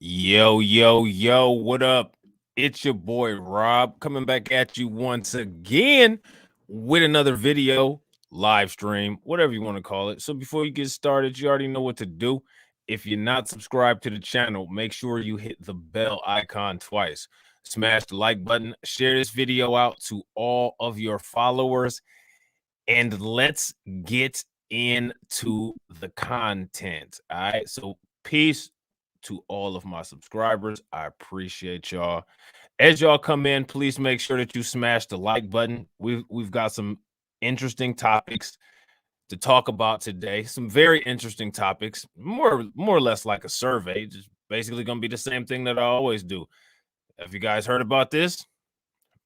Yo, yo, yo, what up? It's your boy Rob coming back at you once again with another video, live stream, whatever you want to call it. So before you get started, you already know what to do. If you're not subscribed to the channel, make sure you hit the bell icon twice. Smash the like button, share this video out to all of your followers, and let's get into the content. All right. So peace to all of my subscribers. I appreciate y'all. As y'all come in, please make sure that you smash the like button. We've got some interesting topics to talk about today. Some very interesting topics, more or less like a survey, just basically going to be the same thing that I always do. Have you guys heard about this?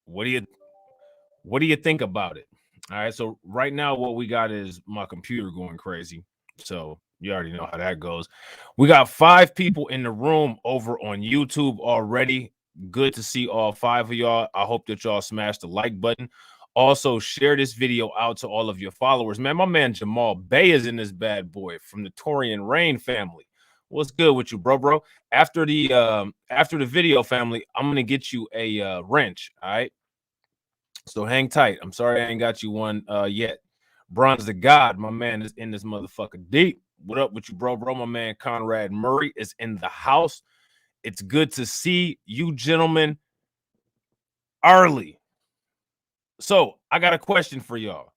What do you think about it? All right, so right now what we got is my computer going crazy. So you already know how that goes. We got 5 people in the room over on YouTube already. Good to see all 5 of y'all. I hope that y'all smash the like button. Also, share this video out to all of your followers. Man, my man Jamal Bay is in this bad boy from the Torian Rain family. What's good with you, bro? After the video, family, I'm gonna get you a wrench. All right. So hang tight. I'm sorry I ain't got you one yet. Bronze the God, my man, is in this motherfucker deep. What up with you, bro? My man Conrad Murray is in the house. It's good to see you gentlemen early. So I got a question for y'all.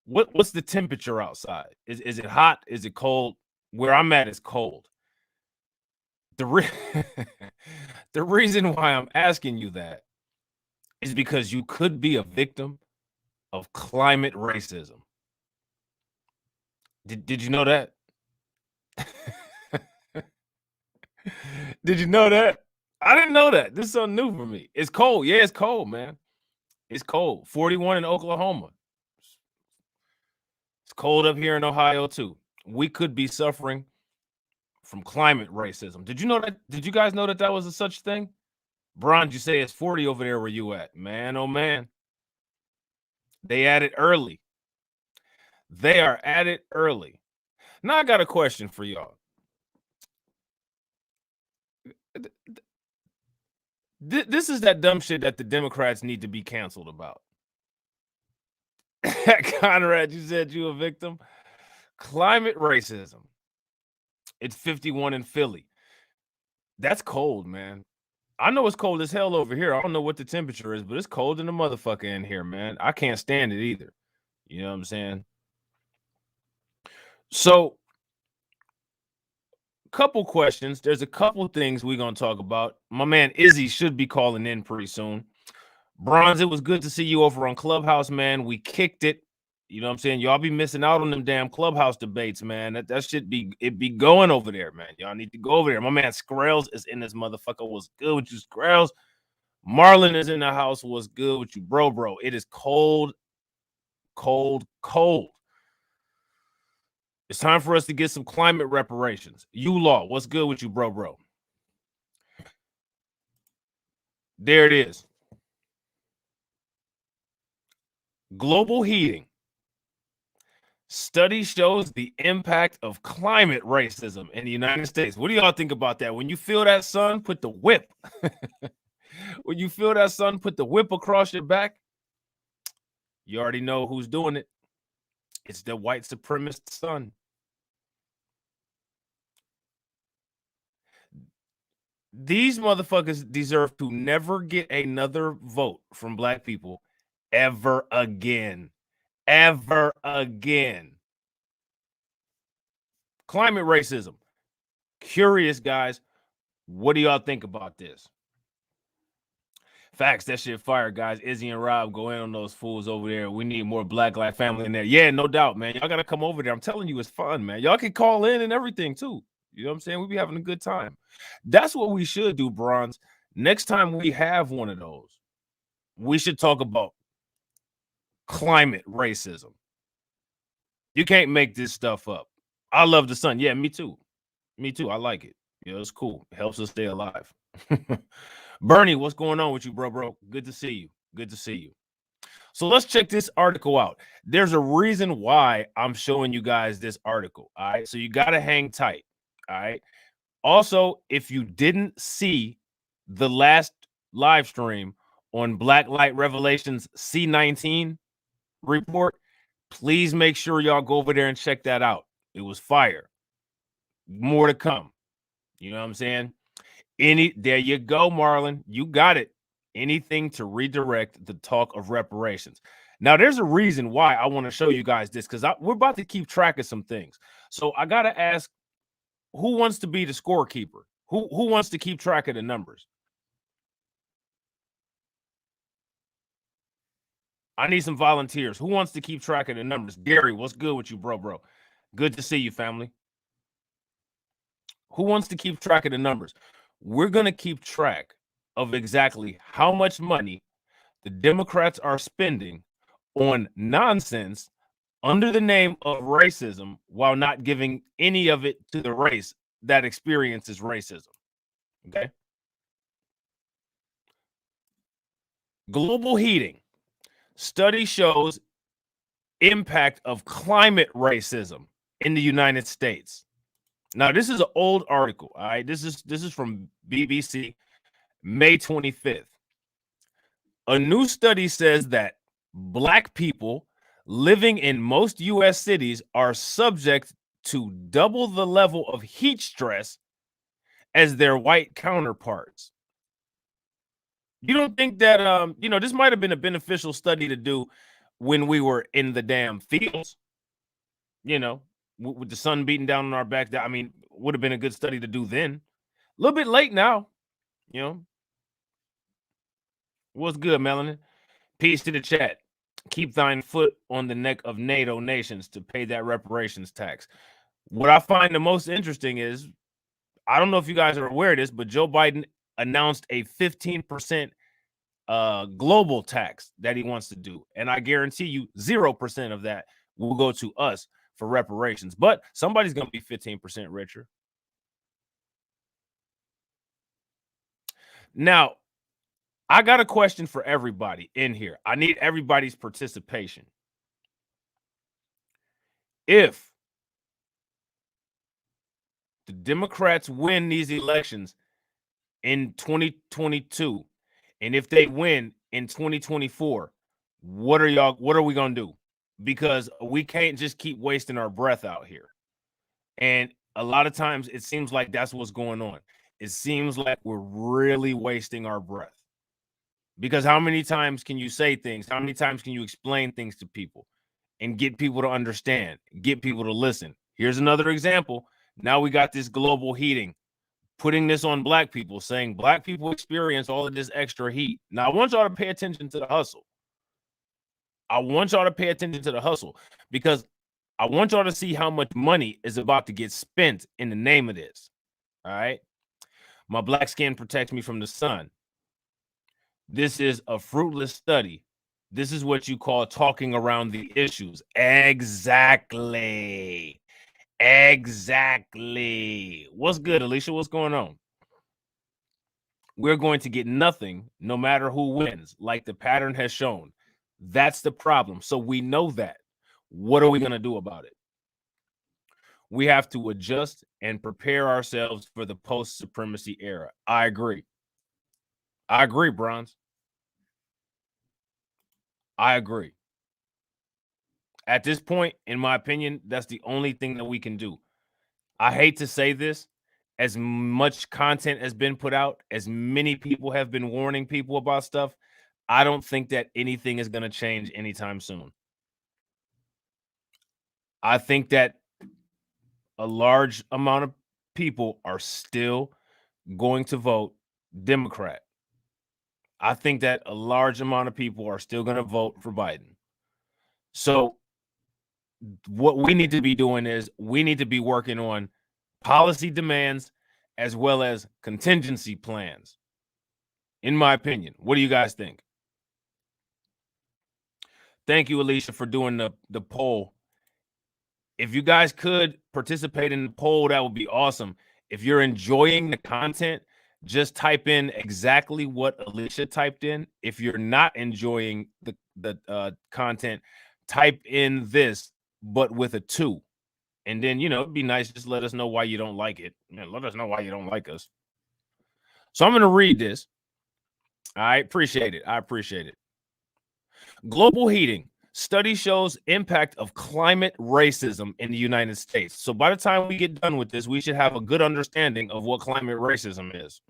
What's the temperature outside? Is it hot? Is it cold? Where I'm at is cold. The reason why I'm asking you that is because you could be a victim of climate racism. Did you know that? Did you know that? I didn't know that. This is something new for me. It's cold. Yeah, it's cold, man. It's cold. 41 in Oklahoma. It's cold up here in Ohio, too. We could be suffering from climate racism. Did you know that? Did you guys know that was a such thing? Bron, you say it's 40 over there where you at. Man, oh, man. They at it early. They are at it early. Now, I got a question for y'all. This is that dumb shit that the Democrats need to be canceled about. Conrad, you said you a victim. Climate racism. It's 51 in Philly. That's cold, man. I know it's cold as hell over here. I don't know what the temperature is, but it's cold in the motherfucker in here, man. I can't stand it either. You know what I'm saying? So, couple questions. There's a couple things we're going to talk about. My man Izzy should be calling in pretty soon. Bronze, it was good to see you over on Clubhouse, man. We kicked it. You know what I'm saying? Y'all be missing out on them damn Clubhouse debates, man. That should be going over there, man. Y'all need to go over there. My man Skrells is in this motherfucker. What's good with you, Skrells? Marlon is in the house. What's good with you, bro? It is cold, cold, cold. It's time for us to get some climate reparations. Law, what's good with you, bro? There it is. Global heating. Study shows the impact of climate racism in the United States. What do y'all think about that? When you feel that sun, put the whip. When you feel that sun, put the whip across your back. You already know who's doing it. It's the white supremacist sun. These motherfuckers deserve to never get another vote from black people ever again. Ever again. Climate racism. Curious, guys. What do y'all think about this? Facts, that shit fire, guys. Izzy and Rob, go in on those fools over there. We need more Black Lives family in there. Yeah, no doubt, man. Y'all got to come over there. I'm telling you, it's fun, man. Y'all can call in and everything, too. You know what I'm saying? We be having a good time. That's what we should do, Bronze. Next time we have one of those, we should talk about climate racism. You can't make this stuff up. I love the sun. Yeah, me too. Me too. I like it. Yeah, it's cool. It helps us stay alive. Bernie, what's going on with you, bro? Good to see you. Good to see you. So let's check this article out. There's a reason why I'm showing you guys this article. All right. So you got to hang tight. All right. Also, if you didn't see the last live stream on Black Light Revelations C19 report, please make sure y'all go over there and check that out. It was fire. More to come. You know what I'm saying? There you go, Marlon. You got it. Anything to redirect the talk of reparations. Now, there's a reason why I want to show you guys this, because we're about to keep track of some things. So I gotta ask, who wants to be the scorekeeper? Who wants to keep track of the numbers? I need some volunteers. Who wants to keep track of the numbers? Gary, what's good with you, bro? Good to see you, family. Who wants to keep track of the numbers? We're going to keep track of exactly how much money the Democrats are spending on nonsense under the name of racism, while not giving any of it to the race that experiences racism. Okay. Global heating. Study shows impact of climate racism in the United States. Now, this is an old article. All right. This is from BBC, May 25th. A new study says that Black people living in most U.S. cities are subject to double the level of heat stress as their white counterparts. You don't think that this might have been a beneficial study to do when we were in the damn fields, with the sun beating down on our back? That, I mean, would have been a good study to do then. A little bit late now, What's good, Melanin? Peace to the chat. Keep thine foot on the neck of NATO nations to pay that reparations tax. What I find the most interesting is, I don't know if you guys are aware of this, but Joe Biden announced a 15% global tax that he wants to do. And I guarantee you 0% of that will go to us for reparations. But somebody's going to be 15% richer. Now, I got a question for everybody in here. I need everybody's participation. If the Democrats win these elections in 2022, and if they win in 2024, what are we going to do? Because we can't just keep wasting our breath out here. And a lot of times it seems like that's what's going on. It seems like we're really wasting our breath. Because how many times can you say things? How many times can you explain things to people and get people to understand, get people to listen? Here's another example. Now we got this global heating, putting this on Black people, saying Black people experience all of this extra heat. Now, I want y'all to pay attention to the hustle. I want y'all to pay attention to the hustle, because I want y'all to see how much money is about to get spent in the name of this. All right. My black skin protects me from the sun. This is a fruitless study. This is what you call talking around the issues. Exactly. What's good, Alicia? What's going on? We're going to get nothing no matter who wins, like the pattern has shown. That's the problem. So we know that. What are we going to do about it? We have to adjust and prepare ourselves for the post-supremacy era. I agree. Bronze. I agree. At this point, in my opinion, that's the only thing that we can do. I hate to say this, as much content has been put out, as many people have been warning people about stuff, I don't think that anything is going to change anytime soon. I think that a large amount of people are still going to vote Democrat. I think that a large amount of people are still going to vote for Biden. So what we need to be doing is we need to be working on policy demands as well as contingency plans, in my opinion. What do you guys think? Thank you, Alicia, for doing the poll. If you guys could participate in the poll, that would be awesome. If you're enjoying the content, just type in exactly what Alicia typed in. If you're not enjoying the content, type in this, but with a 2. And then, you know, it'd be nice, just let us know why you don't like it. Man, let us know why you don't like us. So I'm going to read this. I appreciate it. I appreciate it. Global heating. Study shows impact of climate racism in the United States. So by the time we get done with this, we should have a good understanding of what climate racism is.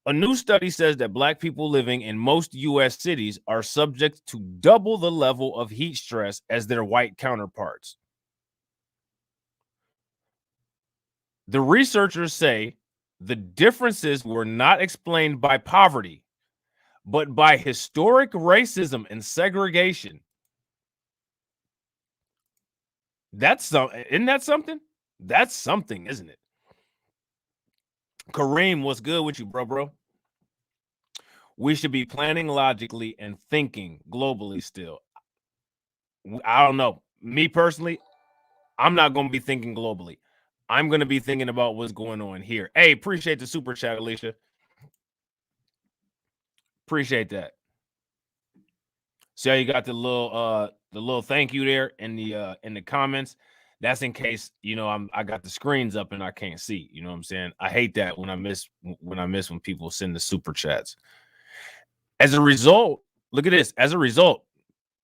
A new study says that Black people living in most U.S. cities are subject to double the level of heat stress as their white counterparts. The researchers say the differences were not explained by poverty, but by historic racism and segregation. Isn't that something? That's something, isn't it? Kareem, what's good with you, bro? We should be planning logically and thinking globally still. I don't know. Me personally, I'm not going to be thinking globally. I'm going to be thinking about what's going on here. Hey, appreciate the super chat, Alicia. Appreciate that. See how you got the little thank you there in the comments. That's in case, you know, I got the screens up and I can't see. You know what I'm saying? I hate that when I miss when people send the super chats. As a result, look at this. As a result,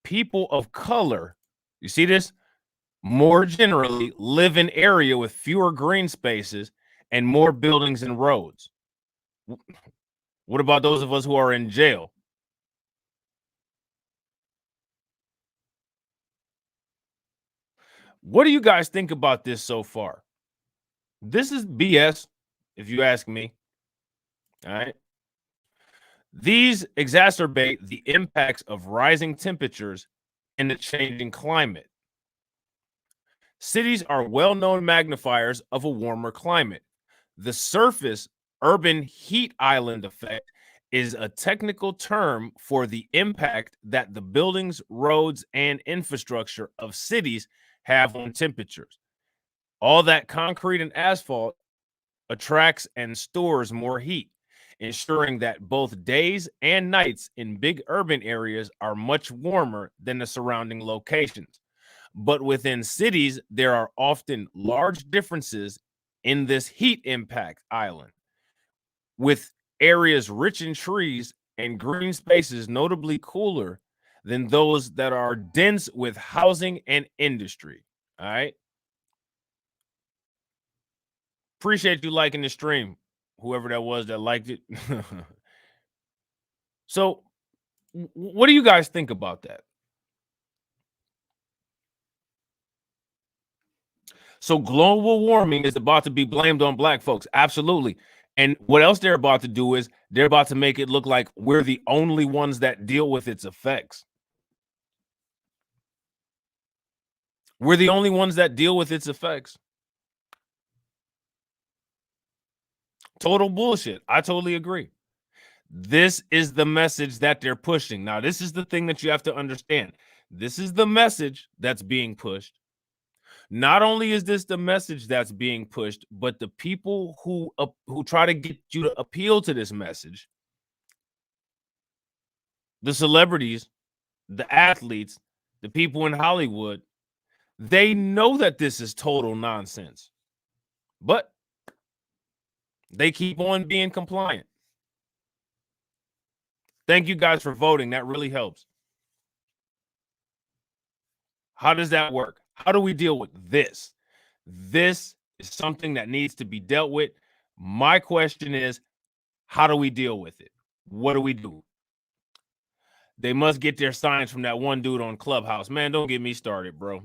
people of color, you see this? More generally live in area with fewer green spaces and more buildings and roads. What about those of us who are in jail? What do you guys think about this so far? This is BS, if you ask me. All right. These exacerbate the impacts of rising temperatures and the changing climate. Cities are well-known magnifiers of a warmer climate. The surface urban heat island effect is a technical term for the impact that the buildings, roads, and infrastructure of cities have on temperatures. All that concrete and asphalt attracts and stores more heat, ensuring that both days and nights in big urban areas are much warmer than the surrounding locations. But within cities, there are often large differences in this heat impact island, with areas rich in trees and green spaces notably cooler than those that are dense with housing and industry. All right. Appreciate you liking the stream, whoever that was that liked it. So, what do you guys think about that? So, global warming is about to be blamed on Black folks. Absolutely. And what else they're about to do is they're about to make it look like we're the only ones that deal with its effects. We're the only ones that deal with its effects. Total bullshit. I totally agree. This is the message that they're pushing. Now, this is the thing that you have to understand. This is the message that's being pushed. Not only is this the message that's being pushed, but the people who try to get you to appeal to this message, the celebrities, the athletes, the people in Hollywood, they know that this is total nonsense, but they keep on being compliant. Thank you guys for voting. That really helps. How does that work? How do we deal with this? This is something that needs to be dealt with. My question is, how do we deal with it? What do we do? They must get their signs from that one dude on Clubhouse. Man, don't get me started, bro.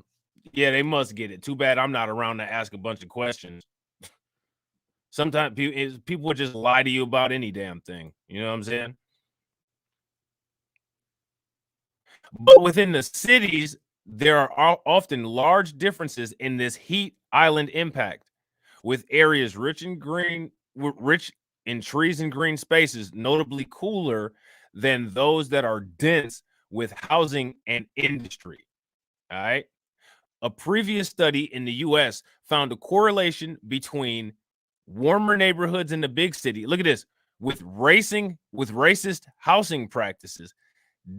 Yeah, they must get it. Too bad I'm not around to ask a bunch of questions. Sometimes people would just lie to you about any damn thing. You know what I'm saying? But within the cities, there are often large differences in this heat island impact, with areas rich in trees and green spaces, notably cooler than those that are dense with housing and industry. All right. A previous study in the US found a correlation between warmer neighborhoods in the big city. Look at this, with racist housing practices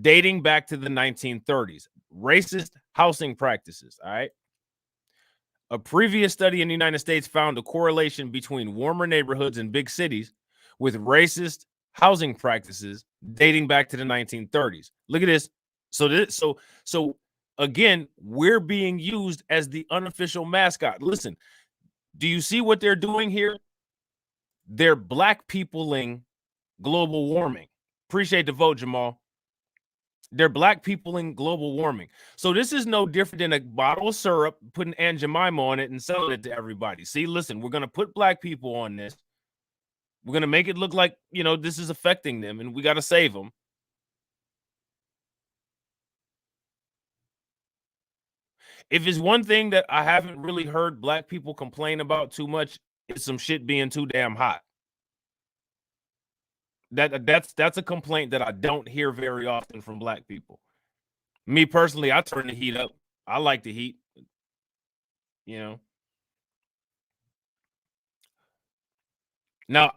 dating back to the 1930s. Racist housing practices. All right. A previous study in the United States found a correlation between warmer neighborhoods in big cities with racist housing practices dating back to the 1930s. Look at this. So again, we're being used as the unofficial mascot. Listen, do you see what they're doing here? They're black peopling global warming. Appreciate the vote, Jamal. They're black peopling global warming. So this is no different than a bottle of syrup, putting Aunt Jemima on it and selling it to everybody. See, listen, we're going to put black people on this. We're going to make it look like, this is affecting them and we got to save them. If it's one thing that I haven't really heard black people complain about too much, it's some shit being too damn hot. That's a complaint that I don't hear very often from black people. Me personally, I turn the heat up. I like the heat. Now,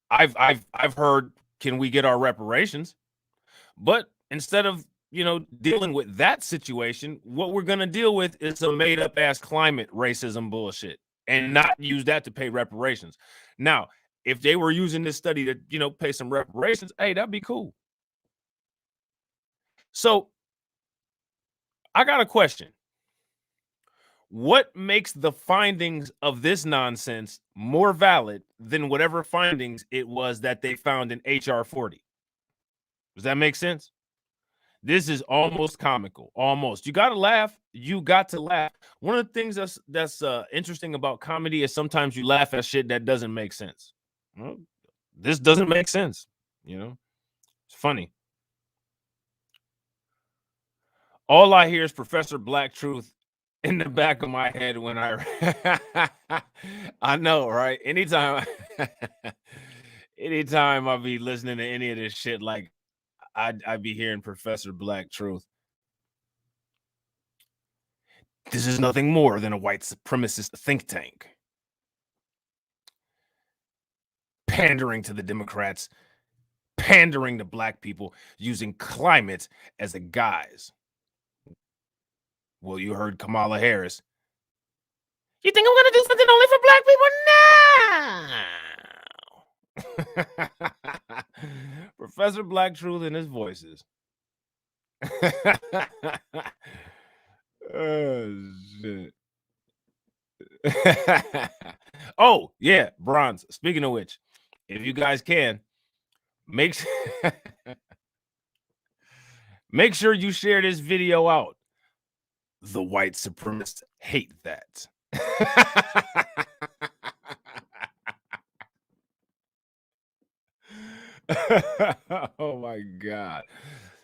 I've heard, can we get our reparations? But instead of dealing with that situation, what we're gonna deal with is some made up ass climate racism bullshit, and not use that to pay reparations. Now, if they were using this study to pay some reparations, hey, that'd be cool. So I got a question. What makes the findings of this nonsense more valid than whatever findings it was that they found in HR 40? Does that make sense? This is almost comical. Almost. You got to laugh. You got to laugh. One of the things that's interesting about comedy is sometimes you laugh at shit that doesn't make sense. Well, this doesn't make sense. It's funny. All I hear is Professor Black Truth in the back of my head when I know, right? Anytime I be listening to any of this shit, like I'd be hearing Professor Black Truth. This is nothing more than a white supremacist think tank pandering to the Democrats, pandering to black people, using climate as a guise. Well, you heard Kamala Harris. You think I'm going to do something only for black people? No. Professor Black Truth and his voices. Oh, shit. Oh, yeah, Bronze. Speaking of which, if you guys can, make sure you share this video out. The white supremacists hate that. Oh my God.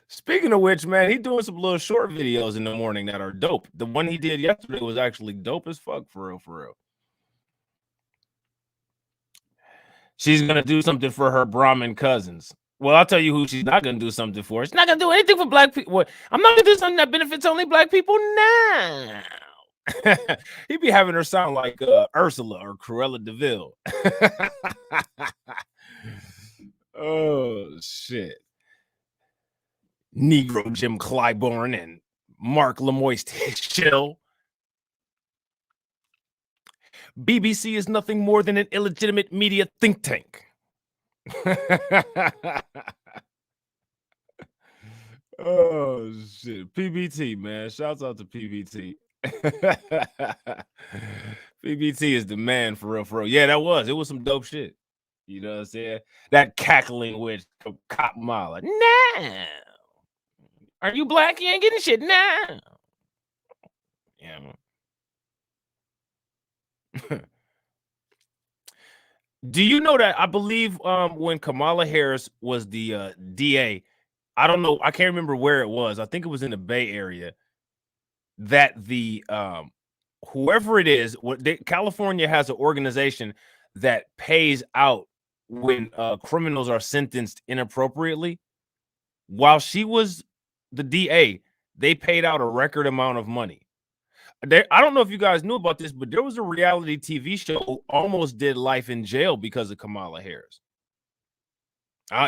Speaking of which, man, he's doing some little short videos in the morning that are dope. The one he did yesterday was actually dope as fuck, for real, for real. She's gonna do something for her Brahmin cousins. Well, I'll tell you who she's not gonna do something for. She's not gonna do anything for black people. Well, I'm not gonna do something that benefits only black people now. He'd be having her sound like Ursula or Cruella DeVille. Oh shit. Negro Jim Clyburn and Mark Lemoyne chill. BBC is nothing more than an illegitimate media think tank. Oh shit. PBT, man. Shouts out to PBT. PBT is the man, for real, for real. Yeah, it was some dope shit. You know what I'm saying? That cackling witch from Cop Mala. No. Are you black? You ain't getting shit now. Yeah. Do you know that I believe when Kamala Harris was the DA, I don't know, I can't remember where it was. I think it was in the Bay Area, that the whoever it is, California has an organization that pays out when criminals are sentenced inappropriately. While she was the DA, they paid out a record amount of money. I don't know if you guys knew about this, but there was a reality TV show who almost did life in jail because of Kamala Harris.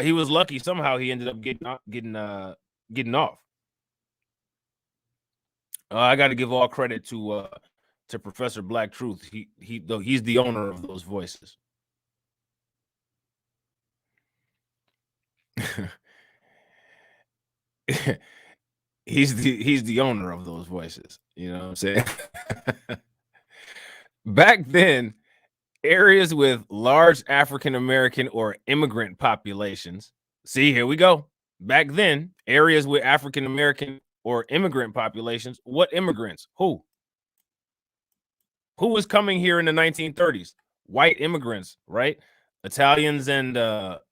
He was lucky. Somehow he ended up getting off. I got to give all credit to to Professor Black Truth. He's the owner of those voices. he's the owner of those voices. You know what I'm saying? Back then, areas with large African American or immigrant populations. See, here we go. Back then, areas with African American or immigrant populations. What immigrants? Who? Who was coming here in the 1930s? White immigrants, right? Italians and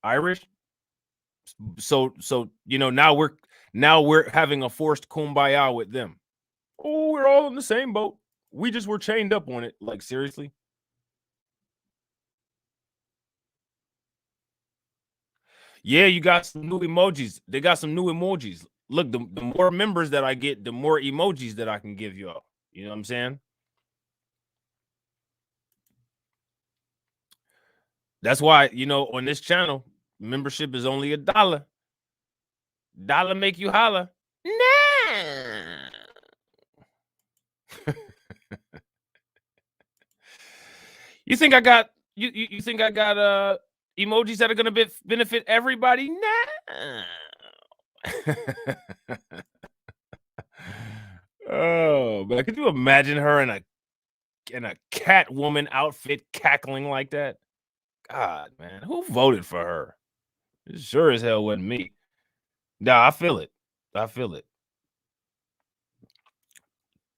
Irish. So you know, now we're having a forced kumbaya with them. Oh, we're all in the same boat. We just were chained up on it. Like, seriously? Yeah, you got some new emojis. They got some new emojis. Look, the more members that I get, the more emojis that I can give y'all. You know what I'm saying? That's why, you know, on this channel, membership is only $1. Dollar make you holler. Nah. You think I got you think I got emojis that are gonna benefit everybody? Nah. Oh man, could you imagine her in a Catwoman outfit cackling like that? God, man, who voted for her? It sure as hell wasn't me. Nah, I feel it. I feel it.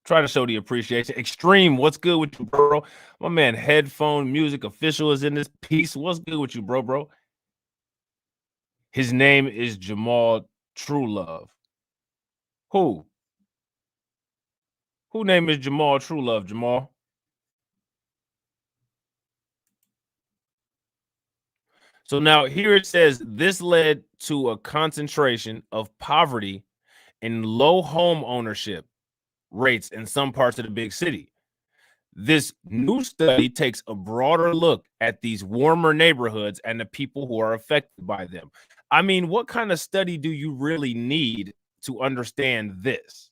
Try to show the appreciation. Extreme, what's good with you, bro? My man, Headphone Music Official is in this piece. What's good with you, bro? His name is Jamal Truelove. Who? Who name is Jamal Truelove, Jamal? So now here it says this led to a concentration of poverty and low home ownership rates in some parts of the big city. This new study takes a broader look at these warmer neighborhoods and the people who are affected by them. I mean, what kind of study do you really need to understand this?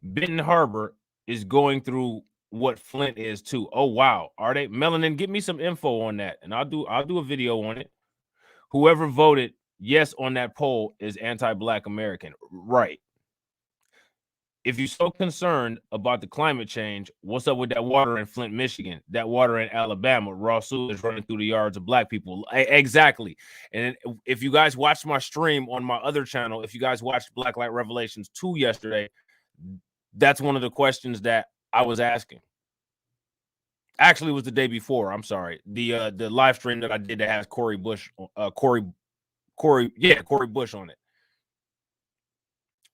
Benton Harbor is going through what Flint is too. Oh wow, are they? Melanin, give me some info on that, and I'll do a video on it. Whoever voted yes on that poll is anti-Black American, right? If you're so concerned about the climate change, what's up with that water in Flint, Michigan? That water in Alabama, raw sewage running through the yards of Black people. Exactly. And if you guys watched my stream on my other channel, if you guys watched Black Light Revelations 2 yesterday, that's one of the questions that I was asking. Actually, it was the day before. I'm sorry. The live stream that I did that has Corey Bush, Corey Bush on it.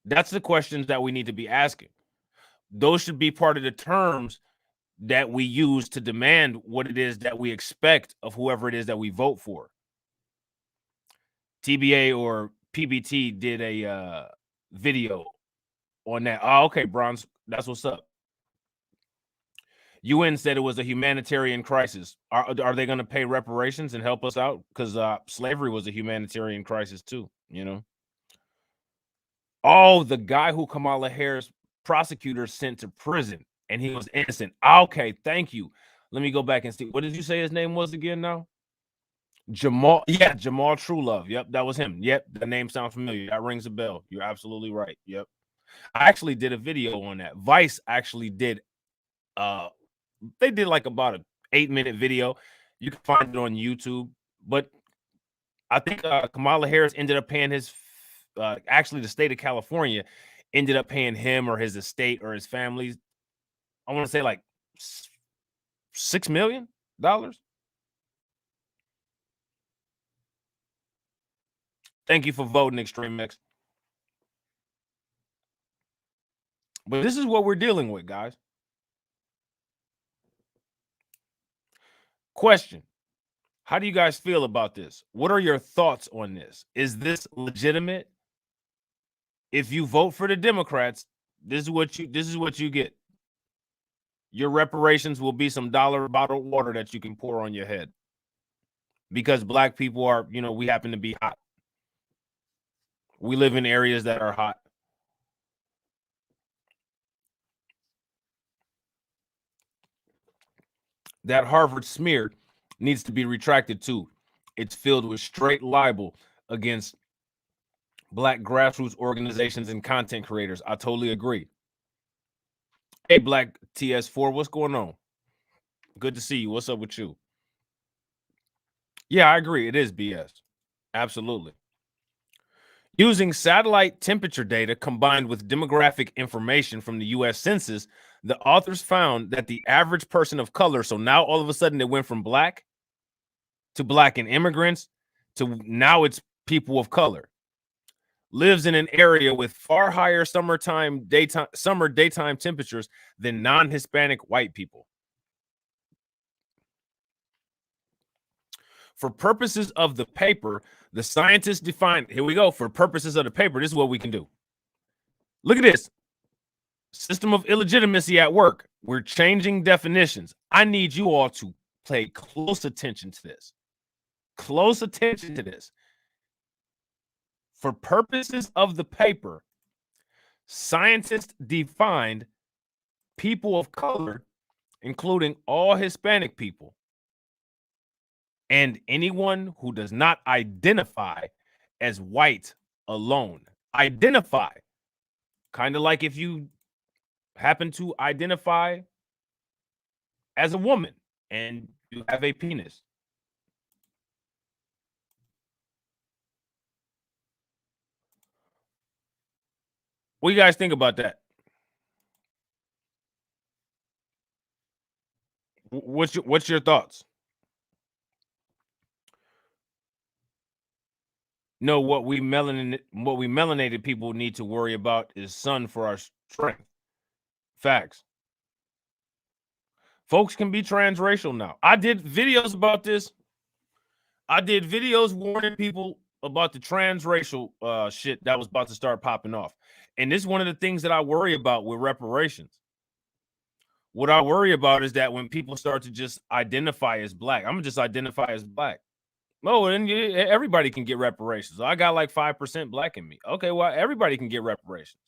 That's the questions that we need to be asking. Those should be part of the terms that we use to demand what it is that we expect of whoever it is that we vote for. TBA or PBT did a video on that. Oh, okay, Bronze. That's what's up. UN said it was a humanitarian crisis. Are they going to pay reparations and help us out? Because slavery was a humanitarian crisis too, you know? Oh, the guy who Kamala Harris prosecutors sent to prison and he was innocent. Okay, thank you. Let me go back and see. What did you say his name was again now? Jamal. Yeah, Jamal Truelove. Yep, that was him. Yep, the name sounds familiar. That rings a bell. You're absolutely right. Yep. I actually did a video on that. Vice actually did they did like about a 8-minute video. You can find it on YouTube. But I think Kamala Harris ended up paying his actually the state of California ended up paying him or his estate or his family, I want to say like $6 million. Thank you for voting, Extreme X. But this is what we're dealing with, guys. Question: how do you guys feel about this? What are your thoughts on this? Is this legitimate? If you vote for the Democrats, this is what you get. Your reparations will be some dollar bottled water that you can pour on your head. Because Black people are, you know, we happen to be hot. We live in areas that are hot. That Harvard smear needs to be retracted too. It's filled with straight libel against Black grassroots organizations and content creators. I totally agree. Hey, Black TS4, what's going on? Good to see you. What's up with you? Yeah, I agree. It is BS. Absolutely. Using satellite temperature data combined with demographic information from the US Census, the authors found that the average person of color, so now all of a sudden it went from Black to Black and immigrants to now it's people of color, lives in an area with far higher summer daytime temperatures than non-Hispanic white people. For purposes of the paper, the scientists defined, here we go, for purposes of the paper, this is what we can do. Look at this. System of illegitimacy at work. We're changing definitions. I need you all to pay close attention to this. Close attention to this. For purposes of the paper, scientists defined people of color, including all Hispanic people, and anyone who does not identify as white alone. Identify. Kind of like if you happen to identify as a woman and you have a penis. What do you guys think about that? What's your thoughts? No, what we melanated people need to worry about is sun for our strength. Facts. Folks can be transracial now. I did videos about this. I did videos warning people about the transracial shit that was about to start popping off. And this is one of the things that I worry about with reparations. What I worry about is that when people start to just identify as Black, I'm gonna just identify as Black. Oh, and everybody can get reparations. I got like 5% Black in me. Okay, well, everybody can get reparations.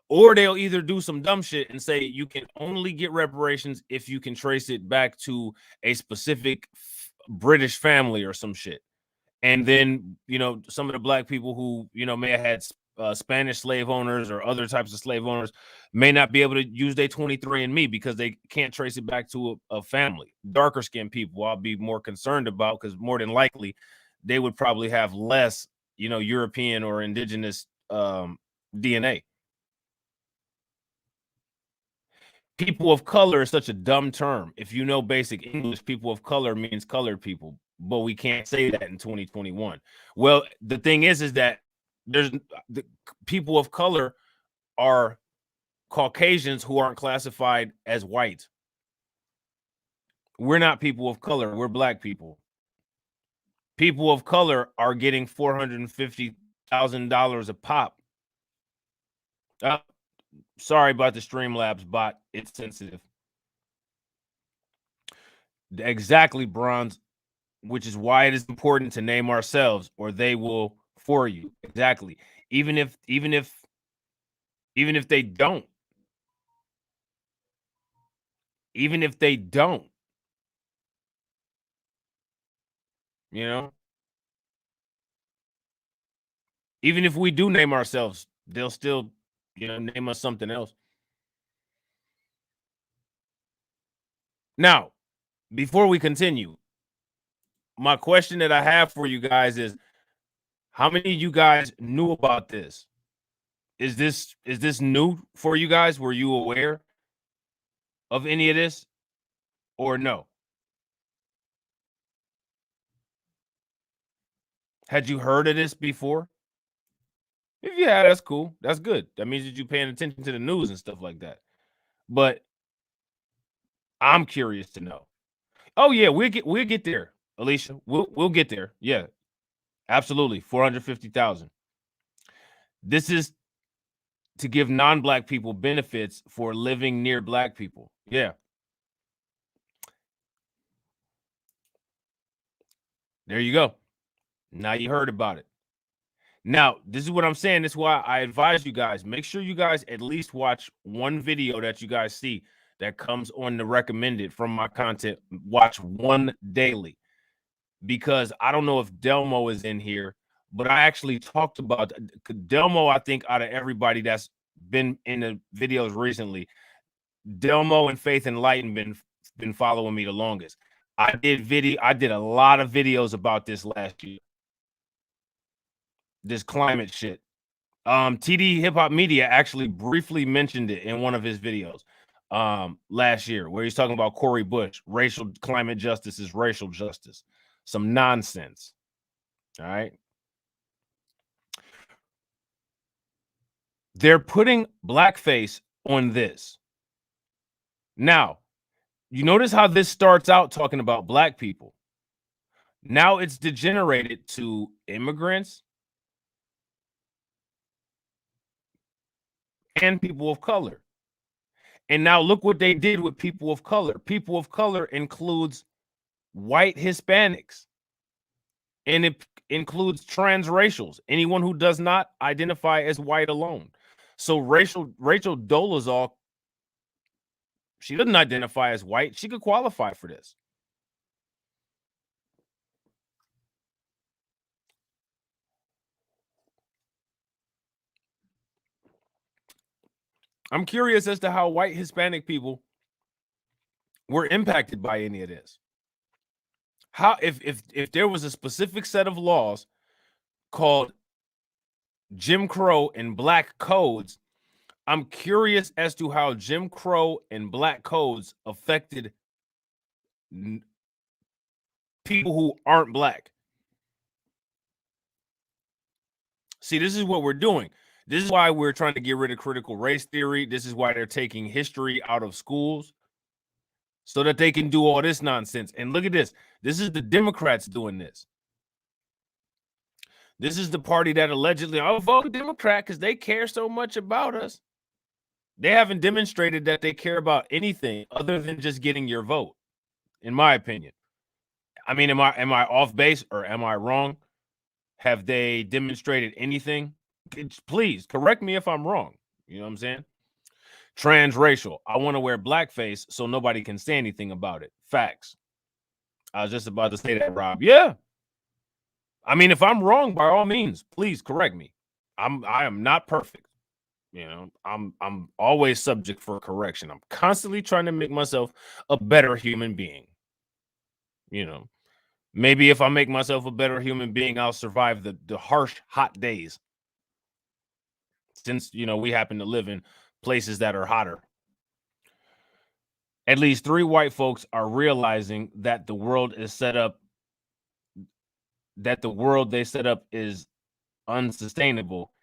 Or they'll either do some dumb shit and say you can only get reparations if you can trace it back to a specific British family or some shit. And then, you know, some of the Black people who, you know, may have had Spanish slave owners or other types of slave owners may not be able to use their 23andMe because they can't trace it back to a family. Darker skinned people I'll be more concerned about because more than likely they would probably have less, you know, European or indigenous DNA. People of color is such a dumb term. If you know basic English, people of color means colored people, but we can't say that in 2021. Well, the thing is that there's the people of color are Caucasians who aren't classified as white. We're not people of color. We're Black people. People of color are getting $450,000 a pop. Sorry about the Streamlabs bot. It's sensitive. Exactly, Bronze, which is why it is important to name ourselves or they will for you. Exactly. Even if they don't. Even if they don't. You know? Even if we do name ourselves, they'll still, you know, name us something else. Now, before we continue, my question that I have for you guys is how many of you guys knew about this? Is this new for you guys? Were you aware of any of this or no? Had you heard of this before? If yeah, that's cool. That's good. That means that you're paying attention to the news and stuff like that. But I'm curious to know. Oh yeah, we'll get there, Alicia. We'll get there. Yeah, absolutely. 450,000. This is to give non-Black people benefits for living near Black people. Yeah. There you go. Now you heard about it. Now, this is what I'm saying. This is why I advise you guys, make sure you guys at least watch one video that you guys see. that comes on the recommended from my content, watch one daily, because I don't know if Delmo is in here, but I actually talked about Delmo. I think out of everybody that's been in the videos recently, Delmo and Faith and Light been following me the longest. I did a lot of videos about this last year. This climate shit. TD Hip Hop Media actually briefly mentioned it in one of his videos last year, where he's talking about Cory Bush. Racial climate justice is racial justice. Some nonsense. All right. They're putting blackface on this. Now, you notice how this starts out talking about black people. Now it's degenerated to immigrants and people of color. And now look what they did with people of color. People of color includes white Hispanics, and it includes transracials, anyone who does not identify as white alone. So Rachel Dolezal, she doesn't identify as white. She could qualify for this. I'm curious as to how white Hispanic people were impacted by any of this. How if there was a specific set of laws called Jim Crow and Black Codes, I'm curious as to how Jim Crow and Black Codes affected people who aren't black. See, this is what we're doing. This is why we're trying to get rid of critical race theory. This is why they're taking history out of schools so that they can do all this nonsense. And look at this. This is the Democrats doing this. This is the party that allegedly, oh, vote Democrat because they care so much about us. They haven't demonstrated that they care about anything other than just getting your vote, in my opinion. I mean, am I off base or am I wrong? Have they demonstrated anything? Please correct me if I'm wrong. You know what I'm saying? Transracial. I want to wear blackface so nobody can say anything about it. Facts. I was just about to say that, Rob. Yeah. I mean, if I'm wrong, by all means, please correct me. I am not perfect. You know, I'm always subject for correction. I'm constantly trying to make myself a better human being. You know, maybe if I make myself a better human being, I'll survive the harsh, hot days. Since, you know, we happen to live in places that are hotter. At least 3 white folks are realizing that the world is set up, that the world they set up is unsustainable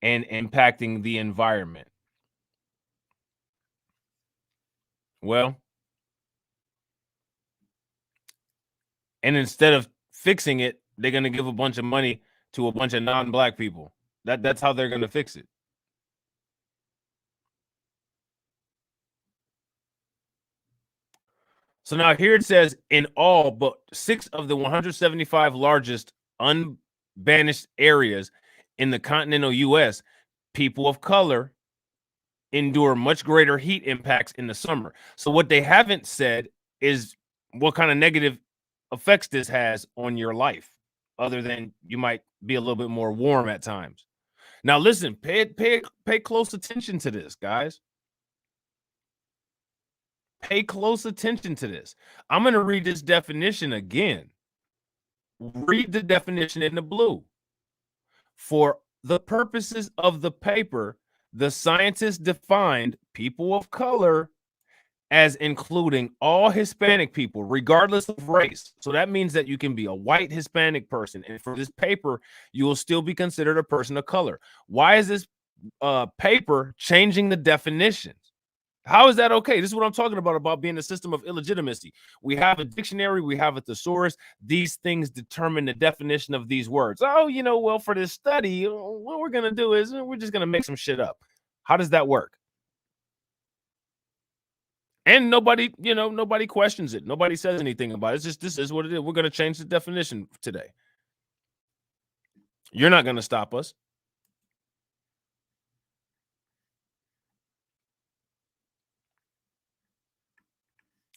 and impacting the environment. Well, and instead of fixing it, they're going to give a bunch of money to a bunch of non-black people. That's how they're going to fix it. So now here it says in all but 6 of the 175 largest unbanished areas in the continental US, people of color endure much greater heat impacts in the summer. So what they haven't said is what kind of negative effects this has on your life, other than you might be a little bit more warm at times. Now listen, pay close attention to this, guys. Pay close attention to this. I'm going to read this definition again. Read the definition in the blue. For the purposes of the paper, the scientists defined people of color as including all Hispanic people, regardless of race. So that means that you can be a white Hispanic person, and for this paper, you will still be considered a person of color. Why is this paper changing the definitions? How is that okay? This is what I'm talking about being a system of illegitimacy. We have a dictionary, we have a thesaurus. These things determine the definition of these words. Oh, you know, well, for this study, what we're going to do is we're just going to make some shit up. How does that work? And nobody, you know, nobody questions it. Nobody says anything about it. It's just, this is what it is. We're going to change the definition today. You're not going to stop us.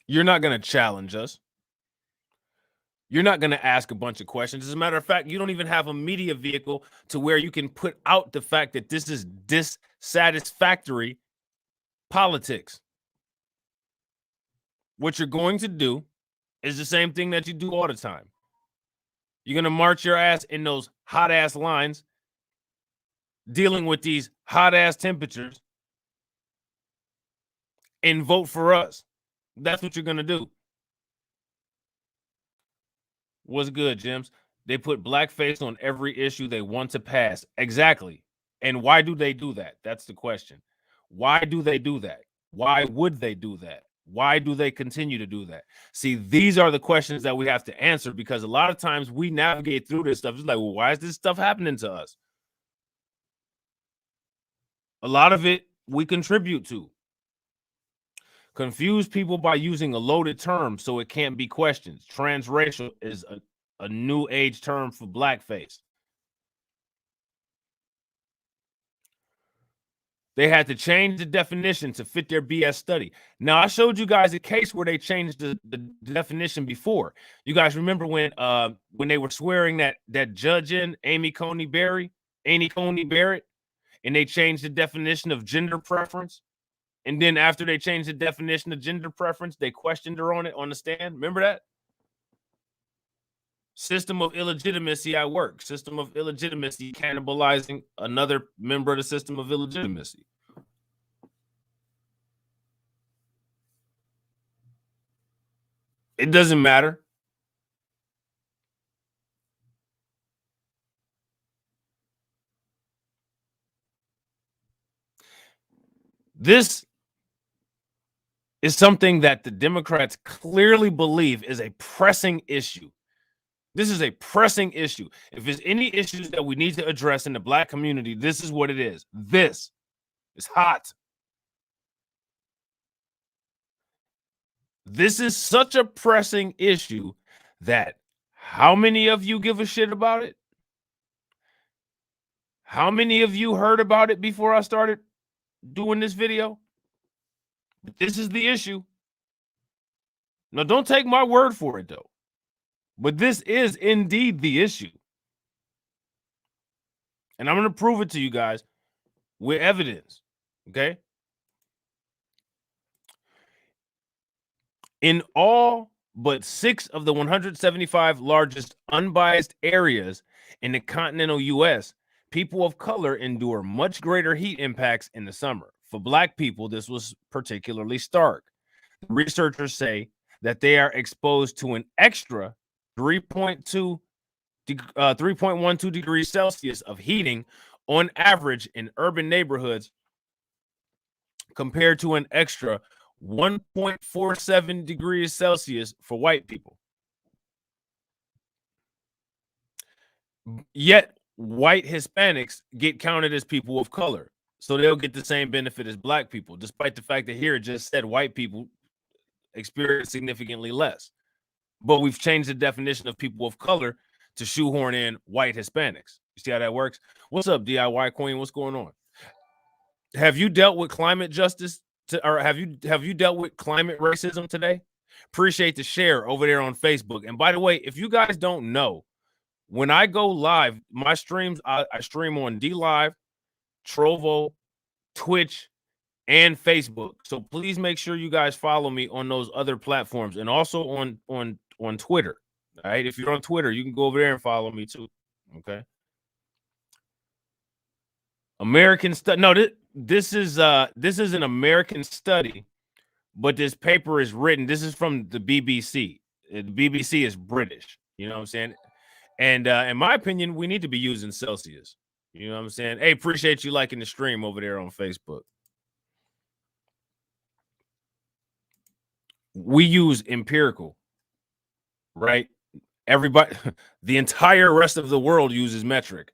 You're not going to challenge us. You're not going to ask a bunch of questions. As a matter of fact, you don't even have a media vehicle to where you can put out the fact that this is dissatisfactory politics. What you're going to do is the same thing that you do all the time. You're going to march your ass in those hot ass lines, dealing with these hot ass temperatures, and vote for us. That's what you're going to do. What's good, Jims? They put blackface on every issue they want to pass. Exactly. And why do they do that? That's the question. Why do they do that? Why would they do that? Why do they continue to do that? See, these are the questions that we have to answer, because a lot of times we navigate through this stuff. It's like, well, why is this stuff happening to us? A lot of it we contribute to. Confuse people by using a loaded term so it can't be questioned. Transracial is a new age term for blackface. They had to change the definition to fit their BS study. Now, I showed you guys a case where they changed the definition before. You guys remember when they were swearing that judge in, Amy Coney Barrett, and they changed the definition of gender preference? And then after they changed the definition of gender preference, they questioned her on it on the stand. Remember that? System of illegitimacy at work. System of illegitimacy cannibalizing another member of the system of illegitimacy. It doesn't matter. This is something that the Democrats clearly believe is a pressing issue. This is a pressing issue. If there's any issues that we need to address in the Black community, this is what it is. This is hot. This is such a pressing issue that how many of you give a shit about it? How many of you heard about it before I started doing this video? This is the issue. Now, don't take my word for it, though. But this is indeed the issue. And I'm going to prove it to you guys with evidence, okay? In all but 6 of the 175 largest unbiased areas in the continental U.S., people of color endure much greater heat impacts in the summer. For Black people, this was particularly stark. Researchers say that they are exposed to an extra 3.12 degrees Celsius of heating on average in urban neighborhoods, compared to an extra 1.47 degrees Celsius for white people. Yet white Hispanics get counted as people of color, so they'll get the same benefit as Black people, despite the fact that here it just said white people experience significantly less. But we've changed the definition of people of color to shoehorn in white Hispanics. You see how that works? What's up, DIY Queen? What's going on? Have you dealt with climate justice or have you dealt with climate racism today? Appreciate the share over there on Facebook. And by the way, if you guys don't know, when I go live, my streams, I stream on DLive, Trovo, Twitch, and Facebook. So please make sure you guys follow me on those other platforms, and also on Twitter. All right, if you're on Twitter, you can go over there and follow me too. Okay. American study. No, this is an American study, but this paper is written. This is from the BBC. The BBC is British. You know what I'm saying? And in my opinion, we need to be using Celsius. You know what I'm saying? Hey, appreciate you liking the stream over there on Facebook. We use empirical, right? Everybody, the entire rest of the world uses metric.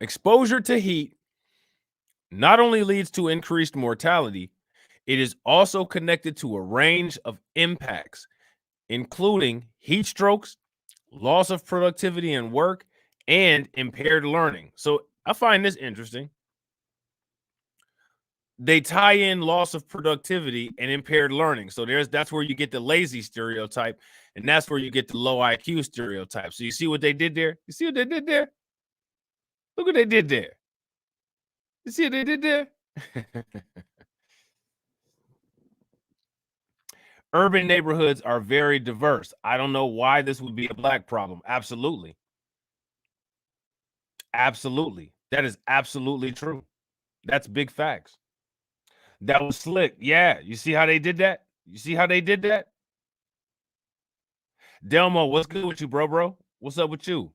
Exposure to heat not only leads to increased mortality, it is also connected to a range of impacts, including heat strokes, loss of productivity in work, and impaired learning. So I find this interesting. They tie in loss of productivity and impaired learning. So that's where you get the lazy stereotype, and that's where you get the low IQ stereotype. So you see what they did there? You see what they did there? Look what they did there. You see what they did there? Urban neighborhoods are very diverse. I don't know why this would be a black problem. Absolutely. Absolutely. That is absolutely true. That's big facts. That was slick. Yeah. You see how they did that? You see how they did that? Delmo, what's good with you, bro? What's up with you?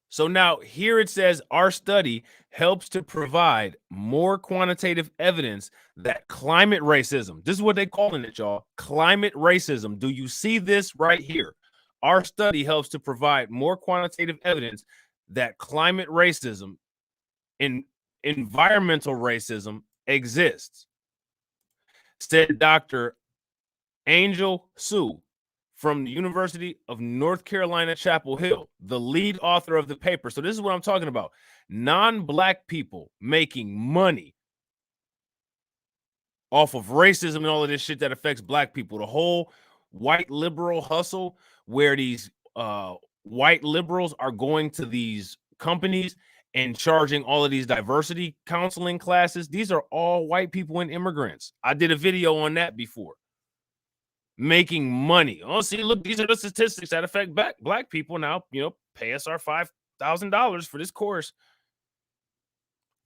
So now here it says our study helps to provide more quantitative evidence that climate racism, this is what they're calling it, y'all, climate racism. Do you see this right here? Our study helps to provide more quantitative evidence that climate racism and environmental racism exists, said Dr. Angel Sue from the University of North Carolina, Chapel Hill, the lead author of the paper. So this is what I'm talking about. Non-black people making money off of racism and all of this shit that affects black people. The whole white liberal hustle where these white liberals are going to these companies and charging all of these diversity counseling classes. These are all white people and immigrants. I did a video on that before. Making money. Oh, see, look, these are the statistics that affect black people. Now, pay us our $5,000 for this course.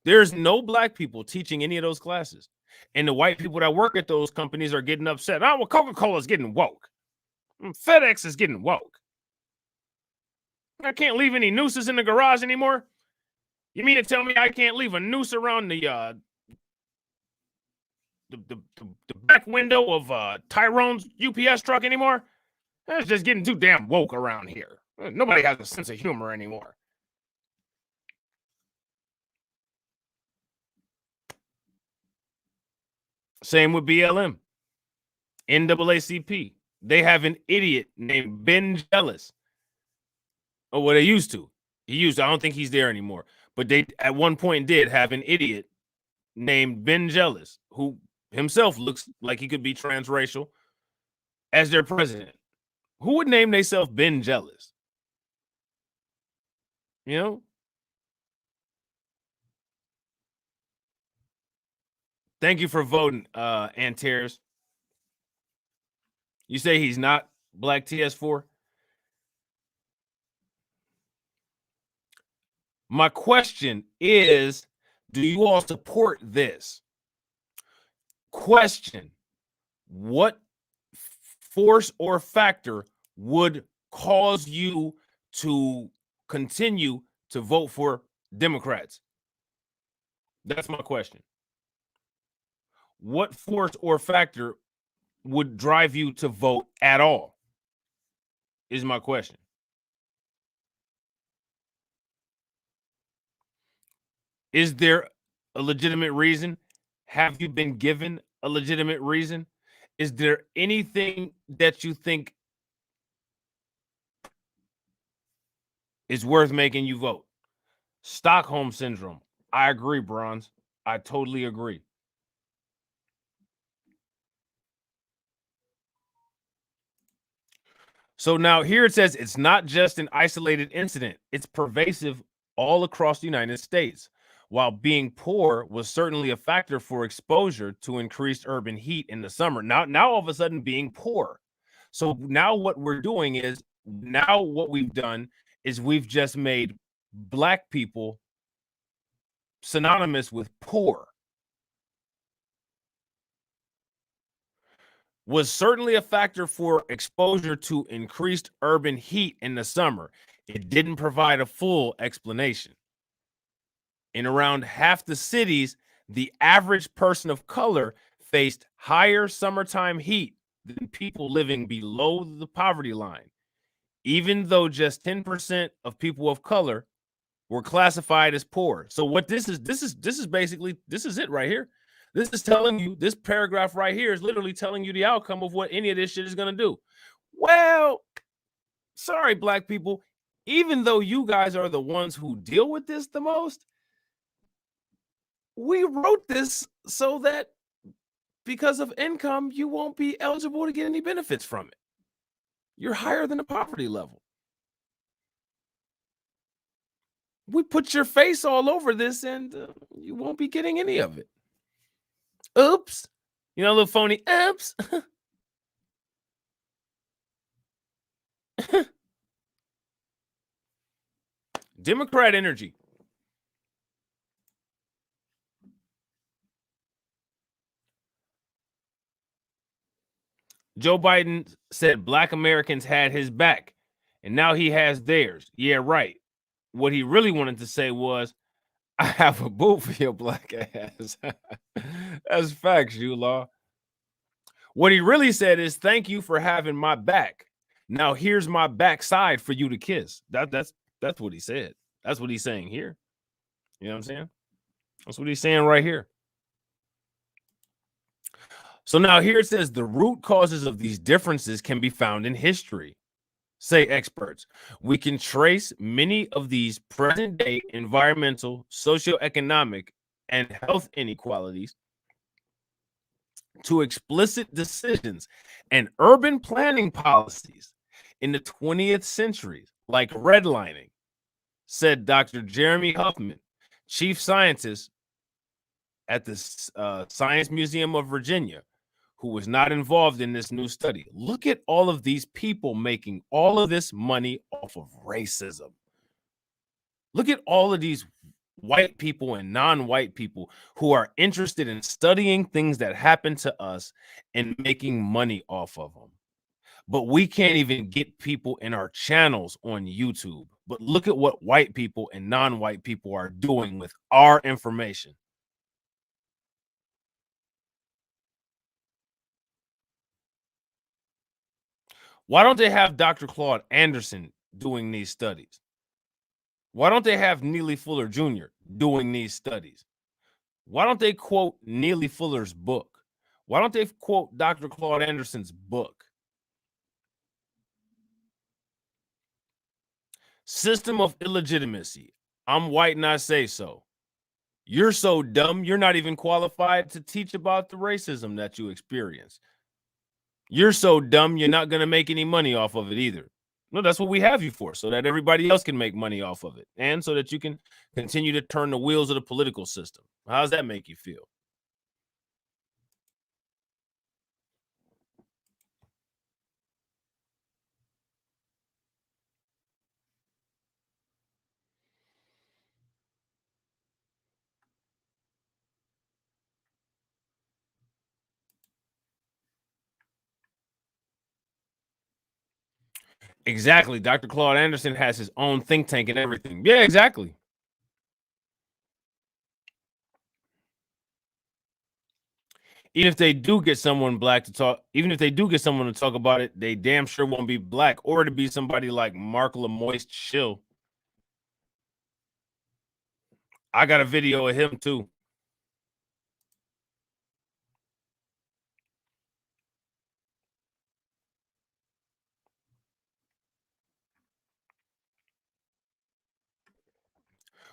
There's no black people teaching any of those classes. And the white people that work at those companies are getting upset. Oh, well, Coca-Cola is getting woke. FedEx is getting woke. I can't leave any nooses in the garage anymore. You mean to tell me I can't leave a noose around the back window of Tyrone's UPS truck anymore? It's just getting too damn woke around here. Nobody has a sense of humor anymore. Same with BLM, NAACP. They have an idiot named Ben Jealous. Oh, well, they used to. I don't think he's there anymore. But they at one point did have an idiot named Ben Jealous, who himself looks like he could be transracial, as their president. Who would name themselves Ben Jealous? Thank you for voting, Antares. You say he's not Black TS4? My question is, do you all support this? Question: what force or factor would cause you to continue to vote for Democrats? That's my question. What force or factor would drive you to vote at all? Is my question. Is there a legitimate reason? Have you been given a legitimate reason? Is there anything that you think is worth making you vote? Stockholm syndrome. I agree, Bronze. I totally agree. So now here it says it's not just an isolated incident. It's pervasive all across the United States. While being poor was certainly a factor for exposure to increased urban heat in the summer. Now all of a sudden being poor. So now what we're doing is, now what we've done is we've just made black people synonymous with poor. Was certainly a factor for exposure to increased urban heat in the summer. It didn't provide a full explanation. In around half the cities, the average person of color faced higher summertime heat than people living below the poverty line, even though just 10% of people of color were classified as poor. So what this is basically, this is it right here. This is telling you, this paragraph right here is literally telling you the outcome of what any of this shit is going to do. Well, sorry, black people, even though you guys are the ones who deal with this the most, we wrote this so that because of income, you won't be eligible to get any benefits from it. You're higher than the poverty level. We put your face all over this and you won't be getting any of it. Oops. You know, a little phony. Oops. Democrat energy. Joe Biden said Black Americans had his back and now he has theirs. Yeah, right. What he really wanted to say was, I have a boot for your black ass. That's facts, you law. What he really said is, thank you for having my back. Now here's my backside for you to kiss. That's what he said. That's what he's saying here. You know what I'm saying? That's what he's saying right here. So now here it says the root causes of these differences can be found in history. Say experts. We can trace many of these present day environmental, socioeconomic, and health inequalities to explicit decisions and urban planning policies in the 20th century, like redlining, said Dr. Jeremy Huffman, chief scientist at the Science Museum of Virginia, who was not involved in this new study. Look at all of these people making all of this money off of racism. Look at all of these white people and non-white people who are interested in studying things that happen to us and making money off of them. But we can't even get people in our channels on YouTube. But look at what white people and non-white people are doing with our information. Why don't they have Dr. Claude Anderson doing these studies? Why don't they have Neely Fuller Jr. doing these studies? Why don't they quote Neely Fuller's book? Why don't they quote Dr. Claude Anderson's book? System of illegitimacy. I'm white and I say so. You're so dumb, you're not even qualified to teach about the racism that you experience. You're so dumb, you're not going to make any money off of it either. No, that's what we have you for, so that everybody else can make money off of it and so that you can continue to turn the wheels of the political system. How does that make you feel? Exactly. Dr. Claude Anderson has his own think tank and everything. Yeah, exactly. Even if they do get someone black to talk, even if they do get someone to talk about it, they damn sure won't be black, or to be somebody like Mark Lamoist Shill. I got a video of him too.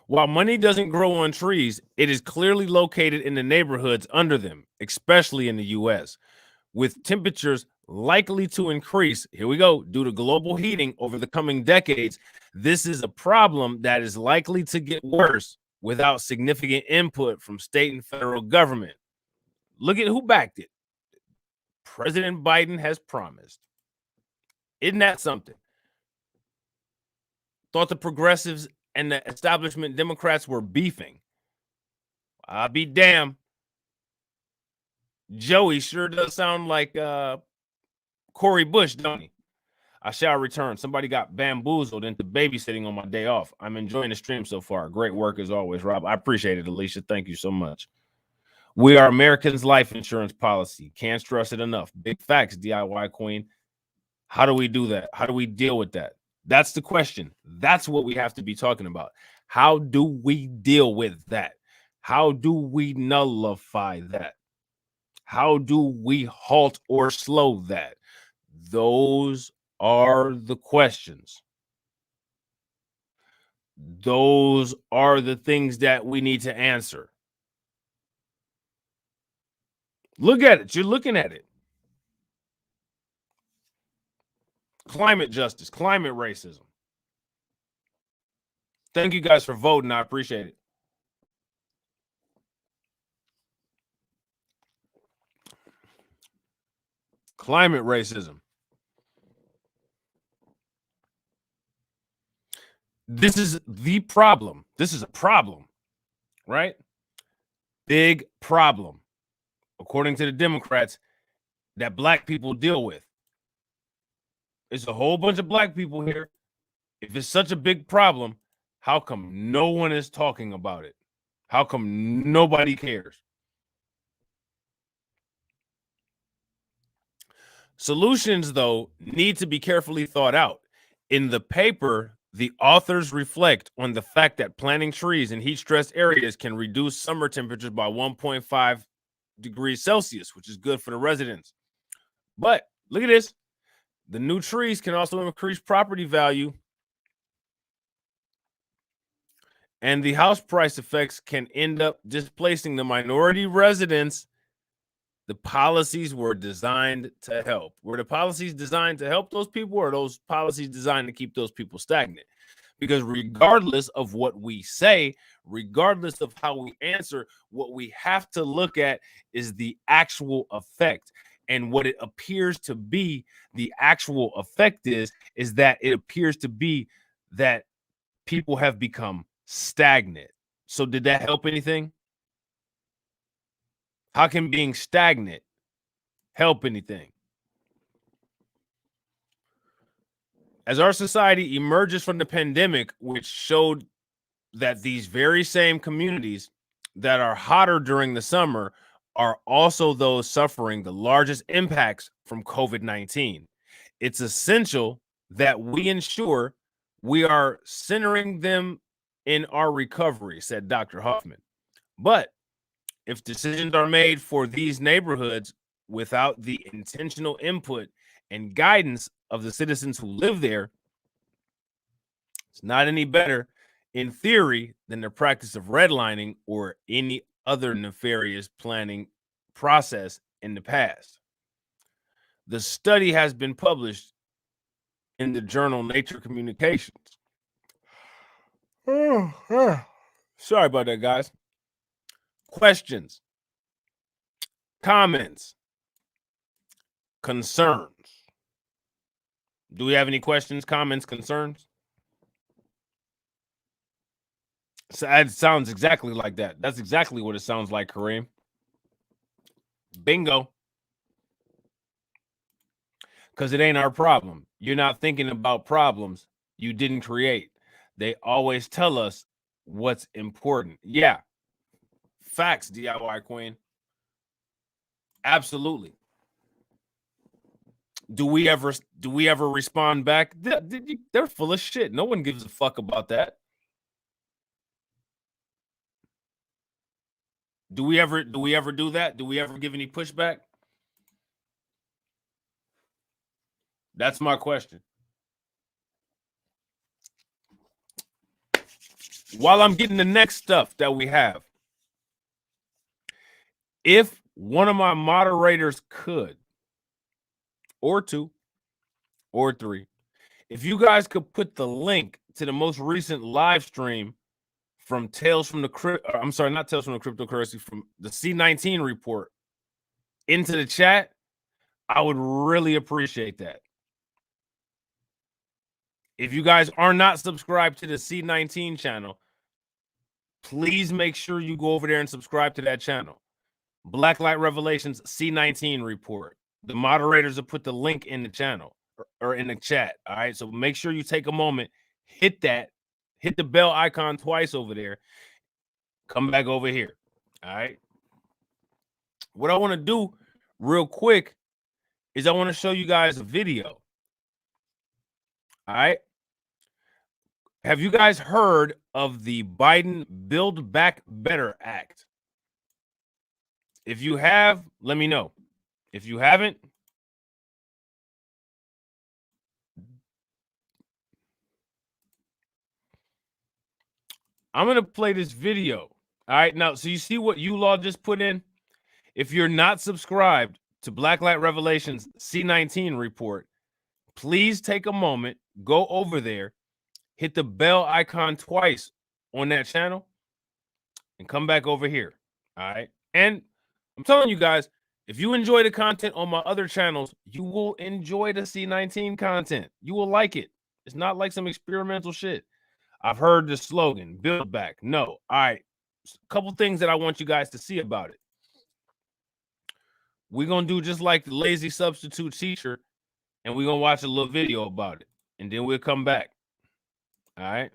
While money doesn't grow on trees, it is clearly located in the neighborhoods under them, especially in the US, with temperatures likely to increase. Here we go. Due to global heating over the coming decades, this is a problem that is likely to get worse without significant input from state and federal government. Look at who backed it. President Biden has promised. Isn't that something? Thought the progressives and the establishment Democrats were beefing. I'll be damned. Joey sure does sound like Corey Bush, don't he? I shall return. Somebody got bamboozled into babysitting on my day off. I'm enjoying the stream so far. Great work as always, Rob. I appreciate it, Alicia. Thank you so much. We are Americans' life insurance policy. Can't stress it enough. Big facts, DIY Queen. How do we do that? How do we deal with that? That's the question. That's what we have to be talking about. How do we deal with that? How do we nullify that? How do we halt or slow that? Those are the questions. Those are the things that we need to answer. Look at it. You're looking at it. Climate justice, climate racism. Thank you guys for voting. I appreciate it. Climate racism. This is the problem. This is a problem, right? Big problem, according to the Democrats, that black people deal with. It's a whole bunch of black people here. If it's such a big problem, how come no one is talking about it? How come nobody cares? Solutions, though, need to be carefully thought out. In the paper, the authors reflect on the fact that planting trees in heat-stressed areas can reduce summer temperatures by 1.5 degrees Celsius, which is good for the residents. But look at this. The new trees can also increase property value, and the house price effects can end up displacing the minority residents. The policies were designed to help. Were the policies designed to help those people, or are those policies designed to keep those people stagnant? Because regardless of what we say, regardless of how we answer, what we have to look at is the actual effect. And what it appears to be, the actual effect is that it appears to be that people have become stagnant. So did that help anything? How can being stagnant help anything? As our society emerges from the pandemic, which showed that these very same communities that are hotter during the summer are also those suffering the largest impacts from COVID-19. It's essential that we ensure we are centering them in our recovery, said Dr. Huffman. But if decisions are made for these neighborhoods without the intentional input and guidance of the citizens who live there, it's not any better in theory than the practice of redlining or any other nefarious planning process in the past. The study has been published in the journal Nature Communications. Sorry about that, guys. Questions, comments, concerns. Do we have any questions, comments, concerns? So it sounds exactly like that. That's exactly what it sounds like, Kareem. Bingo. Because it ain't our problem. You're not thinking about problems you didn't create. They always tell us what's important. Yeah. Facts, DIY Queen. Absolutely. Do we ever respond back? They're full of shit. No one gives a fuck about that. Do we ever do that? Do we ever give any pushback? That's my question. While I'm getting the next stuff that we have, if one of my moderators could, or two, or three, if you guys could put the link to the most recent live stream from Tales from the I'm sorry, not Tales from the Cryptocurrency, from the C19 report into the chat, I would really appreciate that. If you guys are not subscribed to the C19 channel, please make sure you go over there and subscribe to that channel. Blacklight Revelations C19 report. The moderators will put the link in the channel or in the chat. All right. So make sure you take a moment, hit the bell icon twice over there. Come back over here. All right. What I want to do real quick is I want to show you guys a video. All right. Have you guys heard of the Biden Build Back Better Act? If you have, let me know. If you haven't, I'm going to play this video. All right. Now, so you see what ULaw just put in? If you're not subscribed to Blacklight Revelations C19 report, please take a moment, go over there, hit the bell icon twice on that channel, and come back over here. All right. And I'm telling you guys, if you enjoy the content on my other channels, you will enjoy the C19 content. You will like it. It's not like some experimental shit. I've heard the slogan, build back. No. All right. A couple things that I want you guys to see about it. We're going to do just like the lazy substitute teacher, and we're going to watch a little video about it, and then we'll come back. All right.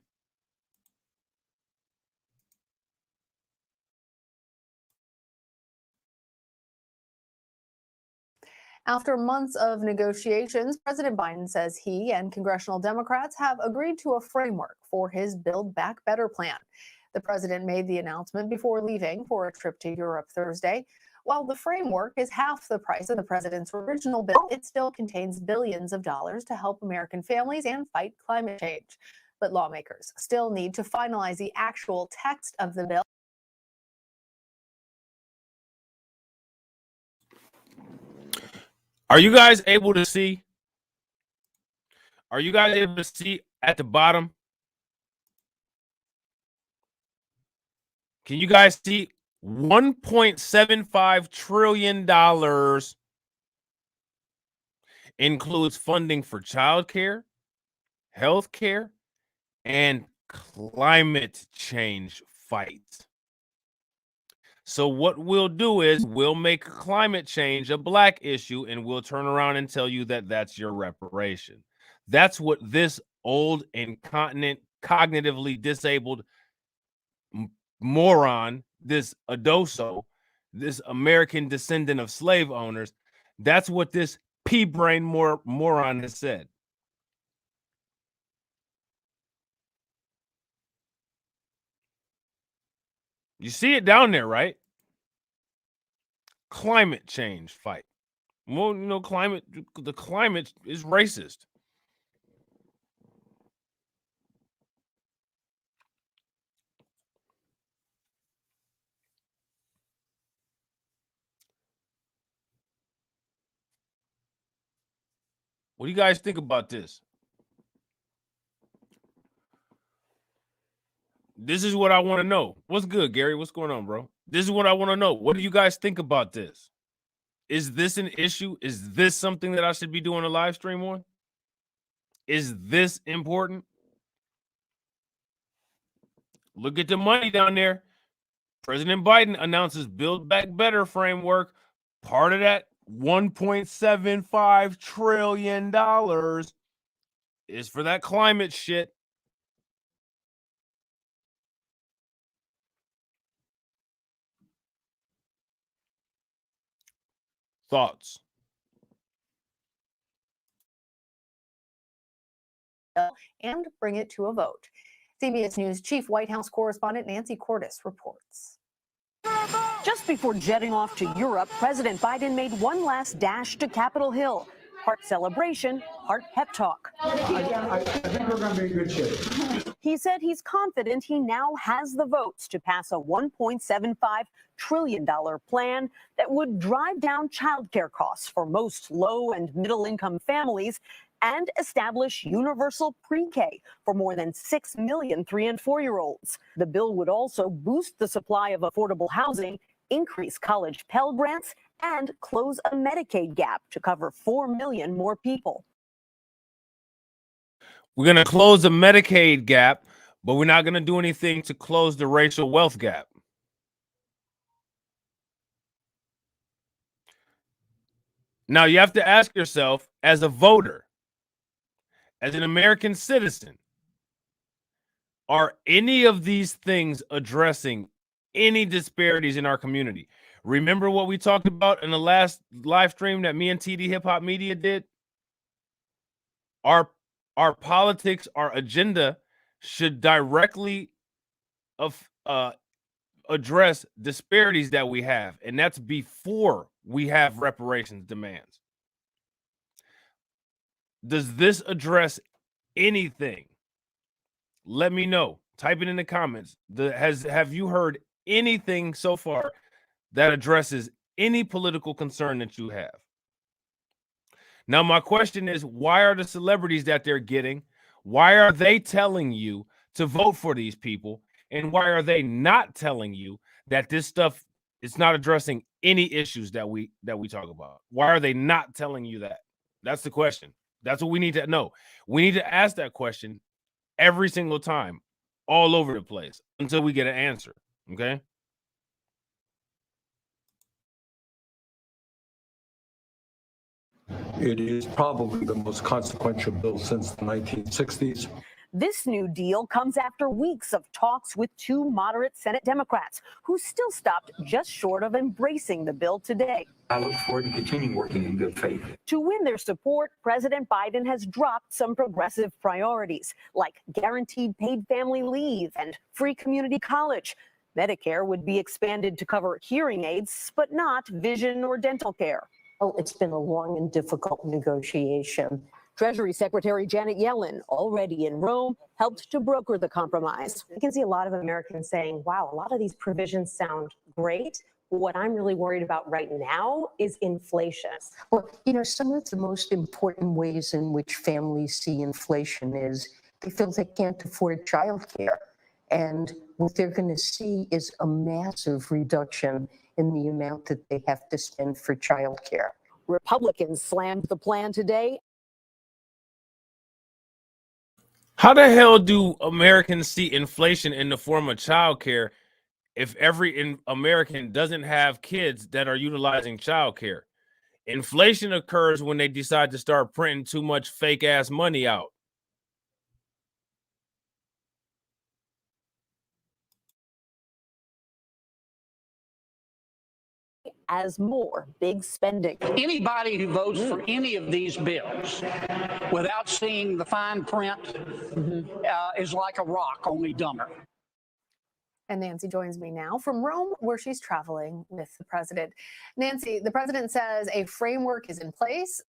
After months of negotiations, President Biden says he and congressional Democrats have agreed to a framework for his Build Back Better plan. The president made the announcement before leaving for a trip to Europe Thursday. While the framework is half the price of the president's original bill, it still contains billions of dollars to help American families and fight climate change. But lawmakers still need to finalize the actual text of the bill. Are you guys able to see? Are you guys able to see at the bottom? Can you guys see $1.75 trillion includes funding for childcare, healthcare, and climate change fights. So what we'll do is we'll make climate change a black issue, and we'll turn around and tell you that that's your reparation. That's what this old, incontinent, cognitively disabled moron, this Adoso, this American descendant of slave owners, that's what this pea-brain moron has said. You see it down there, right? Climate change fight. Well, you know, the climate is racist. What do you guys think about this? This is what I want to know. What's good, Gary? What's going on, bro? This is what I want to know. What do you guys think about this? Is this an issue? Is this something that I should be doing a live stream on? Is this important? Look at the money down there. President Biden announces Build Back Better framework. Part of that $1.75 trillion is for that climate shit. Thoughts? And bring it to a vote. CBS News Chief White House correspondent Nancy Cordes reports. Just before jetting off to Europe, President Biden made one last dash to Capitol Hill. Heart celebration, heart pep talk. I think we're going to be in good shape. He said he's confident he now has the votes to pass a $1.75 trillion plan that would drive down childcare costs for most low and middle income families and establish universal pre-K for more than 6 million 3- and 4-year-olds. The bill would also boost the supply of affordable housing, increase college Pell Grants, and close a Medicaid gap to cover 4 million more people. We're going to close the Medicaid gap, but we're not going to do anything to close the racial wealth gap. Now, you have to ask yourself, as a voter, as an American citizen, are any of these things addressing any disparities in our community? Remember what we talked about in the last live stream that me and TD Hip Hop Media did? Our politics, our agenda should directly address disparities that we have, and that's before we have reparations demands. Does this address anything? Let me know. Type it in the comments. Have you heard anything so far that addresses any political concern that you have? Now, my question is, why are the celebrities that they're getting, why are they telling you to vote for these people? And why are they not telling you that this stuff is not addressing any issues that we talk about? Why are they not telling you that? That's the question. That's what we need to know. We need to ask that question every single time, all over the place, until we get an answer. Okay. It is probably the most consequential bill since the 1960s. This new deal comes after weeks of talks with two moderate Senate Democrats who still stopped just short of embracing the bill today. I look forward to continuing working in good faith. To win their support, President Biden has dropped some progressive priorities, like guaranteed paid family leave and free community college. Medicare would be expanded to cover hearing aids, but not vision or dental care. Well, it's been a long and difficult negotiation. Treasury Secretary Janet Yellen, already in Rome, helped to broker the compromise. You can see a lot of Americans saying, wow, a lot of these provisions sound great. What I'm really worried about right now is inflation. Well, you know, some of the most important ways in which families see inflation is they feel they can't afford childcare. And what they're going to see is a massive reduction in the amount that they have to spend for childcare. Republicans slammed the plan today. How the hell do Americans see inflation in the form of childcare if every American doesn't have kids that are utilizing childcare? Inflation occurs when they decide to start printing too much fake ass money out. As more big spending. Anybody who votes for any of these bills without seeing the fine print is like a rock, only dumber. And Nancy joins me now from Rome, where she's traveling with the president. Nancy, the president says a framework is in place.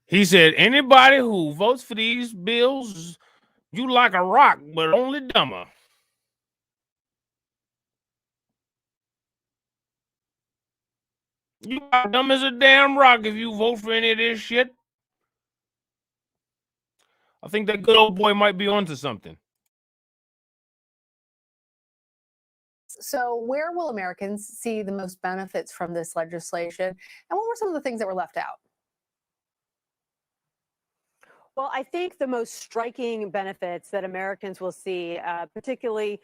He said, anybody who votes for these bills, you like a rock, but only dumber. You are dumb as a damn rock if you vote for any of this shit. I think that good old boy might be onto something. So where will Americans see the most benefits from this legislation? And what were some of the things that were left out? Well, I think the most striking benefits that Americans will see, particularly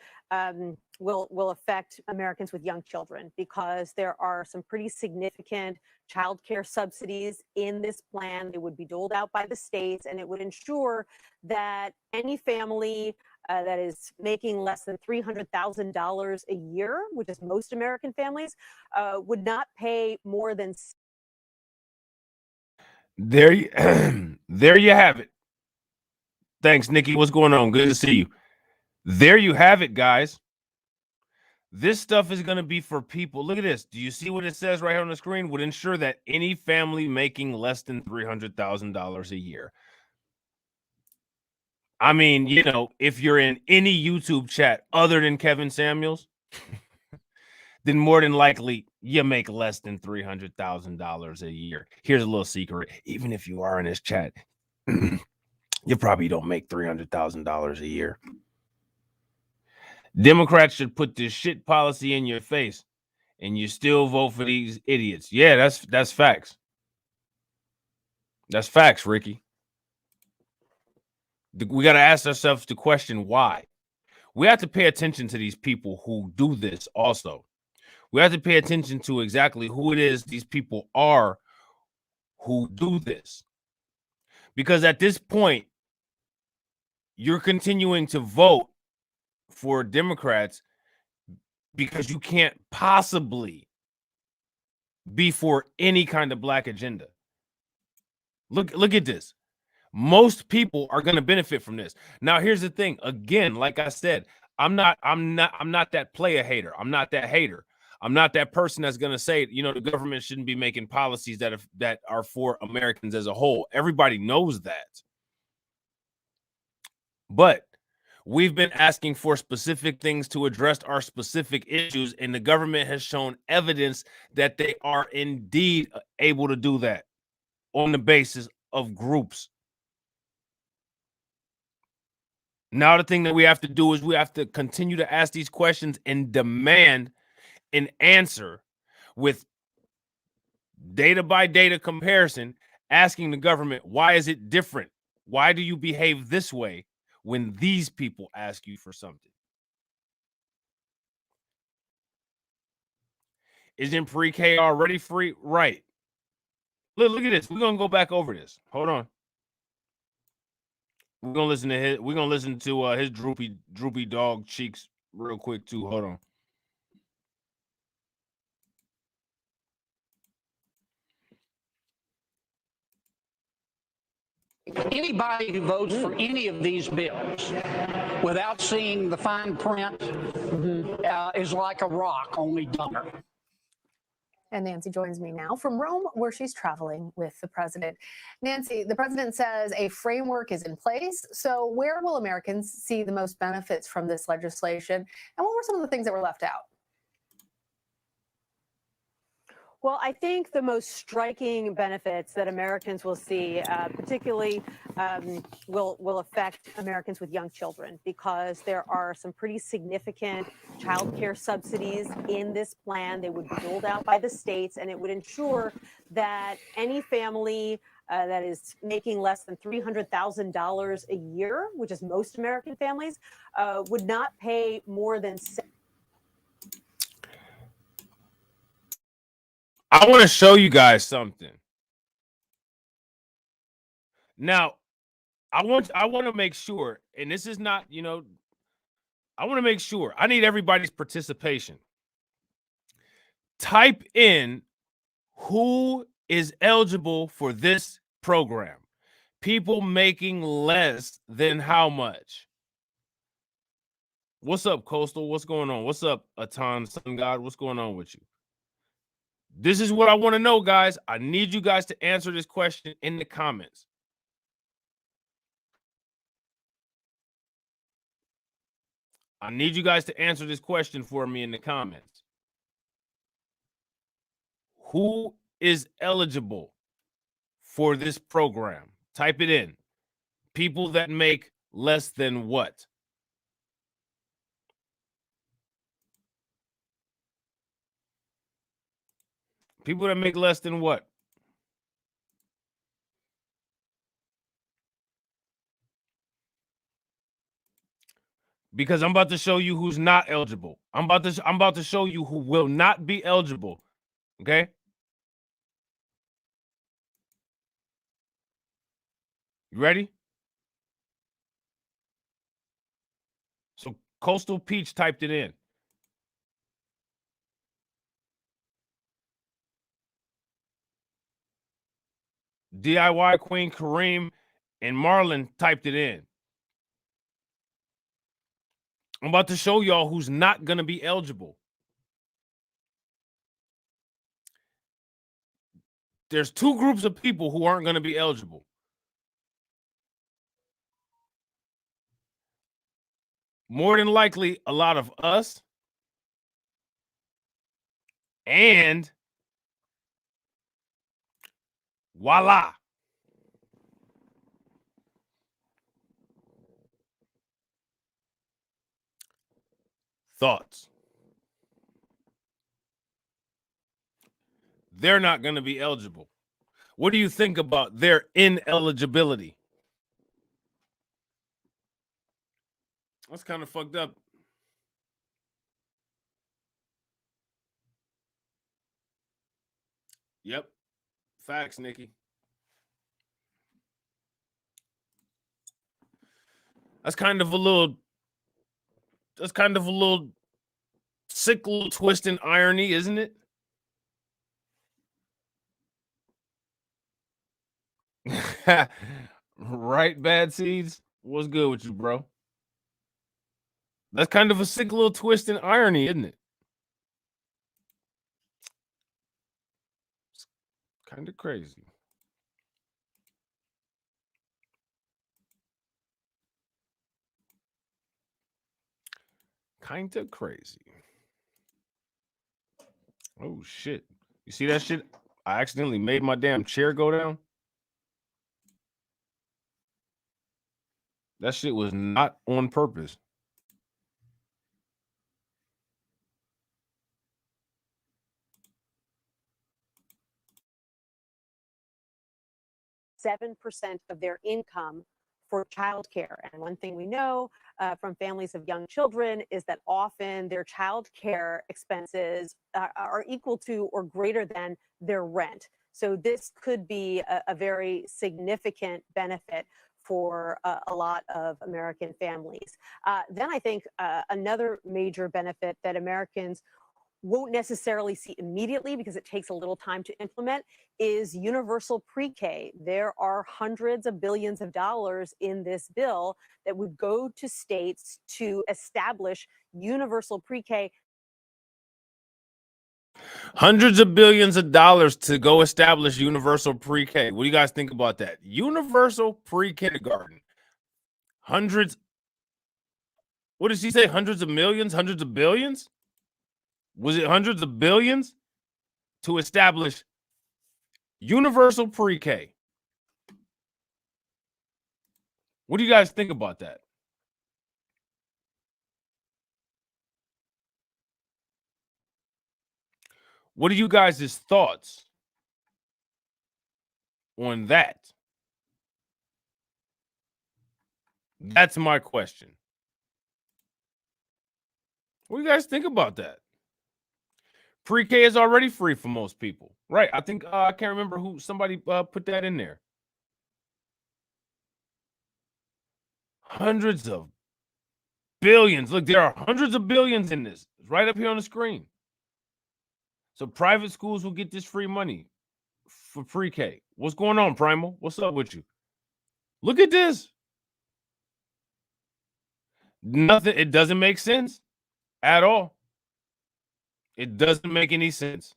will affect Americans with young children, because there are some pretty significant child care subsidies in this plan. They would be doled out by the states, and it would ensure that any family that is making less than $300,000 a year, which is most American families, would not pay more than. There you have it. Thanks, Nikki. What's going on? Good to see you. There you have it, guys. This stuff is going to be for people. Look at this. Do you see what it says right here on the screen? Would ensure that any family making less than $300,000 a year. I mean, you know, if you're in any YouTube chat other than Kevin Samuels, then more than likely you make less than $300,000 a year. Here's a little secret. Even if you are in this chat, you probably don't make $300,000 a year. Democrats should put this shit policy in your face, and you still vote for these idiots. Yeah, that's facts. That's facts, Ricky. We got to ask ourselves the question, why? We have to pay attention to these people who do this also. We have to pay attention to exactly who it is these people are who do this. Because at this point, you're continuing to vote for Democrats because you can't possibly be for any kind of black agenda. Look at this. Most people are going to benefit from this. Now, here's the thing. Again, like I said, I'm not that player hater. I'm not that hater. I'm not that person that's going to say, you know, the government shouldn't be making policies that are for Americans as a whole. Everybody knows that. But we've been asking for specific things to address our specific issues, and the government has shown evidence that they are indeed able to do that on the basis of groups. Now, the thing that we have to do is we have to continue to ask these questions and demand an answer with data by data comparison, asking the government, why is it different? Why do you behave this way when these people ask you for something? Isn't pre-K already free? Right. Look at this. We're gonna go back over this. Hold on. We're gonna listen to his droopy dog cheeks real quick too. Hold on. Anybody who votes for any of these bills without seeing the fine print is like a rock, only dumber. And Nancy joins me now from Rome, where she's traveling with the president. Nancy, the president says a framework is in place. So where will Americans see the most benefits from this legislation? And what were some of the things that were left out? Well, I think the most striking benefits that Americans will see, particularly will affect Americans with young children, because there are some pretty significant child care subsidies in this plan. They would be rolled out by the states, and it would ensure that any family that is making less than $300,000 a year, which is most American families, would not pay more than I want to show you guys something. Now, I want to make sure, and this is not, I want to make sure. I need everybody's participation. Type in who is eligible for this program. People making less than how much? What's up, Coastal? What's going on? What's up, Atan, Sun God? What's going on with you? This is what I want to know, guys. I need you guys to answer this question in the comments. I need you guys to answer this question for me in the comments. Who is eligible for this program? Type it in. People that make less than what? People that make less than what? Because I'm about to show you who's not eligible. I'm about to show you who will not be eligible. Okay? You ready? So Coastal Peach typed it in. DIY Queen Kareem and Marlon typed it in. I'm about to show y'all who's not going to be eligible. There's two groups of people who aren't going to be eligible. More than likely, a lot of us and voila. Thoughts? They're not going to be eligible. What do you think about their ineligibility? That's kind of fucked up. Yep. Facts, Nikki. That's kind of a little sick little twist and irony, isn't it? Right, Bad Seeds? What's good with you, bro? That's kind of a sick little twist and irony, isn't it? It's kind of crazy. kind of crazy. Oh, shit. You see that shit? I accidentally made my damn chair go down. That shit was not on purpose. $7% of their income for childcare. And one thing we know from families of young children is that often their childcare expenses are equal to or greater than their rent. So this could be a very significant benefit for a lot of American families. Then I think another major benefit that Americans won't necessarily see immediately because it takes a little time to implement is universal pre-K. There are hundreds of billions of dollars in this bill that would go to states to establish universal pre-K. Hundreds of billions of dollars to go establish universal pre-K. What do you guys think about that? Universal pre-kindergarten. Hundreds. What did she say? Hundreds of millions? Hundreds of billions? Was it hundreds of billions to establish universal pre-K? What do you guys think about that? What are you guys' thoughts on that? That's my question. What do you guys think about that? Pre-K is already free for most people, right? I think I can't remember who somebody put that in there. Hundreds of billions. Look, there are hundreds of billions in this. It's right up here on the screen. So private schools will get this free money for pre-K. What's going on, Primal? What's up with you? Look at this. Nothing. It doesn't make sense at all. It doesn't make any sense.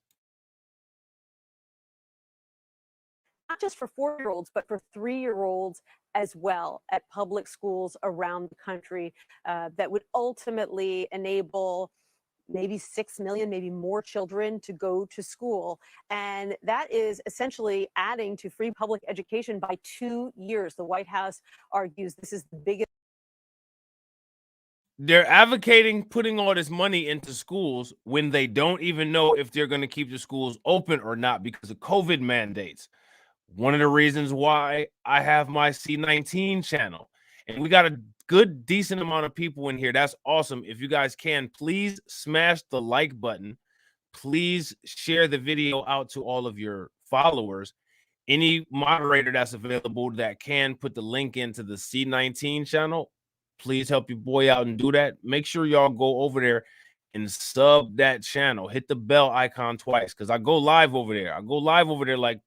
Not just for 4-year-olds, but for 3-year-olds as well at public schools around the country that would ultimately enable maybe 6 million, maybe more children to go to school. And that is essentially adding to free public education by 2 years. The White House argues this is the biggest. They're advocating putting all this money into schools when they don't even know if they're going to keep the schools open or not because of COVID mandates. One of the reasons why I have my C19 channel, and we got a good, decent amount of people in here. That's awesome. If you guys can, please smash the like button. Please share the video out to all of your followers. Any moderator that's available that can put the link into the C19 channel, please help your boy out and do that. Make sure y'all go over there and sub that channel. Hit the bell icon twice because I go live over there. I go live over there like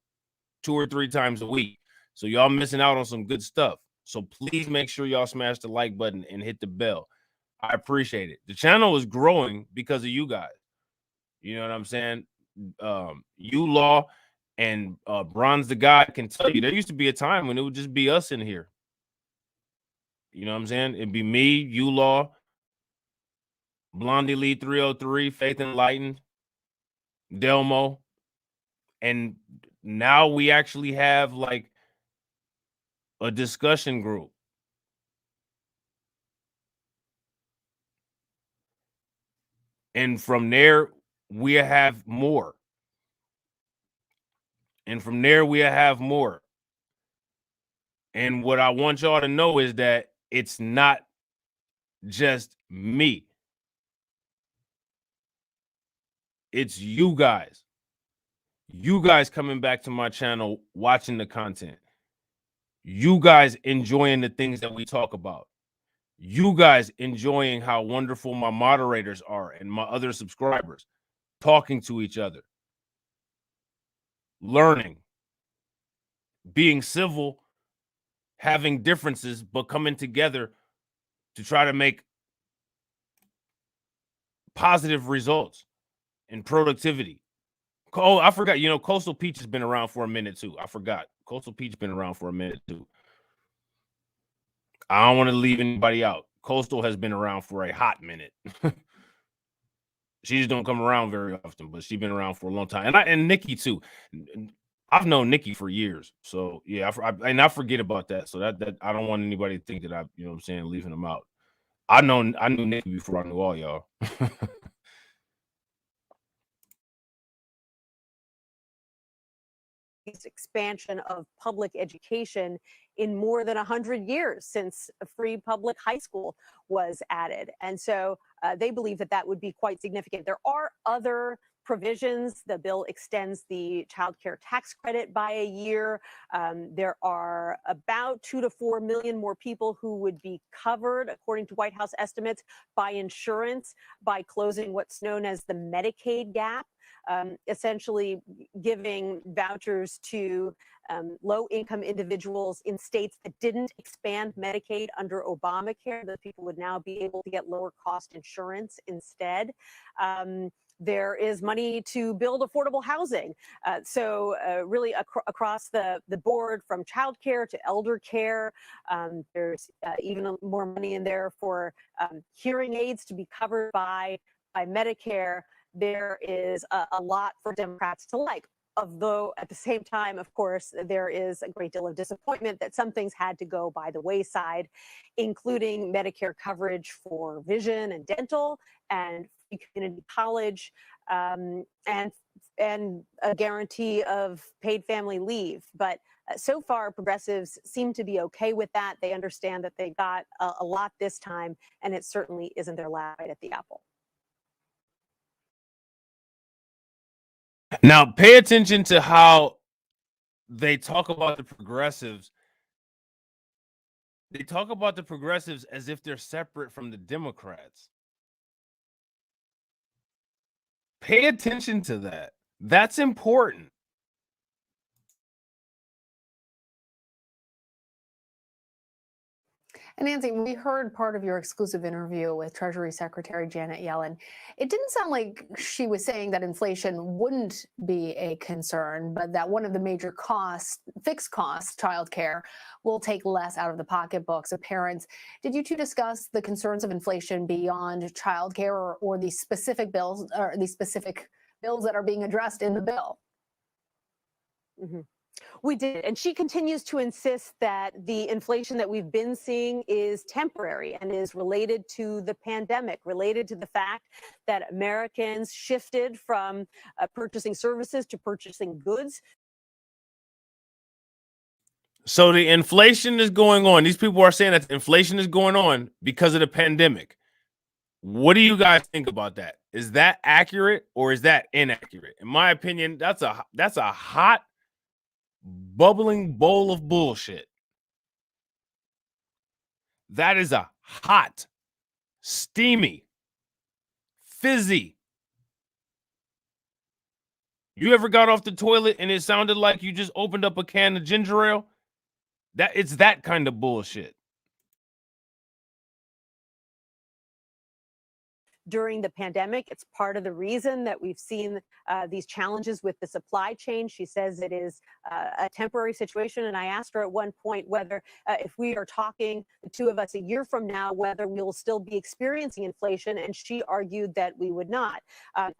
2 or 3 times a week. So y'all missing out on some good stuff. So please make sure y'all smash the like button and hit the bell. I appreciate it. The channel is growing because of you guys. You know what I'm saying? You Law and Bronze the God can tell you there used to be a time when it would just be us in here. You know what I'm saying? It'd be me, you Law, Blondie Lee 303, Faith Enlightened, Delmo. And now we actually have like a discussion group. And from there, we have more. And from there, we have more. And what I want y'all to know is that it's not just me. It's you guys. You guys coming back to my channel, watching the content. You guys enjoying the things that we talk about. You guys enjoying how wonderful my moderators are and my other subscribers, talking to each other, learning, being civil, having differences, but coming together to try to make positive results and productivity. Oh, I forgot, you know, Coastal Peach has been around for a minute too. I forgot. Coastal Peach been around for a minute too. I don't want to leave anybody out. Coastal has been around for a hot minute. She just don't come around very often, but she's been around for a long time. And Nikki too. I've known Nikki for years, so yeah, I forget about that. So that I don't want anybody to think that you know what I'm saying, leaving them out. I knew Nikki before I knew all y'all. Expansion of public education in more than 100 years since a free public high school was added. And so they believe that that would be quite significant. There are other provisions. The bill extends the child care tax credit by a year. There are about 2 to 4 million more people who would be covered, according to White House estimates, by insurance by closing what's known as the Medicaid gap. Essentially giving vouchers to low-income individuals in states that didn't expand Medicaid under Obamacare. Those people would now be able to get lower-cost insurance instead. There is money to build affordable housing. Really across the board, from childcare to elder care, there's even more money in there for hearing aids to be covered by Medicare. There is a lot for Democrats to like. Although at the same time, of course, there is a great deal of disappointment that some things had to go by the wayside, including Medicare coverage for vision and dental and community college, and a guarantee of paid family leave. But so far, progressives seem to be okay with that. They understand that they got a lot this time, and it certainly isn't their last bite at the apple. Now, pay attention to how they talk about the progressives. They talk about the progressives as if they're separate from the Democrats. Pay attention to that. That's important. And Nancy, we heard part of your exclusive interview with Treasury Secretary Janet Yellen. It didn't sound like she was saying that inflation wouldn't be a concern, but that one of the major costs, fixed costs, childcare, will take less out of the pocketbooks of parents. Did you two discuss the concerns of inflation beyond childcare, or these specific bills, or these specific bills that are being addressed in the bill? Mm-hmm. We did. And she continues to insist that the inflation that we've been seeing is temporary and is related to the pandemic, related to the fact that Americans shifted from purchasing services to purchasing goods. So the inflation is going on. These people are saying that the inflation is going on because of the pandemic. What do you guys think about that? Is that accurate or is that inaccurate? In my opinion, that's a hot, bubbling bowl of bullshit. That is a hot, steamy, fizzy. You ever got off the toilet and it sounded like you just opened up a can of ginger ale? It's that kind of bullshit. During the pandemic, it's part of the reason that we've seen these challenges with the supply chain. She says it is a temporary situation. And I asked her at one point whether, if we are talking, the two of us, a year from now, whether we will still be experiencing inflation. And she argued that we would not.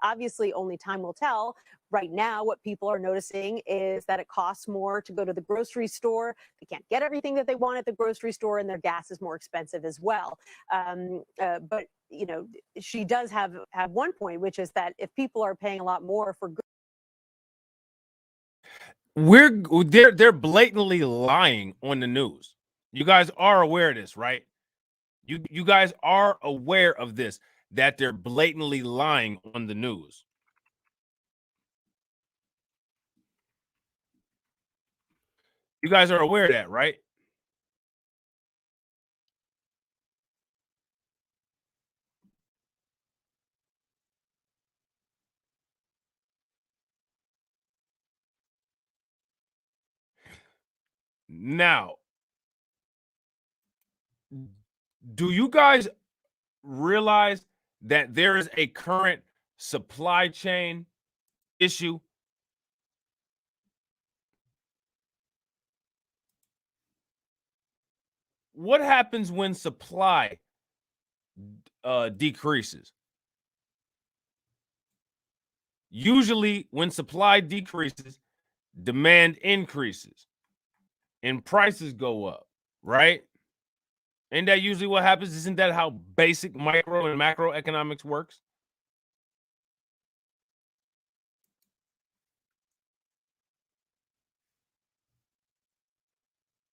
Obviously, only time will tell. Right now, what people are noticing is that it costs more to go to the grocery store. They can't get everything that they want at the grocery store, and their gas is more expensive as well. But you know, she does have one point, which is that if people are paying a lot more for goods, they're blatantly lying on the news. You guys are aware of this, right? You guys are aware of this, that they're blatantly lying on the news. You guys are aware of that, right? Now, do you guys realize that there is a current supply chain issue? What happens when supply decreases. Usually, when supply decreases, demand increases and prices go up, right? Ain't that usually what happens? Isn't that how basic micro and macroeconomics works?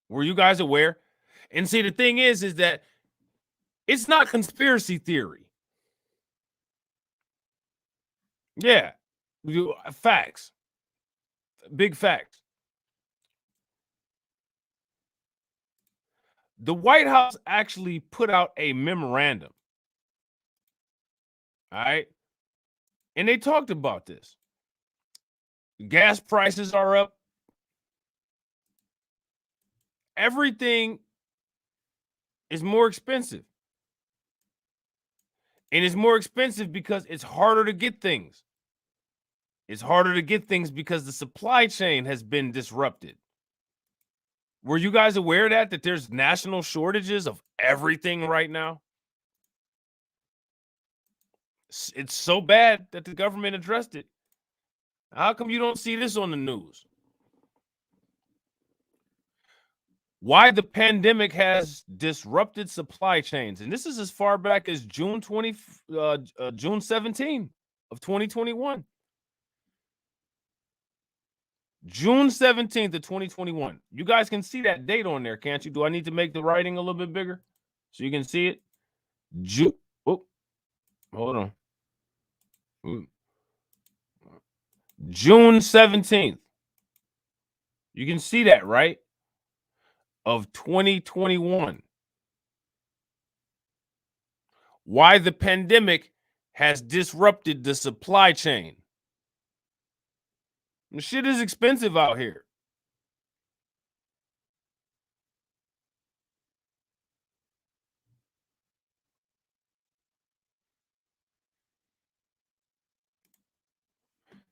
Were you guys aware? And see, the thing is that it's not conspiracy theory. Yeah, facts, big facts. The White House actually put out a memorandum. All right. And they talked about this. Gas prices are up. Everything is more expensive. And it's more expensive because it's harder to get things. It's harder to get things because the supply chain has been disrupted. Were you guys aware of that there's national shortages of everything right now? It's so bad that the government addressed it. How come you don't see this on the news? Why the pandemic has disrupted supply chains. And this is as far back as June 17 of 2021. June 17th of 2021. You guys can see that date on there, can't you? Do I need to make the writing a little bit bigger so you can see it? Hold on. June 17th. You can see that, right? Of 2021. Why the pandemic has disrupted the supply chain. The shit is expensive out here.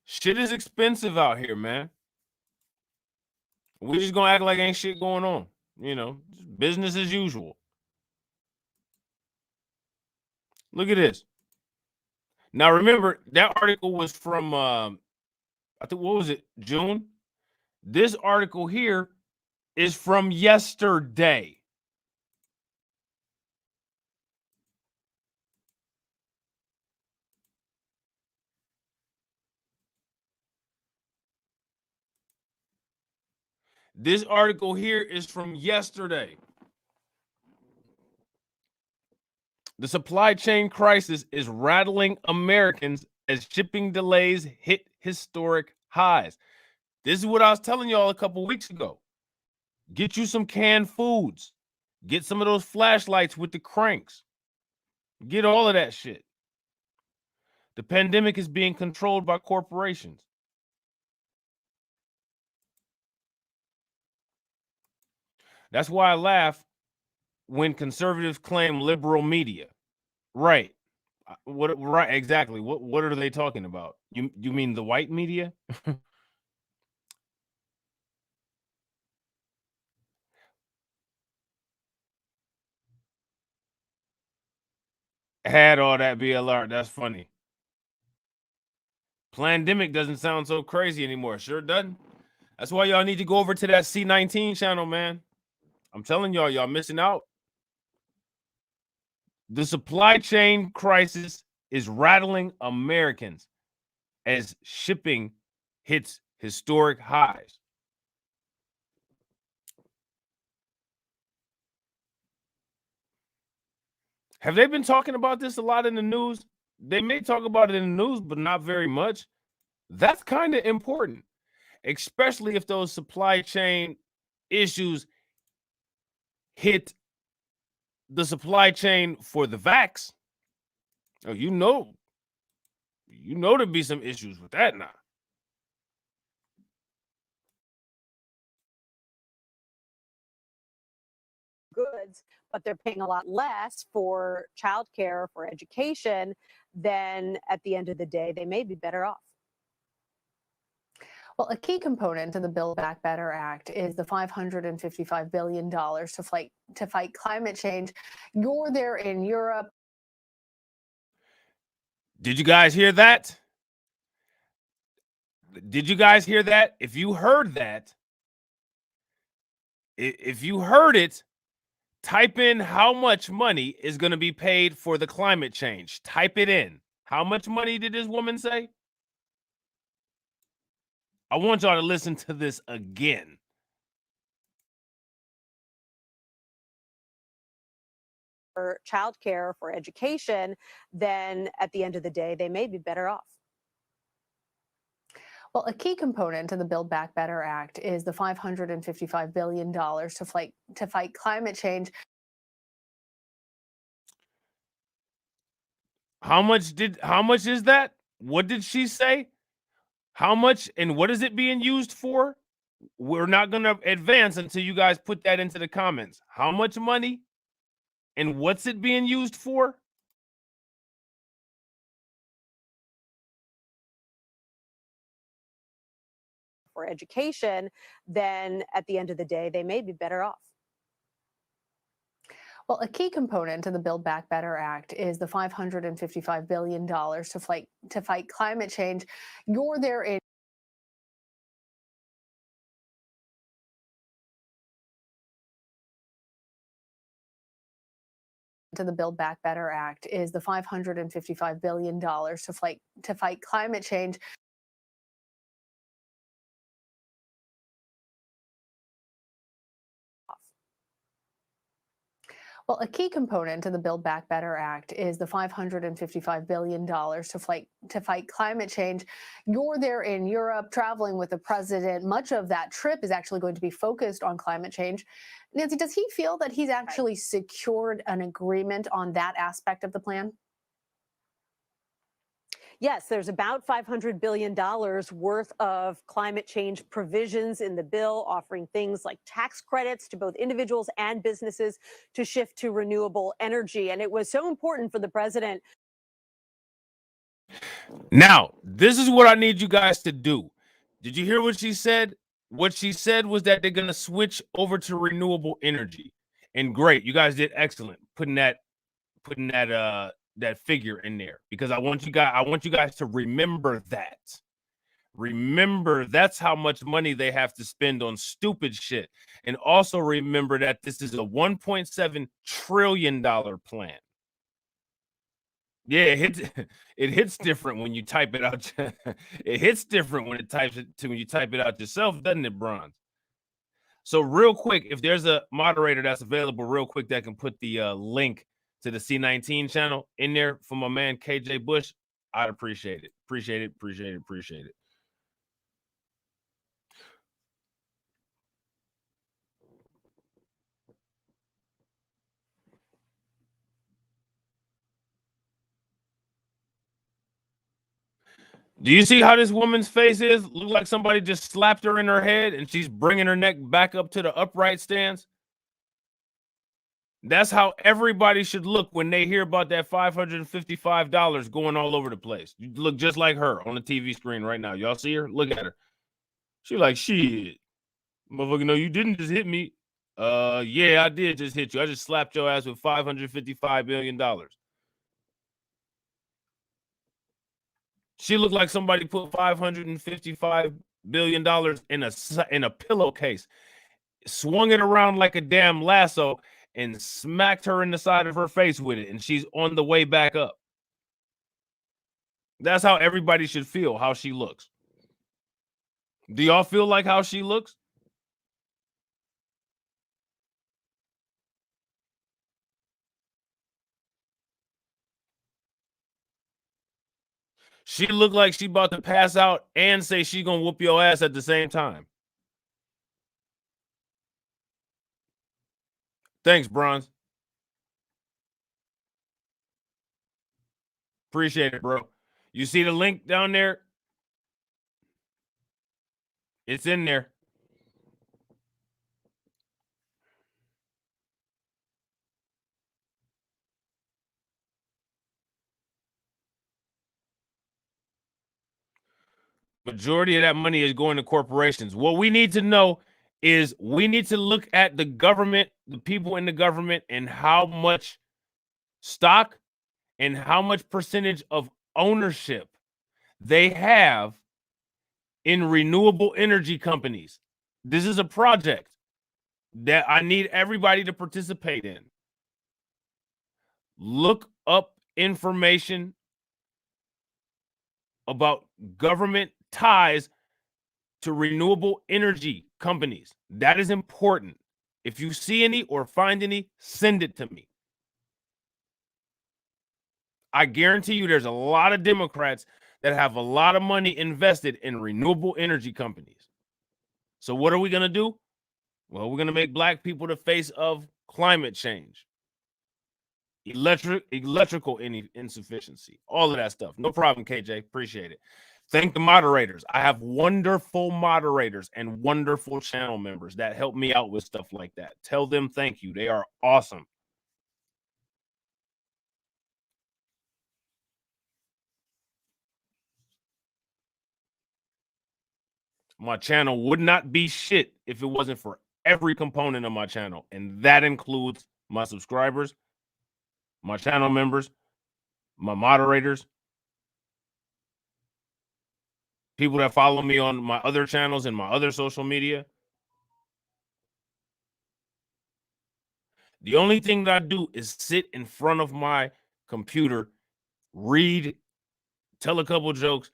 Shit is expensive out here, man. We're just gonna act like ain't shit going on. You know, business as usual. Look at this. Now, remember, that article was from, I think, what was it, June? This article here is from yesterday. This article here is from yesterday. The supply chain crisis is rattling Americans as shipping delays hit historic highs. This is what I was telling y'all a couple weeks ago. Get you some canned foods. Get some of those flashlights with the cranks. Get all of that shit. The pandemic is being controlled by corporations. That's why I laugh when conservatives claim liberal media. Right. Right, exactly. What are they talking about? You mean the white media? Had all that BLR. That's funny. Plandemic doesn't sound so crazy anymore. Sure doesn't. That's why y'all need to go over to that C19 channel, man. I'm telling y'all missing out. The supply chain crisis is rattling Americans as shipping hits historic highs. Have they been talking about this a lot in the news? They may talk about it in the news, but not very much. That's kind of important, especially if those supply chain issues hit the supply chain for the vax. Oh, you know there'd be some issues with that now. Goods, but they're paying a lot less for childcare, for education, then at the end of the day, they may be better off. Well, a key component of the Build Back Better Act is the $555 billion to fight climate change. You're there in Europe. Did you guys hear that? Did you guys hear that? If you heard that, if you heard it, type in how much money is going to be paid for the climate change. Type it in. How much money did this woman say? I want y'all to listen to this again. For childcare, for education, then at the end of the day, they may be better off. Well, a key component to the Build Back Better Act is the $555 billion to fight climate change. How much is that? What did she say? How much and what is it being used for? We're not going to advance until you guys put that into the comments. How much money and what's it being used for? For education, then at the end of the day, they may be better off. Well, a key component to the Build Back Better Act is the $555 billion to fight climate change. You're there in to the Build Back Better Act is the $555 billion to fight climate change. Well, a key component to the Build Back Better Act is the $555 billion to fight climate change. You're there in Europe traveling with the president. Much of that trip is actually going to be focused on climate change. Nancy, does he feel that he's actually secured an agreement on that aspect of the plan? Yes, there's about $500 billion worth of climate change provisions in the bill, offering things like tax credits to both individuals and businesses to shift to renewable energy. And it was so important for the president. Now, this is what I need you guys to do. Did you hear what she said? What she said was that they're going to switch over to renewable energy. And great, you guys did excellent putting that figure in there, because I want you guys to remember that. Remember, that's how much money they have to spend on stupid shit. And also remember that this is a $1.7 trillion plan. Yeah, it hits different when you type it out. It hits different when you type it out yourself, doesn't it, Bronze? So real quick, if there's a moderator that's available real quick that can put the link to the C19 channel in there for my man KJ Bush, I'd appreciate it. Appreciate it. Do you see how this woman's face is? Look like somebody just slapped her in her head and she's bringing her neck back up to the upright stance. That's how everybody should look when they hear about that $555 going all over the place. You look just like her on the TV screen right now. Y'all see her? Look at her. She like, shit. Motherfucker, no, you didn't just hit me. Yeah, I did just hit you. I just slapped your ass with $555 billion. She looked like somebody put $555 billion in a pillowcase, swung it around like a damn lasso, and smacked her in the side of her face with it, and she's on the way back up. That's how everybody should feel, how she looks. Do y'all feel like how she looks? She looked like she about to pass out and say she gonna whoop your ass at the same time. Thanks, Bronze. Appreciate it, bro. You see the link down there? It's in there. Majority of that money is going to corporations. What we need to know is we need to look at the government, the people in the government, and how much stock and how much percentage of ownership they have in renewable energy companies. This is a project that I need everybody to participate in. Look up information about government ties to renewable energy companies. That is important. If you see any or find any, send it to me. I guarantee you there's a lot of Democrats that have a lot of money invested in renewable energy companies. So what are we going to do? Well, we're going to make black people the face of climate change, electrical insufficiency, all of that stuff. No problem, KJ. Appreciate it. Thank the moderators. I have wonderful moderators and wonderful channel members that help me out with stuff like that. Tell them thank you. They are awesome. My channel would not be shit if it wasn't for every component of my channel. And that includes my subscribers, my channel members, my moderators, people that follow me on my other channels and my other social media. The only thing that I do is sit in front of my computer, read, tell a couple jokes,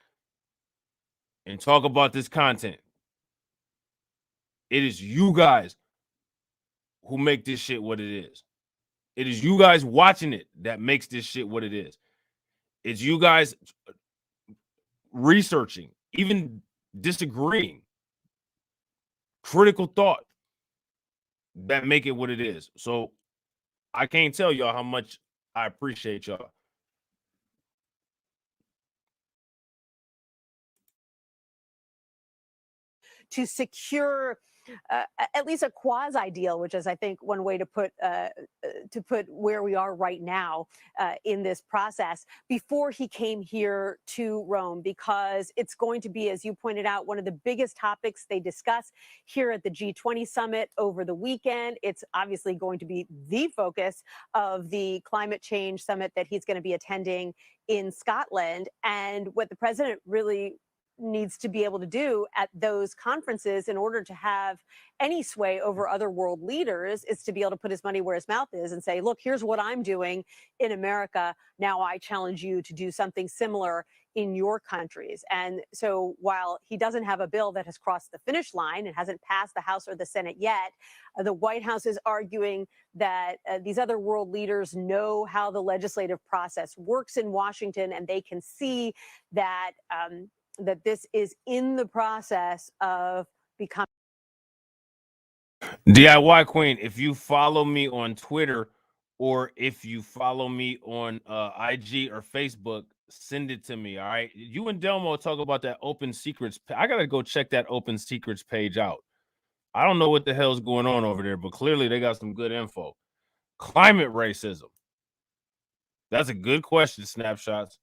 and talk about this content. It is you guys who make this shit what it is. It is you guys watching it that makes this shit what it is. It's you guys researching, even disagreeing, critical thought that make it what it is. So I can't tell y'all how much I appreciate y'all. To secure at least a quasi deal, which is, I think, one way to put where we are right now in this process, before he came here to Rome, because it's going to be, as you pointed out, one of the biggest topics they discuss here at the G20 summit over the weekend. It's obviously going to be the focus of the climate change summit that he's going to be attending in Scotland. And what the president really needs to be able to do at those conferences in order to have any sway over other world leaders is to be able to put his money where his mouth is and say, look, here's what I'm doing in America. Now I challenge you to do something similar in your countries. And so while he doesn't have a bill that has crossed the finish line and hasn't passed the House or the Senate yet, the White House is arguing that these other world leaders know how the legislative process works in Washington, and they can see that that this is in the process of becoming. DIY Queen, if you follow me on Twitter or if you follow me on IG or Facebook, send it to me. All right. You and Delmo talk about that open secrets. I got to go check that open secrets page out. I don't know what the hell's going on over there, but clearly they got some good info. Climate racism. That's a good question, Snapshots.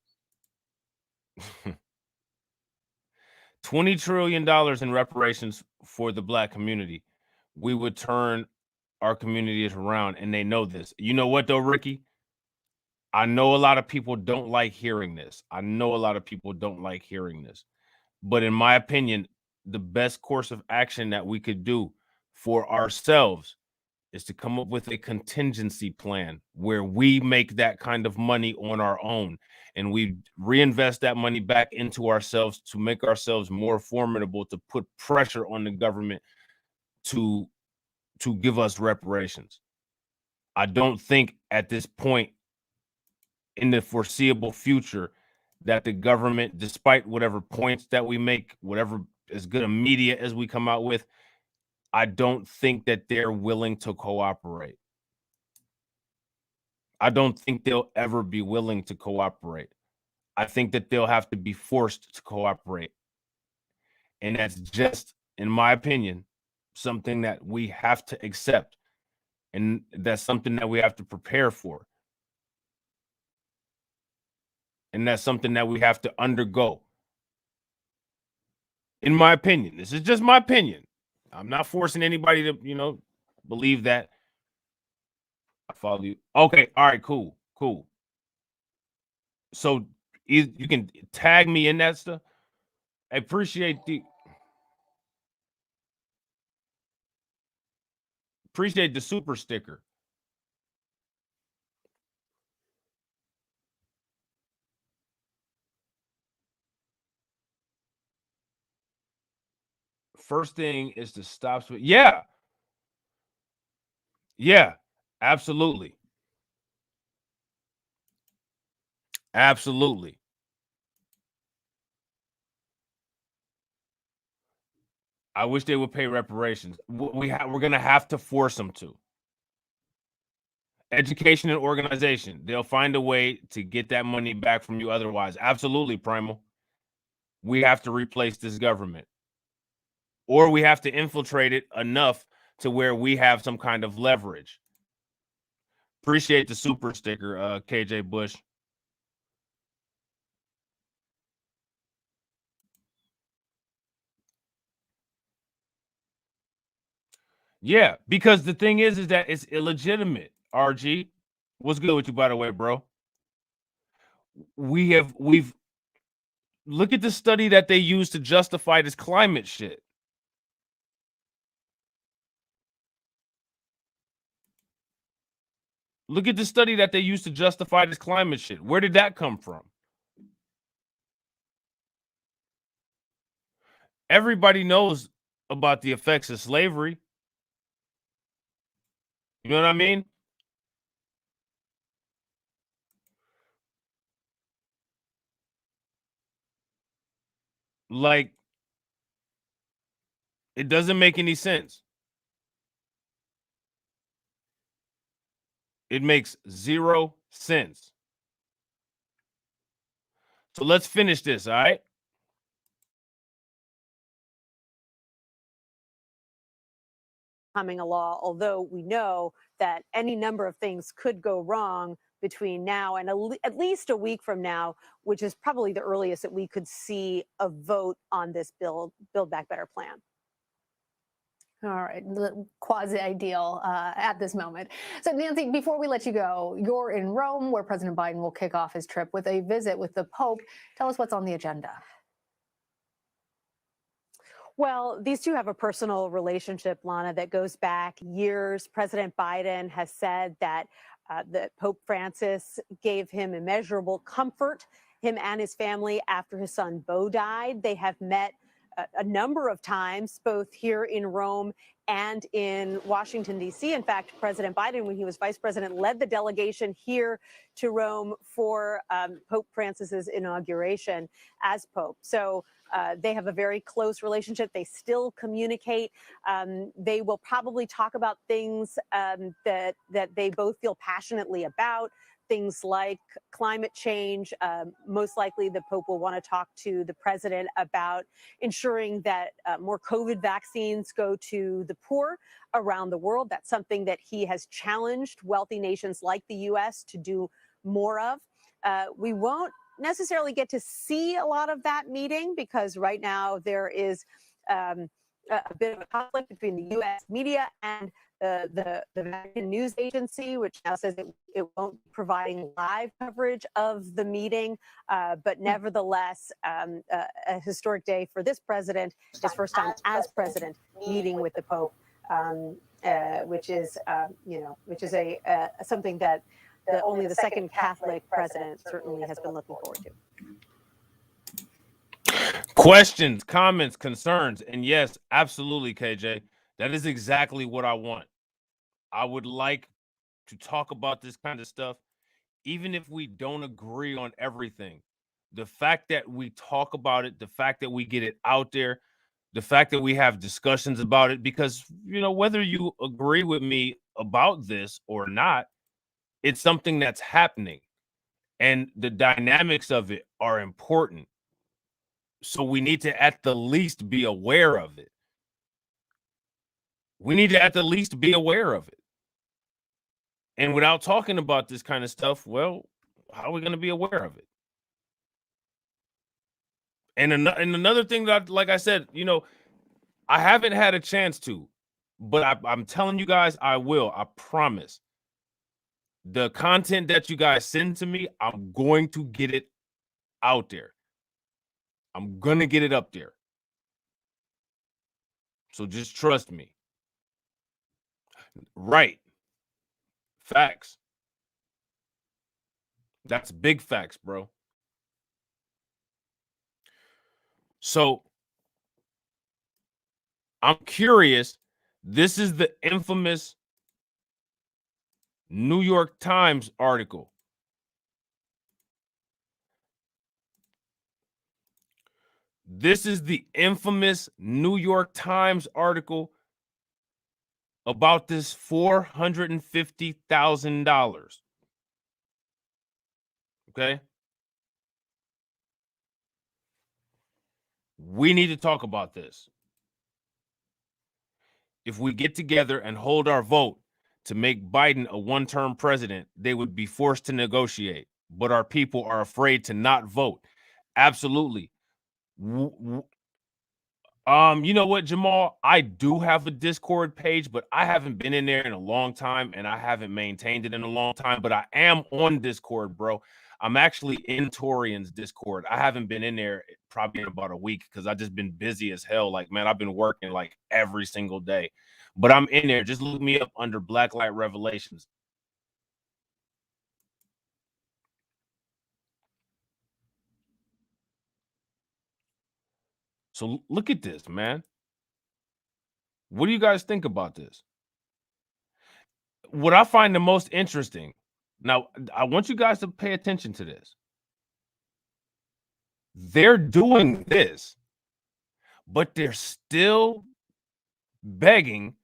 $20 trillion in reparations for the black community. We would turn our communities around, and they know this. You know what, though, Ricky? I know a lot of people don't like hearing this. I know a lot of people don't like hearing this. But in my opinion, the best course of action that we could do for ourselves is to come up with a contingency plan where we make that kind of money on our own and we reinvest that money back into ourselves to make ourselves more formidable, to put pressure on the government to give us reparations. I don't think at this point in the foreseeable future that the government, despite whatever points that we make, whatever as good a media as we come out with, I don't think that they're willing to cooperate. I don't think they'll ever be willing to cooperate. I think that they'll have to be forced to cooperate. And that's just, in my opinion, something that we have to accept. And that's something that we have to prepare for. And that's something that we have to undergo. In my opinion, this is just my opinion. I'm not forcing anybody to, believe that. I follow you. Okay. All right. Cool. So You can tag me in that stuff. I appreciate the super sticker. First thing is to stop. Yeah. Yeah. Absolutely. Absolutely. I wish they would pay reparations. We're going to have to force them to. Education and organization. They'll find a way to get that money back from you otherwise. Absolutely, Primal. We have to replace this government. Or we have to infiltrate it enough to where we have some kind of leverage. Appreciate the super sticker, KJ Bush. Yeah, because the thing is that it's illegitimate. RG, what's good with you, by the way, bro? We've look at the study that they use to justify this climate shit. Look at the study that they use to justify this climate shit. Where did that come from? Everybody knows about the effects of slavery. You know what I mean? Like, it doesn't make any sense. It makes 0 sense. So let's finish this, all right? Becoming a law, although we know that any number of things could go wrong between now and at least a week from now, which is probably the earliest that we could see a vote on this Build Back Better plan. All right, quasi ideal at this moment. So, Nancy, before we let you go, you're in Rome, where President Biden will kick off his trip with a visit with the Pope. Tell us what's on the agenda. Well, these two have a personal relationship, Lana, that goes back years. President Biden has said that Pope Francis gave him immeasurable comfort, him and his family, after his son Beau died. They have met a number of times, both here in Rome and in Washington, D.C. In fact, President Biden, when he was vice president, led the delegation here to Rome for Pope Francis's inauguration as Pope. So they have a very close relationship. They still communicate. They will probably talk about things that they both feel passionately about. Things like climate change. Most likely, the Pope will want to talk to the president about ensuring that more COVID vaccines go to the poor around the world. That's something that he has challenged wealthy nations like the U.S. to do more of. We won't necessarily get to see a lot of that meeting because right now there is a bit of a conflict between the U.S. media and the Vatican news agency, which now says it won't be providing live coverage of the meeting. But nevertheless, a historic day for this president, his first time as president, meeting with the Pope, which is something that only the second Catholic president certainly has been looking forward to. Questions, comments, concerns, and yes, absolutely, KJ. That is exactly what I want. I would like to talk about this kind of stuff, even if we don't agree on everything. The fact that we talk about it, the fact that we get it out there, the fact that we have discussions about it, because, you know, whether you agree with me about this or not, it's something that's happening and the dynamics of it are important. So we need to at the least be aware of it. We need to at the least be aware of it. And without talking about this kind of stuff, well, how are we going to be aware of it? And another thing that, like I said, you know, I haven't had a chance to, but I'm telling you guys, I will. I promise. The content that you guys send to me, I'm going to get it out there. I'm going to get it up there. So just trust me. Right. Facts. That's big facts, bro. So I'm curious. This is the infamous New York Times article. This is the infamous New York Times article about this $450,000. Okay? We need to talk about this. If we get together and hold our vote to make Biden a one-term president, they would be forced to negotiate. But our people are afraid to not vote. Absolutely. You know what, Jamal? I do have a Discord page, but I haven't been in there in a long time, and I haven't maintained it in a long time. But I am on Discord, bro. I'm actually in Torian's Discord. I haven't been in there probably in about a week because I've just been busy as hell. Like, man, I've been working like every single day. But I'm in there. Just look me up under Blacklight Revelations. So look at this, man. What do you guys think about this? What I find the most interesting, now I want you guys to pay attention to this. They're doing this, but they're still begging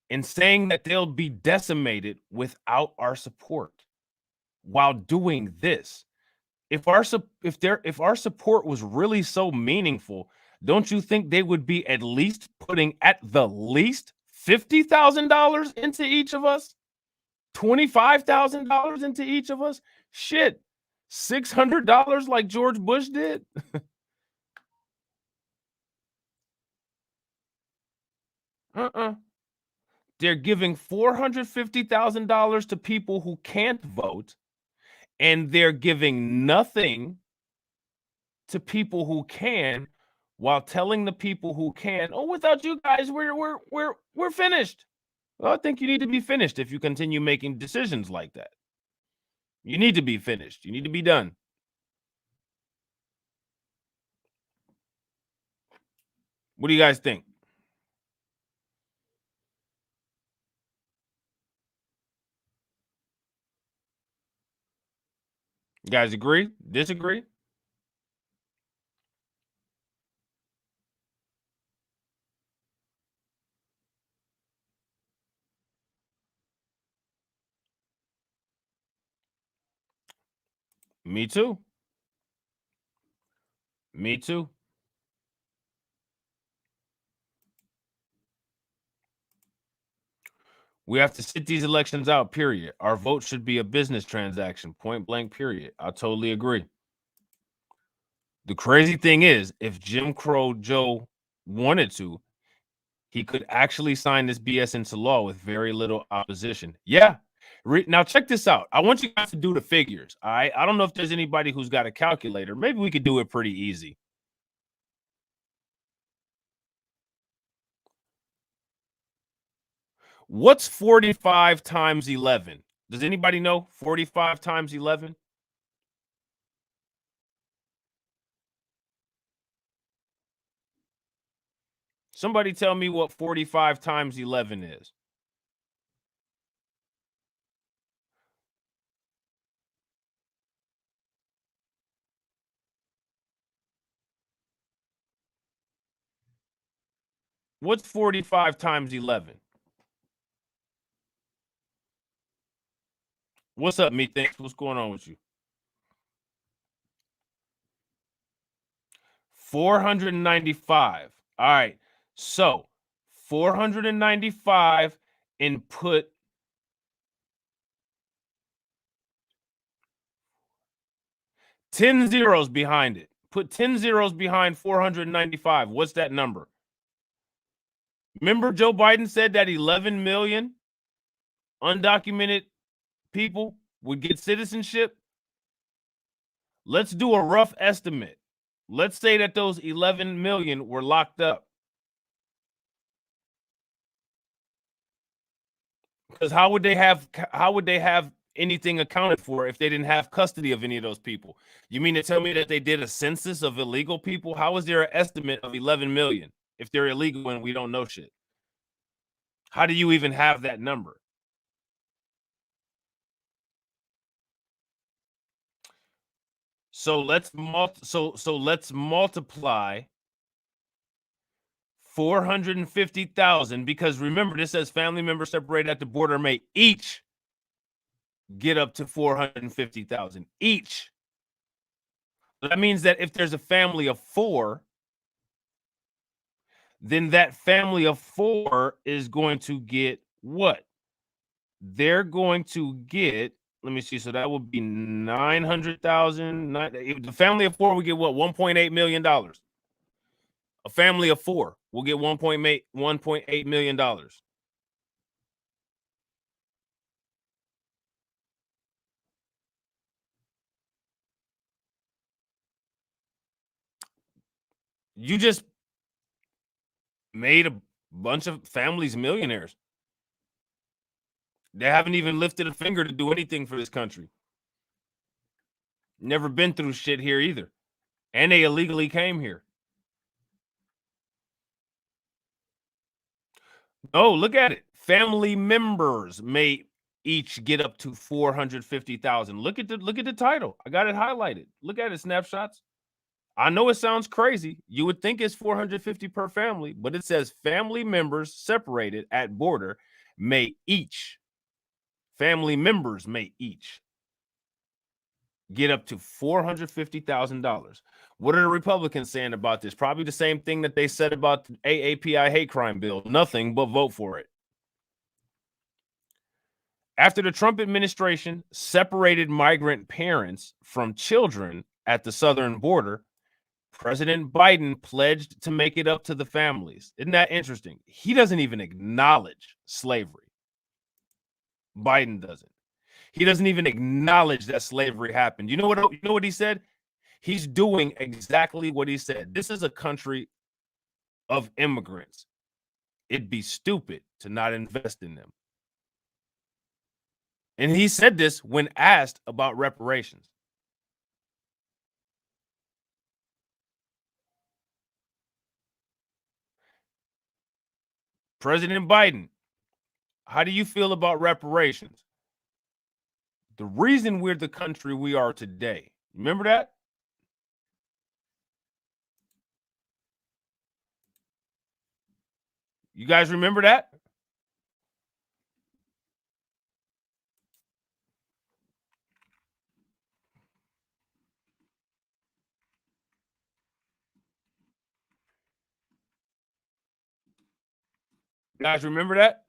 and saying that they'll be decimated without our support while doing this. If our support was really so meaningful, don't you think they would be at least putting at the least $50,000 into each of us? $25,000 into each of us? Shit, $600 like George Bush did? They're giving $450,000 to people who can't vote, and they're giving nothing to people who can, while telling the people who can, "Oh, without you guys, we're finished." Well, I think you need to be finished if you continue making decisions like that. You need to be finished. You need to be done. What do you guys think? You guys agree? Disagree? Me too. Me too. We have to sit these elections out, period. Our vote should be a business transaction, point blank, period. I totally agree. The crazy thing is, if Jim Crow Joe wanted to, he could actually sign this BS into law with very little opposition. Yeah. Now, check this out. I want you guys to do the figures. All right. I don't know if there's anybody who's got a calculator. Maybe we could do it pretty easy. What's 45 times 11? Does anybody know 45 times 11? Somebody tell me what 45 times 11 is. What's 45 times 11? What's up, methinks? What's going on with you? 495. All right. So 495 and put 10 zeros behind it. Put 10 zeros behind 495. What's that number? Remember Joe Biden said that 11 million undocumented people would get citizenship? Let's do a rough estimate. Let's say that those 11 million were locked up. Because how would they have anything accounted for if they didn't have custody of any of those people? You mean to tell me that they did a census of illegal people? How is there an estimate of 11 million if they're illegal and we don't know shit? How do you even have that number? So let's multiply 450,000, because remember, this says family members separated at the border may each get up to 450,000 each. That means that if there's a family of 4, then that family of 4 is going to get what? They're going to get, let me see, so that would be 900,000. The family of 4 would get what? $1.8 million. A family of 4 will get $1.8 million. You just made a bunch of families millionaires. They haven't even lifted a finger to do anything for this country. Never been through shit here either. And they illegally came here. Oh, look at it. Family members may each get up to 450,000. Look at the title. I got it highlighted. Look at it, snapshots. I know it sounds crazy. You would think it's 450 per family, but it says family members separated at border may each. Family members may each get up to $450,000. What are the Republicans saying about this? Probably the same thing that they said about the AAPI hate crime bill. Nothing but vote for it. After the Trump administration separated migrant parents from children at the southern border, President Biden pledged to make it up to the families. Isn't that interesting? He doesn't even acknowledge slavery. Biden doesn't. He doesn't even acknowledge that slavery happened. You know what he said? He's doing exactly what he said. This is a country of immigrants. It'd be stupid to not invest in them. And he said this when asked about reparations. President Biden, how do you feel about reparations? The reason we're the country we are today. Remember that? You guys remember that? You guys remember that?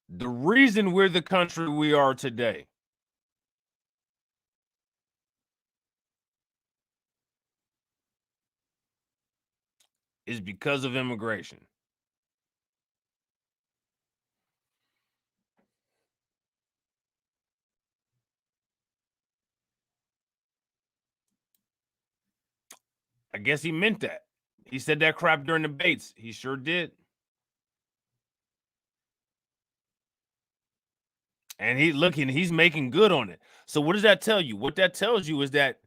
The reason we're the country we are today is because of immigration. I guess he meant that. He said that crap during the debates. He sure did. And he's making good on it. So what does that tell you? What that tells you is that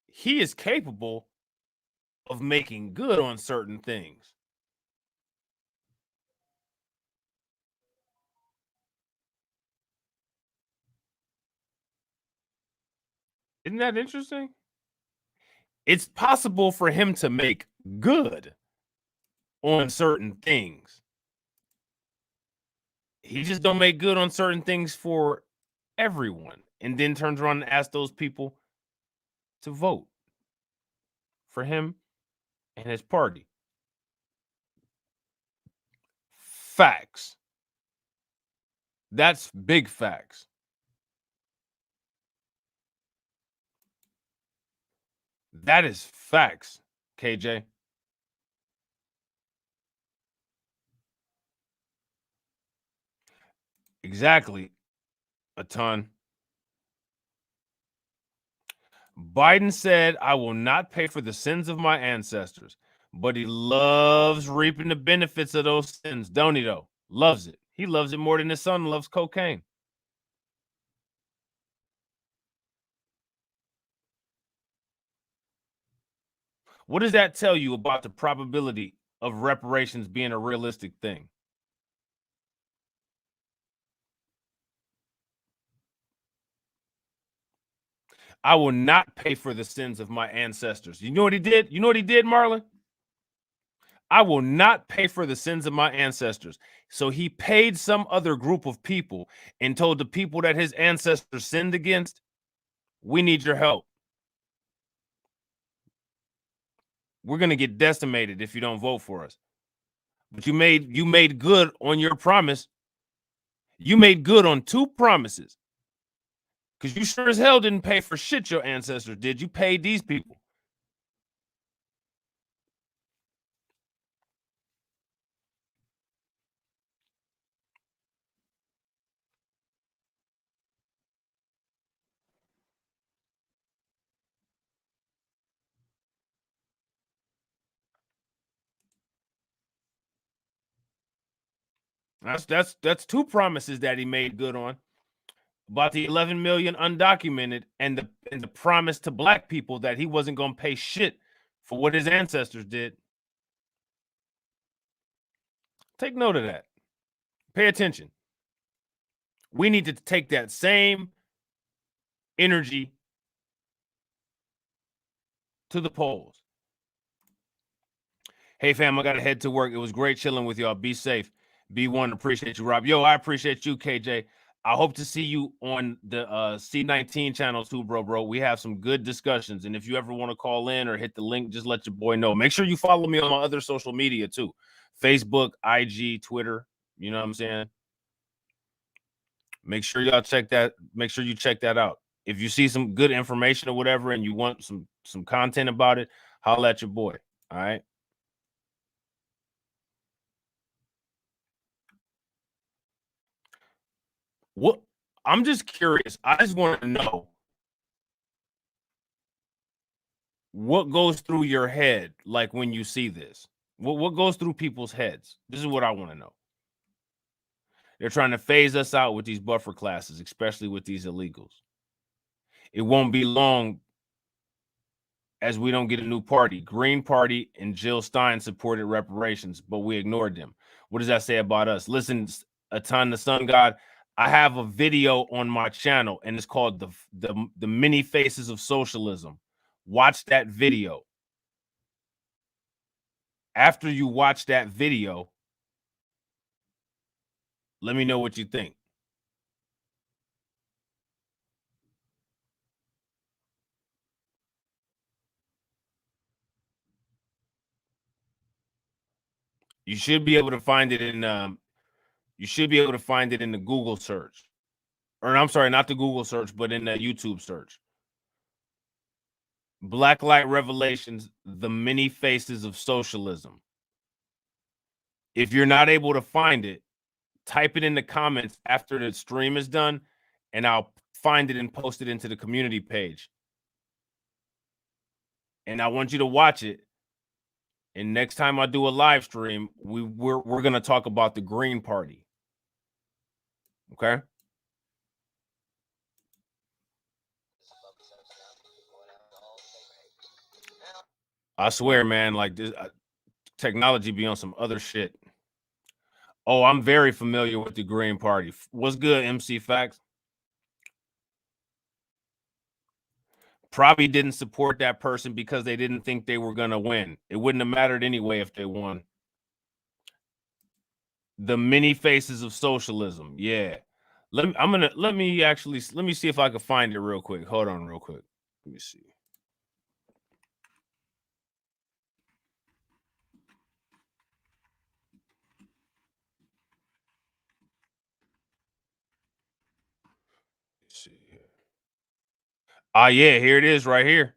he is capable of making good on certain things. Isn't that interesting? It's possible for him to make good on certain things. He just don't make good on certain things for everyone, and then turns around and asks those people to vote for him and his party. Facts. That's big facts. That is facts, KJ. Exactly. A ton. Biden said, I will not pay for the sins of my ancestors, but he loves reaping the benefits of those sins, don't he, though? Loves it. He loves it more than his son loves cocaine. What does that tell you about the probability of reparations being a realistic thing? I will not pay for the sins of my ancestors. You know what he did? You know what he did, Marlon? I will not pay for the sins of my ancestors. So he paid some other group of people and told the people that his ancestors sinned against, we need your help. We're going to get decimated if you don't vote for us. But you made good on your promise. You made good on 2 promises. Because you sure as hell didn't pay for shit your ancestors did. You paid these people. That's 2 promises that he made good on. About the 11 million undocumented and the promise to black people that he wasn't going to pay shit for what his ancestors did. Take note of that. Pay attention. We need to take that same energy to the polls. Hey, fam, I got to head to work. It was great chilling with y'all. Be safe. Be one. Appreciate you, Rob. Yo, I appreciate you, KJ. I hope to see you on the C19 channel too, bro. We have some good discussions. And if you ever want to call in or hit the link, just let your boy know. Make sure you follow me on my other social media too. Facebook, IG, Twitter. You know what I'm saying? Make sure y'all check that. Make sure you check that out. If you see some good information or whatever and you want some content about it, holla at your boy. All right. What I'm just curious. I just want to know what goes through your head like when you see this. What goes through people's heads? This is what I want to know. They're trying to phase us out with these buffer classes, especially with these illegals. It won't be long as we don't get a new party. Green Party and Jill Stein supported reparations, but we ignored them. What does that say about us? Listen, Atan the Sun God, I have a video on my channel and it's called the Many Faces of Socialism. Watch that video. After you watch that video, let me know what you think. You should be able to find it in you should be able to find it in the Google search. Or I'm sorry, not the Google search, but in the YouTube search. Blacklight Revelations, The Many Faces of Socialism. If you're not able to find it, type it in the comments after the stream is done, and I'll find it and post it into the community page. And I want you to watch it. And next time I do a live stream, we're gonna talk about the Green Party. Okay. I swear, man, like this technology be on some other shit. Oh, I'm very familiar with the Green Party. What's good, MC Facts? Probably didn't support that person because they didn't think they were gonna win. It wouldn't have mattered anyway if they won. The Many Faces of Socialism. Yeah. Let me see if I can find it real quick. Hold on real quick. Let me see. Let's see here. Ah, yeah, here it is right here.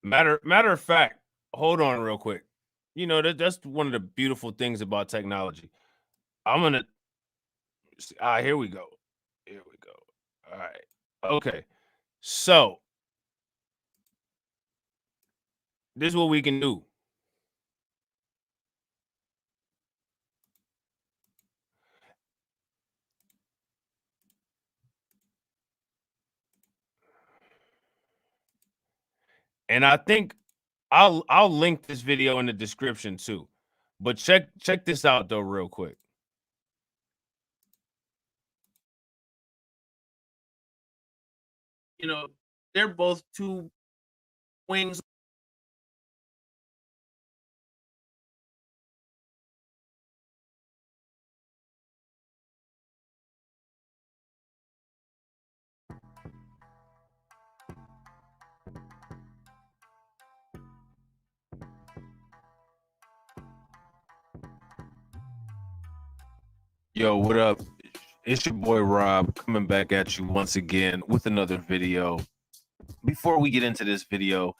Matter of fact, hold on real quick. You know, that's one of the beautiful things about technology. I'm gonna here we go. Here we go. All right. Okay. So this is what we can do. And I think I'll link this video in the description too. But check this out though real quick. You know, they're both two wings. Yo, what up? It's your boy Rob coming back at you once again with another video. Before we get into this video,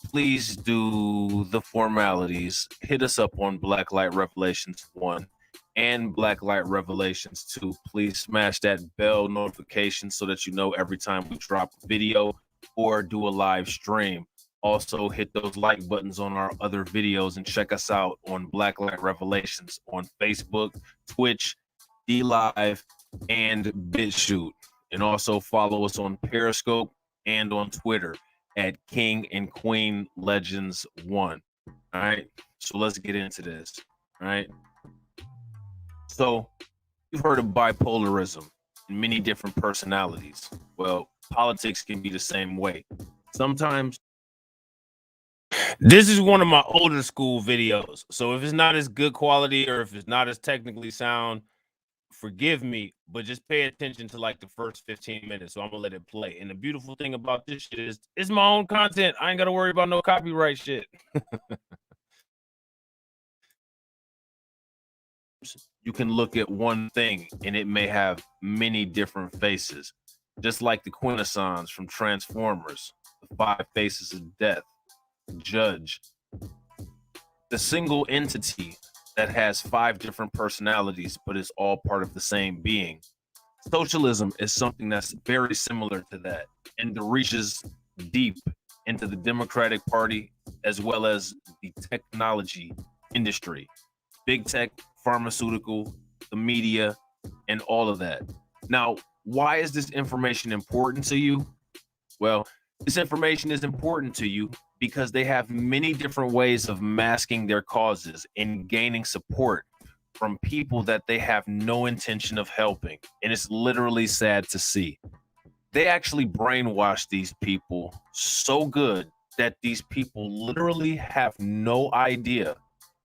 please do the formalities. Hit us up on Blacklight Revelations 1 and Blacklight Revelations 2. Please smash that bell notification so that you know every time we drop a video or do a live stream. Also, hit those like buttons on our other videos and check us out on Blacklight Revelations on Facebook, Twitch, DLive, and BitChute. And also follow us on Periscope and on Twitter at King and Queen Legends 1. All right. So let's get into this. All right. So you've heard of bipolarism and many different personalities. Well, politics can be the same way. Sometimes this is one of my older school videos. So if it's not as good quality or if it's not as technically sound, forgive me, but just pay attention to like the first 15 minutes. So I'm gonna let it play. And the beautiful thing about this shit is it's my own content. I ain't gotta worry about no copyright shit. You can look at one thing and it may have many different faces, just like the Quintessons from Transformers, the 5 Faces of Death, Judge, the single entity that has 5 different personalities, but is all part of the same being. Socialism is something that's very similar to that and reaches deep into the Democratic Party as well as the technology industry, big tech, pharmaceutical, the media, and all of that. Now, why is this information important to you? Well, this information is important to you because they have many different ways of masking their causes and gaining support from people that they have no intention of helping. And it's literally sad to see. They actually brainwash these people so good that these people literally have no idea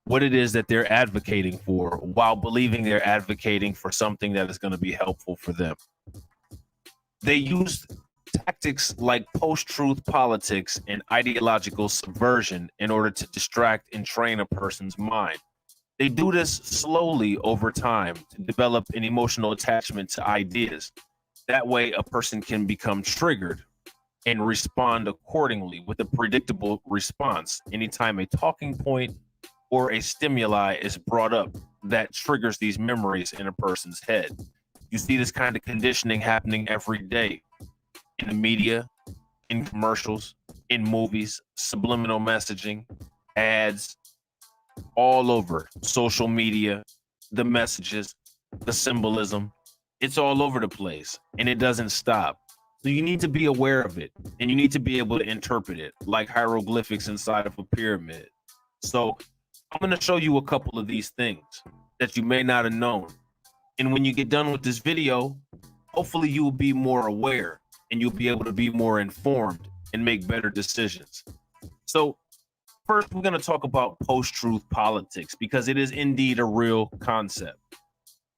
what it is that they're advocating for while believing they're advocating for something that is going to be helpful for them. They use tactics like post-truth politics and ideological subversion in order to distract and train a person's mind. They do this slowly over time to develop an emotional attachment to ideas. That way, a person can become triggered and respond accordingly with a predictable response anytime a talking point or a stimuli is brought up that triggers these memories in a person's head. You see this kind of conditioning happening every day in the media, in commercials, in movies, subliminal messaging, ads, all over social media, the messages, the symbolism. It's all over the place and it doesn't stop. So you need to be aware of it and you need to be able to interpret it like hieroglyphics inside of a pyramid. So I'm going to show you a couple of these things that you may not have known. And when you get done with this video, hopefully you will be more aware and you'll be able to be more informed and make better decisions. So first, we're going to talk about post-truth politics because it is indeed a real concept.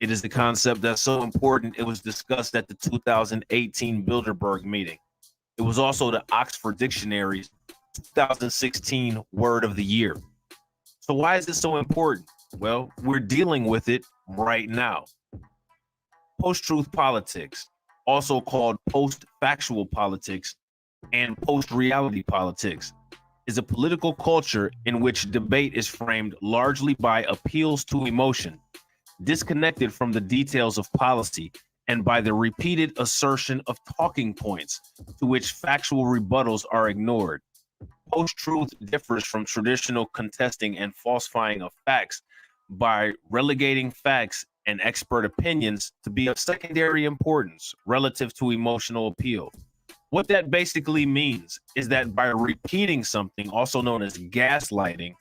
It is the concept that's so important. It was discussed at the 2018 Bilderberg meeting. It was also the Oxford Dictionary's 2016 Word of the Year. So why is this so important? Well, we're dealing with it right now. Post-truth politics, also called post-factual politics and post-reality politics, is a political culture in which debate is framed largely by appeals to emotion, disconnected from the details of policy, and by the repeated assertion of talking points to which factual rebuttals are ignored. Post-truth differs from traditional contesting and falsifying of facts by relegating facts and expert opinions to be of secondary importance relative to emotional appeal. What that basically means is that by repeating something, also known as gaslighting,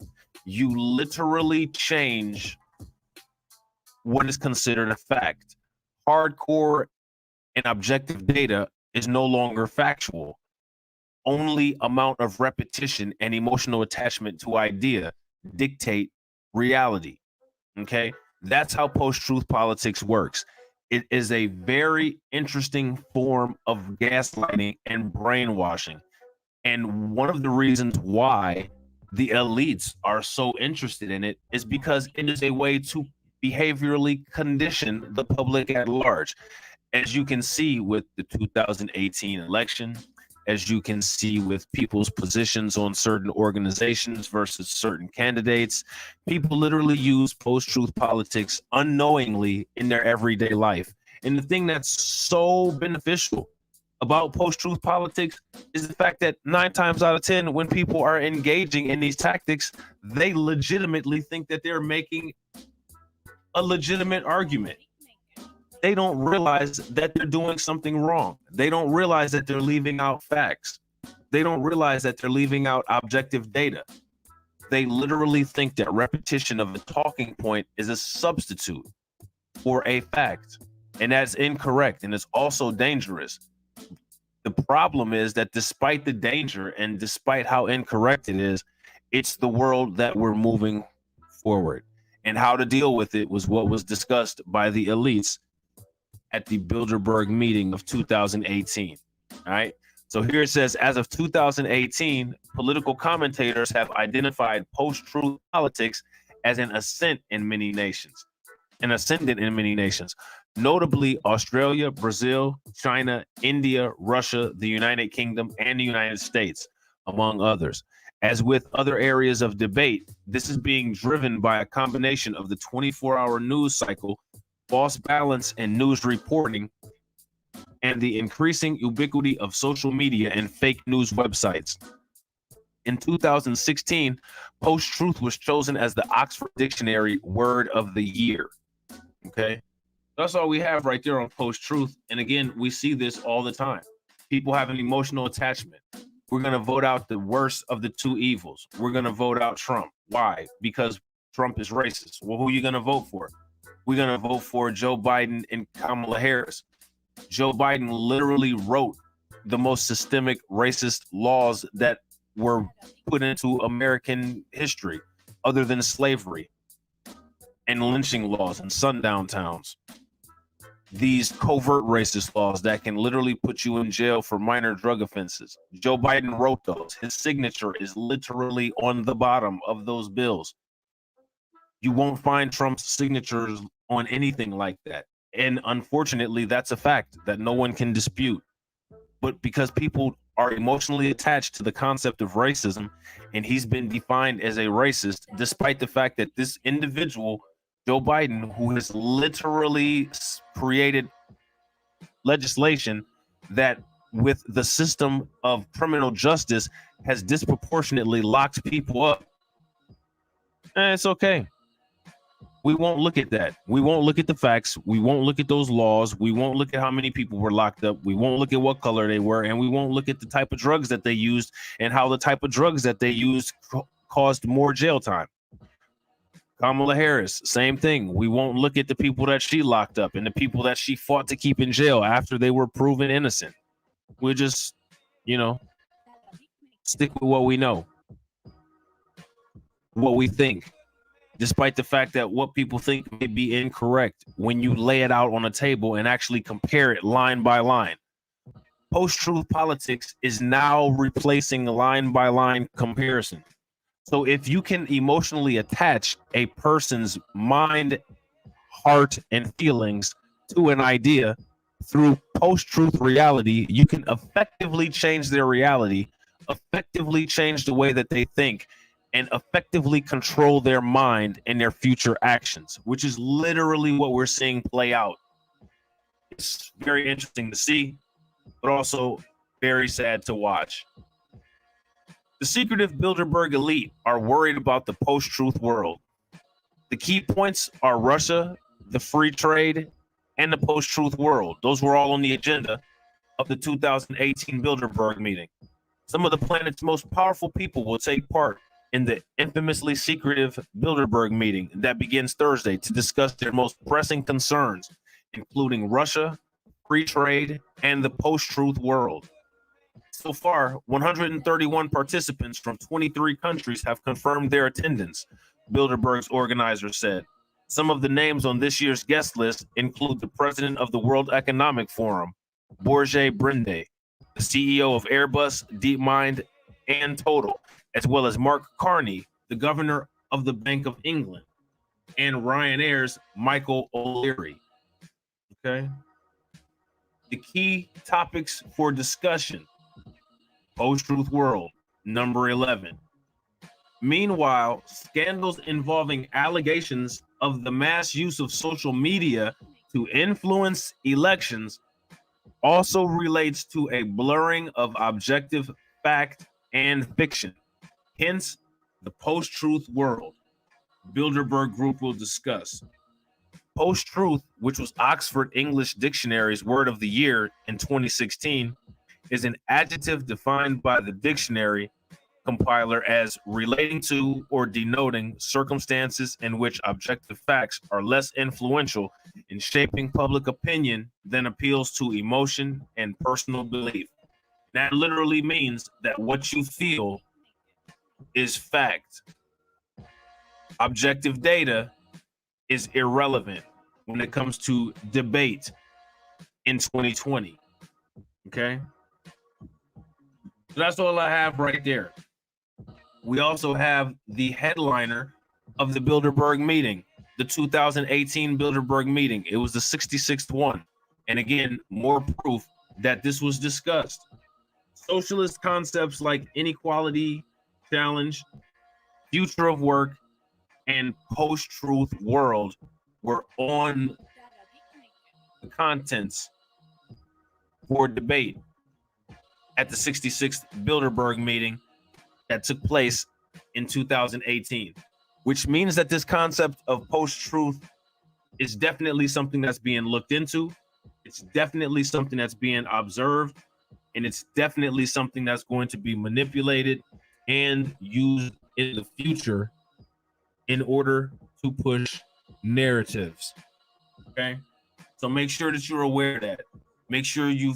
you literally change what is considered a fact. Hardcore and objective data is no longer factual. Only amount of repetition and emotional attachment to idea dictate reality. Okay, that's how post-truth politics works. It is a very interesting form of gaslighting and brainwashing. And one of the reasons why the elites are so interested in it is because it is a way to behaviorally condition the public at large. As you can see with the 2018 election, as you can see with people's positions on certain organizations versus certain candidates, people literally use post-truth politics unknowingly in their everyday life. And the thing that's so beneficial about post-truth politics is the fact that 9 times out of 10, when people are engaging in these tactics, they legitimately think that they're making a legitimate argument. They don't realize that they're doing something wrong. They don't realize that they're leaving out facts. They don't realize that they're leaving out objective data. They literally think that repetition of a talking point is a substitute for a fact. And that's incorrect. And it's also dangerous. The problem is that despite the danger and despite how incorrect it is, it's the world that we're moving forward. And how to deal with it was what was discussed by the elites at the Bilderberg meeting of 2018. All right. So here it says, as of 2018, political commentators have identified post-truth politics as an ascendant in many nations, notably Australia, Brazil, China, India, Russia, the United Kingdom, and the United States, among others. As with other areas of debate, this is being driven by a combination of the 24-hour news cycle, false balance in news reporting, and the increasing ubiquity of social media and fake news websites. In 2016, post-truth was chosen as the Oxford Dictionary Word of the Year. Okay, that's all we have right there on post-truth. And again, we see this all the time. People have an emotional attachment. We're going to vote out the worst of the two evils. We're going to vote out Trump. Why? Because Trump is racist. Well, who are you going to vote for? We're going to vote for Joe Biden and Kamala Harris. Joe Biden literally wrote the most systemic racist laws that were put into American history, other than slavery and lynching laws and sundown towns. These covert racist laws that can literally put you in jail for minor drug offenses. Joe Biden wrote those. His signature is literally on the bottom of those bills. You won't find Trump's signatures on anything like that. And unfortunately, that's a fact that no one can dispute. But because people are emotionally attached to the concept of racism, and he's been defined as a racist, despite the fact that this individual, Joe Biden, who has literally created legislation that with the system of criminal justice has disproportionately locked people up, it's okay. We won't look at that. We won't look at the facts. We won't look at those laws. We won't look at how many people were locked up. We won't look at what color they were. And we won't look at the type of drugs that they used and how the type of drugs that they used caused more jail time. Kamala Harris, same thing. We won't look at the people that she locked up and the people that she fought to keep in jail after they were proven innocent. We'll just, stick with what we know, what we think. Despite the fact that what people think may be incorrect when you lay it out on a table and actually compare it line by line. Post-truth politics is now replacing line by line comparison. So if you can emotionally attach a person's mind, heart, and feelings to an idea through post-truth reality, you can effectively change their reality effectively change the way that they think and effectively control their mind and their future actions, which is literally what we're seeing play out. It's very interesting to see, but also very sad to watch. The secretive Bilderberg elite are worried about the post-truth world. The key points are Russia, the free trade, and the post-truth world. Those were all on the agenda of the 2018 Bilderberg meeting. Some of the planet's most powerful people will take part in the infamously secretive Bilderberg meeting that begins Thursday to discuss their most pressing concerns, including Russia, free trade, and the post-truth world. So far, 131 participants from 23 countries have confirmed their attendance, Bilderberg's organizers said. Some of the names on this year's guest list include the president of the World Economic Forum, Borje Brinde, the CEO of Airbus, DeepMind, and Total, as well as Mark Carney, the governor of the Bank of England, and Ryanair's Michael O'Leary. Okay. The key topics for discussion: post-truth world, number 11. Meanwhile, scandals involving allegations of the mass use of social media to influence elections also relates to a blurring of objective fact and fiction. Hence, the post-truth world. Bilderberg Group will discuss. Post-truth, which was Oxford English Dictionary's word of the year in 2016, is an adjective defined by the dictionary compiler as relating to or denoting circumstances in which objective facts are less influential in shaping public opinion than appeals to emotion and personal belief. That literally means that what you feel is fact. Objective data is irrelevant when it comes to debate in 2020. Okay? So that's all I have right there. We also have the headliner of the Bilderberg meeting, the 2018 Bilderberg meeting. It was the 66th one. And again, more proof that this was discussed. Socialist concepts like inequality challenge, future of work, and post-truth world were on the contents for debate at the 66th Bilderberg meeting that took place in 2018, which means that this concept of post-truth is definitely something that's being looked into. It's definitely something that's being observed, and it's definitely something that's going to be manipulated and used in the future in order to push narratives. Okay? So make sure that you're aware of that. Make sure you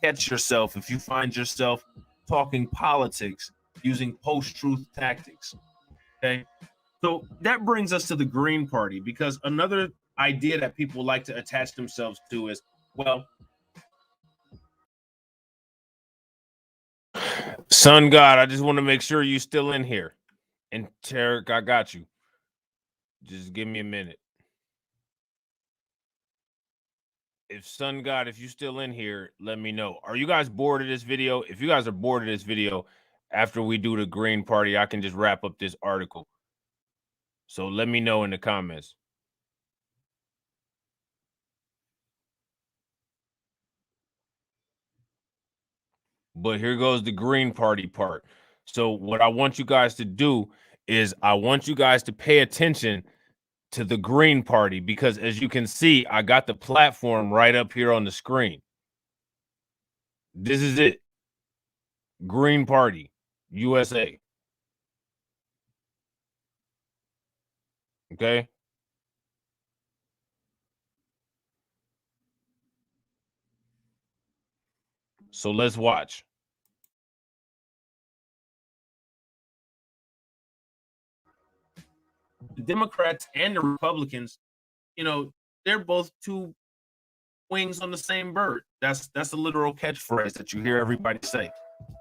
catch yourself if you find yourself talking politics using post-truth tactics. Okay? So that brings us to the Green Party, because another idea that people like to attach themselves to is, well, Sun God, I just want to make sure you're still in here. And Tarek, I got you. Just give me a minute. If Sun God, if you're still in here, let me know. Are you guys bored of this video? If you guys are bored of this video, after we do the Green Party, I can just wrap up this article. So let me know in the comments. But here goes the Green Party part. So what I want you guys to do is I want you guys to pay attention to the Green Party, because as you can see, I got the platform right up here on the screen. This is it. Green Party, USA. Okay. So let's watch. The Democrats and the Republicans, you know, they're both two wings on the same bird. That's a literal catchphrase that you hear everybody say.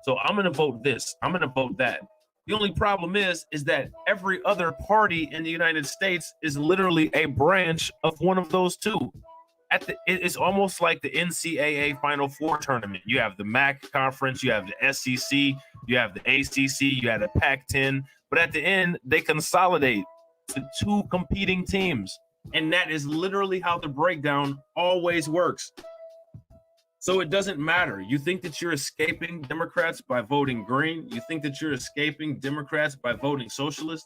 So I'm going to vote this. I'm going to vote that. The only problem is that every other party in the United States is literally a branch of one of those two. it's almost like the NCAA Final Four tournament. You have the MAC conference, you have the SEC, you have the ACC, you have the Pac-10, but at the end they consolidate to 2 competing teams, and that is literally how the breakdown always works. So it doesn't matter. You think that you're escaping Democrats by voting green? You think that you're escaping Democrats by voting socialist?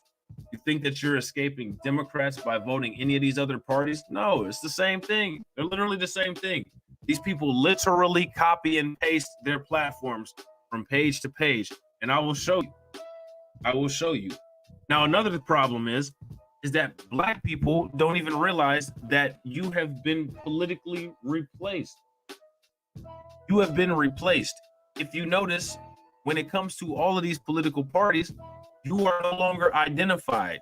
You think that you're escaping Democrats by voting any of these other parties? No, it's the same thing. They're literally the same thing. These people literally copy and paste their platforms from page to page. And I will show you. I will show you. Now, another problem is that Black people don't even realize that you have been politically replaced. You have been replaced. If you notice, when it comes to all of these political parties, you are no longer identified.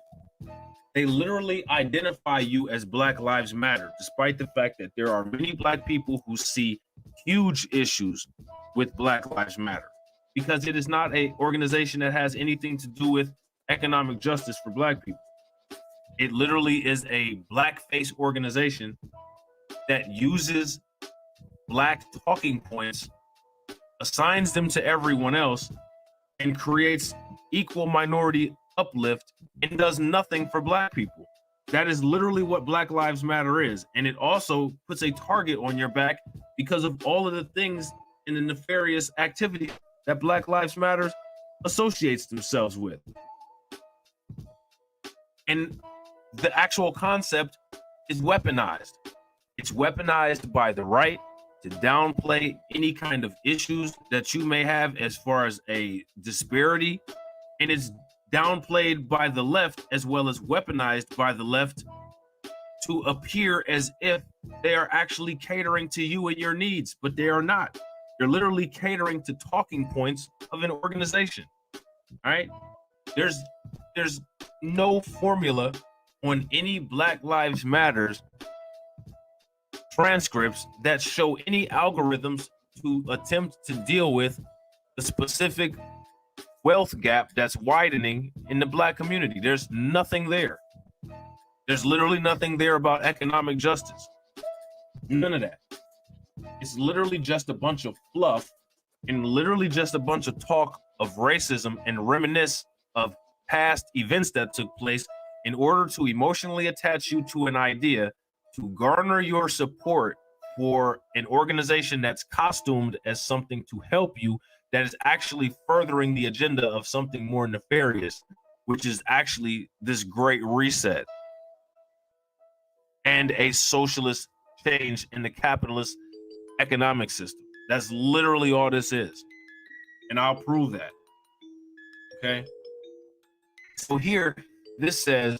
They literally identify you as Black Lives Matter, despite the fact that there are many Black people who see huge issues with Black Lives Matter, because it is not an organization that has anything to do with economic justice for Black people. It literally is a blackface organization that uses Black talking points, assigns them to everyone else, and creates equal minority uplift and does nothing for Black people. That is literally what Black Lives Matter is. And it also puts a target on your back because of all of the things in the nefarious activity that Black Lives Matter associates themselves with. And the actual concept is weaponized. It's weaponized by the right to downplay any kind of issues that you may have as far as a disparity, and it's downplayed by the left as well as weaponized by the left to appear as if they are actually catering to you and your needs, but they are not. They're literally catering to talking points of an organization. All right, there's no formula on any Black Lives Matters transcripts that show any algorithms to attempt to deal with the specific wealth gap that's widening in the Black community. There's nothing there. There's literally nothing there about economic justice. None of that. It's literally just a bunch of fluff and literally just a bunch of talk of racism and reminisce of past events that took place in order to emotionally attach you to an idea, to garner your support for an organization that's costumed as something to help you, that is actually furthering the agenda of something more nefarious, which is actually this great reset and a socialist change in the capitalist economic system. That's literally all this is. And I'll prove that. Okay. So here, this says,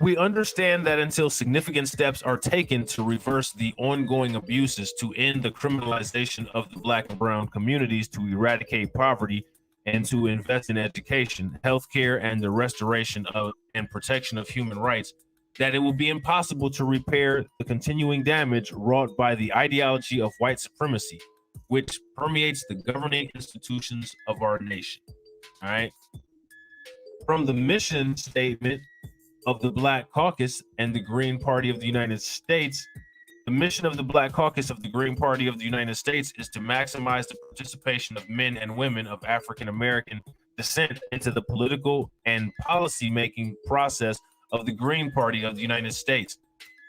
we understand that until significant steps are taken to reverse the ongoing abuses, to end the criminalization of the Black and brown communities, to eradicate poverty, and to invest in education, healthcare, and the restoration of and protection of human rights, that it will be impossible to repair the continuing damage wrought by the ideology of white supremacy, which permeates the governing institutions of our nation. All right. From the mission statement of the Black Caucus and the Green Party of the United States, the mission of the Black Caucus of the Green Party of the United States is to maximize the participation of men and women of African American descent into the political and policy-making process of the Green Party of the United States.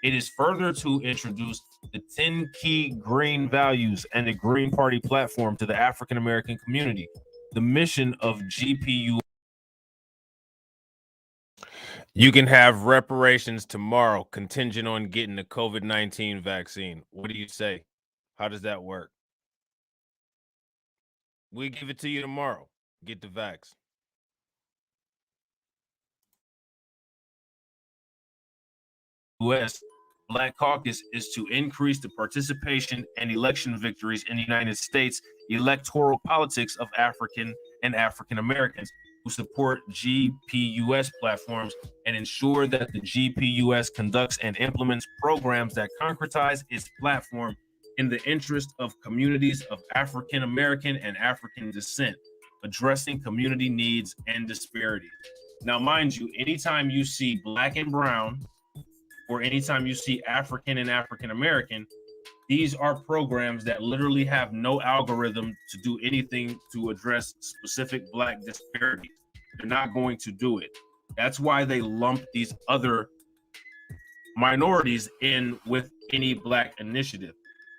It is further to introduce the 10 key green values and the Green Party platform to the African American community. The mission of GPU. You can have reparations tomorrow contingent on getting the COVID-19 vaccine. What do you say? How does that work? We give it to you tomorrow. Get the vax. U.S. Black Caucus is to increase the participation and election victories in the United States electoral politics of African and African Americans who support GPUS platforms and ensure that the GPUS conducts and implements programs that concretize its platform in the interest of communities of African American and African descent, addressing community needs and disparities. Now, mind you, anytime you see Black and brown or anytime you see African and African American, these are programs that literally have no algorithm to do anything to address specific Black disparities. They're not going to do it. That's why they lump these other minorities in with any Black initiative.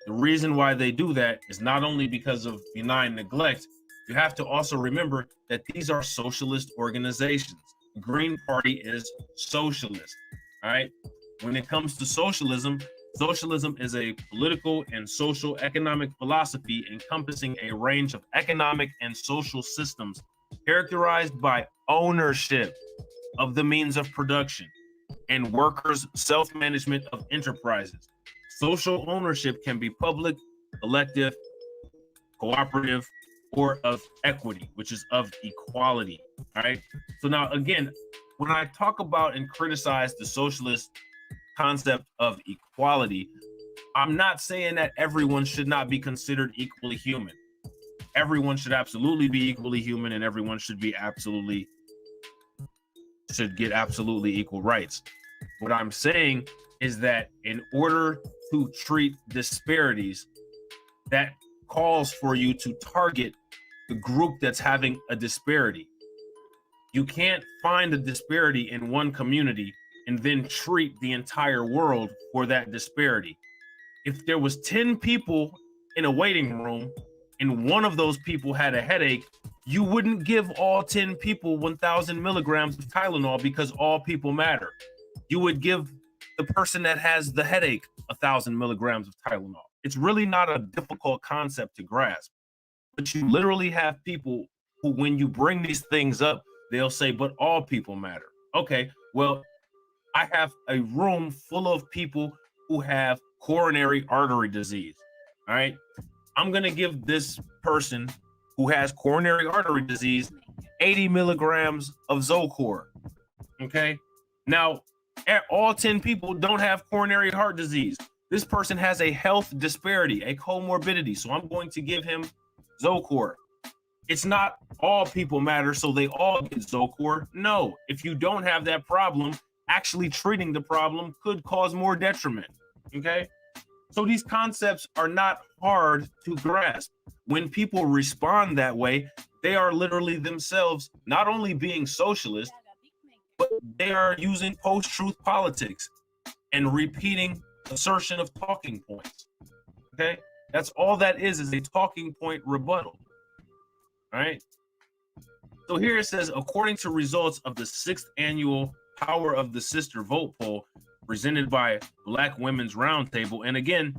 The reason why they do that is not only because of benign neglect. You have to also remember that these are socialist organizations. The Green Party is socialist, all right? When it comes to socialism, socialism is a political and social economic philosophy encompassing a range of economic and social systems characterized by ownership of the means of production and workers' self-management of enterprises. Social ownership can be public, elective, cooperative, or of equity, which is of equality. All right. So now, again, when I talk about and criticize the socialist concept of equality, I'm not saying that everyone should not be considered equally human. Everyone should absolutely be equally human, and everyone should get absolutely equal rights. What I'm saying is that in order to treat disparities, that calls for you to target the group that's having a disparity. You can't find a disparity in one community and then treat the entire world for that disparity. If there was 10 people in a waiting room and one of those people had a headache, you wouldn't give all 10 people 1,000 milligrams of Tylenol because all people matter. You would give the person that has the headache 1,000 milligrams of Tylenol. It's really not a difficult concept to grasp. But you literally have people who, when you bring these things up, they'll say, but all people matter. Okay, well, I have a room full of people who have coronary artery disease. All right. I'm going to give this person who has coronary artery disease 80 milligrams of Zocor. Okay. Now, all 10 people don't have coronary heart disease. This person has a health disparity, a comorbidity. So I'm going to give him Zocor. It's not all people matter, so they all get Zocor. No, if you don't have that problem, actually treating the problem could cause more detriment. Okay. So these concepts are not hard to grasp. When people respond that way, they are literally themselves not only being socialist, but they are using post-truth politics and repeating assertion of talking points. Okay. That's all that is a talking point rebuttal. All right. So here it says, according to results of the 6th annual Power of the Sister vote poll presented by Black Women's Roundtable. And again,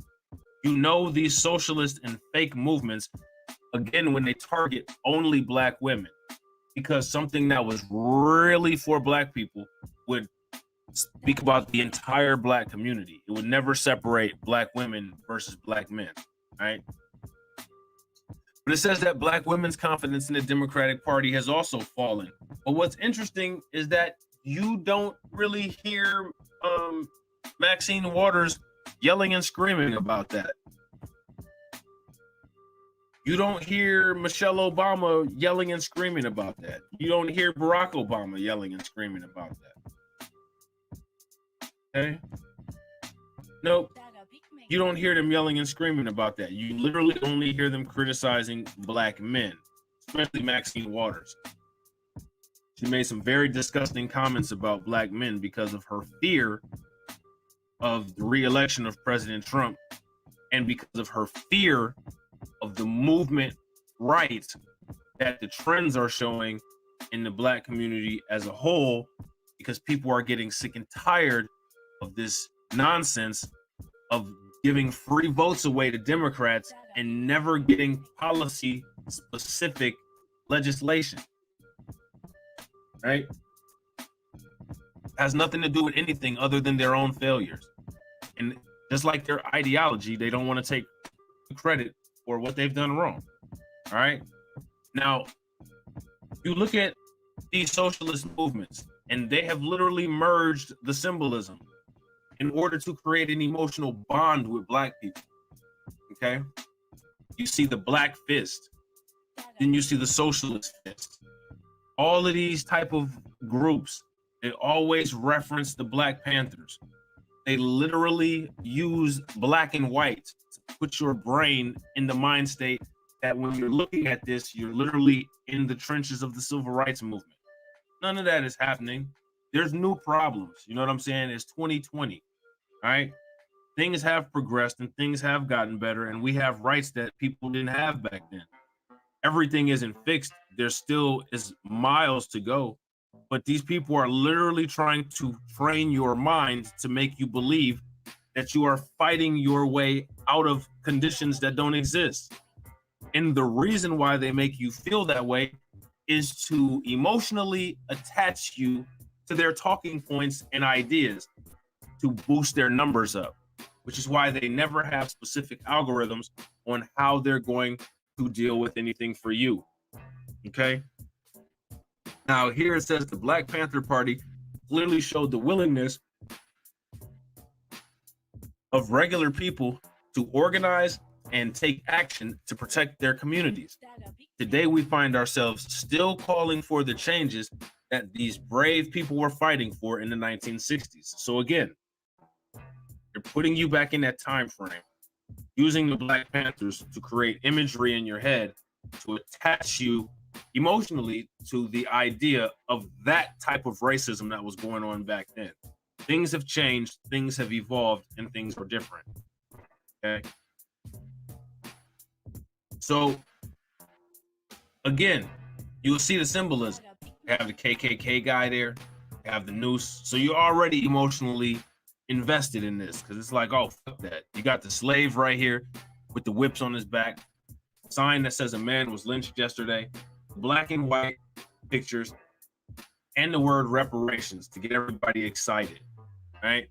you know, these socialist and fake movements, again, when they target only Black women, because something that was really for Black people would speak about the entire Black community. It would never separate Black women versus Black men. Right. But it says that Black women's confidence in the Democratic Party has also fallen. But what's interesting is that you don't really hear Maxine Waters yelling and screaming about that. You don't hear Michelle Obama yelling and screaming about that. You don't hear Barack Obama yelling and screaming about that. Okay? Nope. You don't hear them yelling and screaming about that. You literally only hear them criticizing Black men, especially Maxine Waters. She made some very disgusting comments about Black men because of her fear of the re-election of President Trump and because of her fear of the movement right that the trends are showing in the Black community as a whole, because people are getting sick and tired of this nonsense of giving free votes away to Democrats and never getting policy specific legislation. Right? Has nothing to do with anything other than their own failures. And just like their ideology, they don't want to take credit for what they've done wrong. All right. Now, you look at these socialist movements, and they have literally merged the symbolism in order to create an emotional bond with Black people. Okay. You see the Black fist, then you see the socialist fist. All of these type of groups, they always reference the Black Panthers. They literally use black and white to put your brain in the mind state that when you're looking at this, you're literally in the trenches of the civil rights movement. None of that is happening. There's new problems. You know what I'm saying? It's 2020. All right. Things have progressed and things have gotten better, and we have rights that people didn't have back then. Everything isn't fixed. There still is miles to go, but these people are literally trying to train your mind to make you believe that you are fighting your way out of conditions that don't exist. And the reason why they make you feel that way is to emotionally attach you to their talking points and ideas to boost their numbers up, which is why they never have specific algorithms on how they're going to deal with anything for you. Okay. Now, here it says the Black Panther Party clearly showed the willingness of regular people to organize and take action to protect their communities. Today, we find ourselves still calling for the changes that these brave people were fighting for in the 1960s. So again, they're putting you back in that time frame, using the Black Panthers to create imagery in your head to attach you emotionally to the idea of that type of racism that was going on back then. Things have changed, things have evolved, and things are different. Okay. So again, you'll see the symbolism. You have the KKK guy there, you have the noose. So you're already emotionally invested in this because it's like, oh, fuck that. You got the slave right here with the whips on his back, sign that says a man was lynched yesterday, black and white pictures, and the word reparations to get everybody excited, right?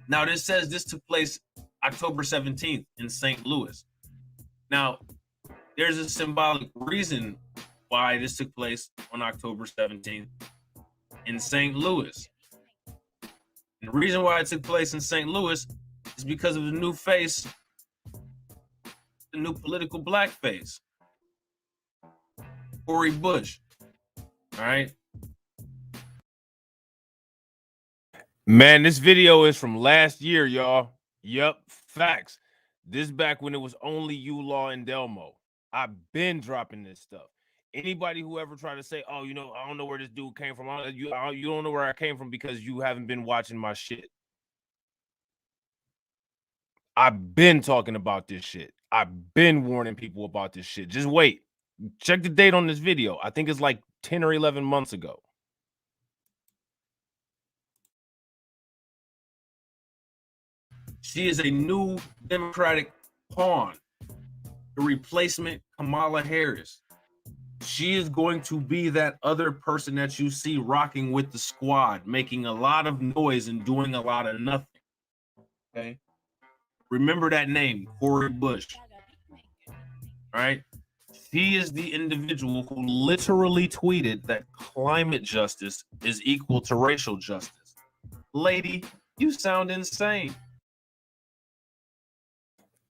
Now, this says this took place October 17th in St. Louis. Now, there's a symbolic reason why this took place on October 17th in St. Louis. And the reason why it took place in St. Louis is because of the new face, the new political blackface, Cori Bush. All right. Man, this video is from last year, y'all. Yup, facts. This back when it was only you, Law, and Delmo. I've been dropping this stuff. Anybody who ever tried to say, oh, you know, I don't know where this dude came from. You don't know where I came from because you haven't been watching my shit. I've been talking about this shit. I've been warning people about this shit. Just wait. Check the date on this video. I think it's like 10 or 11 months ago. She is a new Democratic pawn, the replacement Kamala Harris. She is going to be that other person that you see rocking with the squad, making a lot of noise and doing a lot of nothing. Okay? Remember that name, Cori Bush. All right? She is the individual who literally tweeted that climate justice is equal to racial justice. Lady, you sound insane.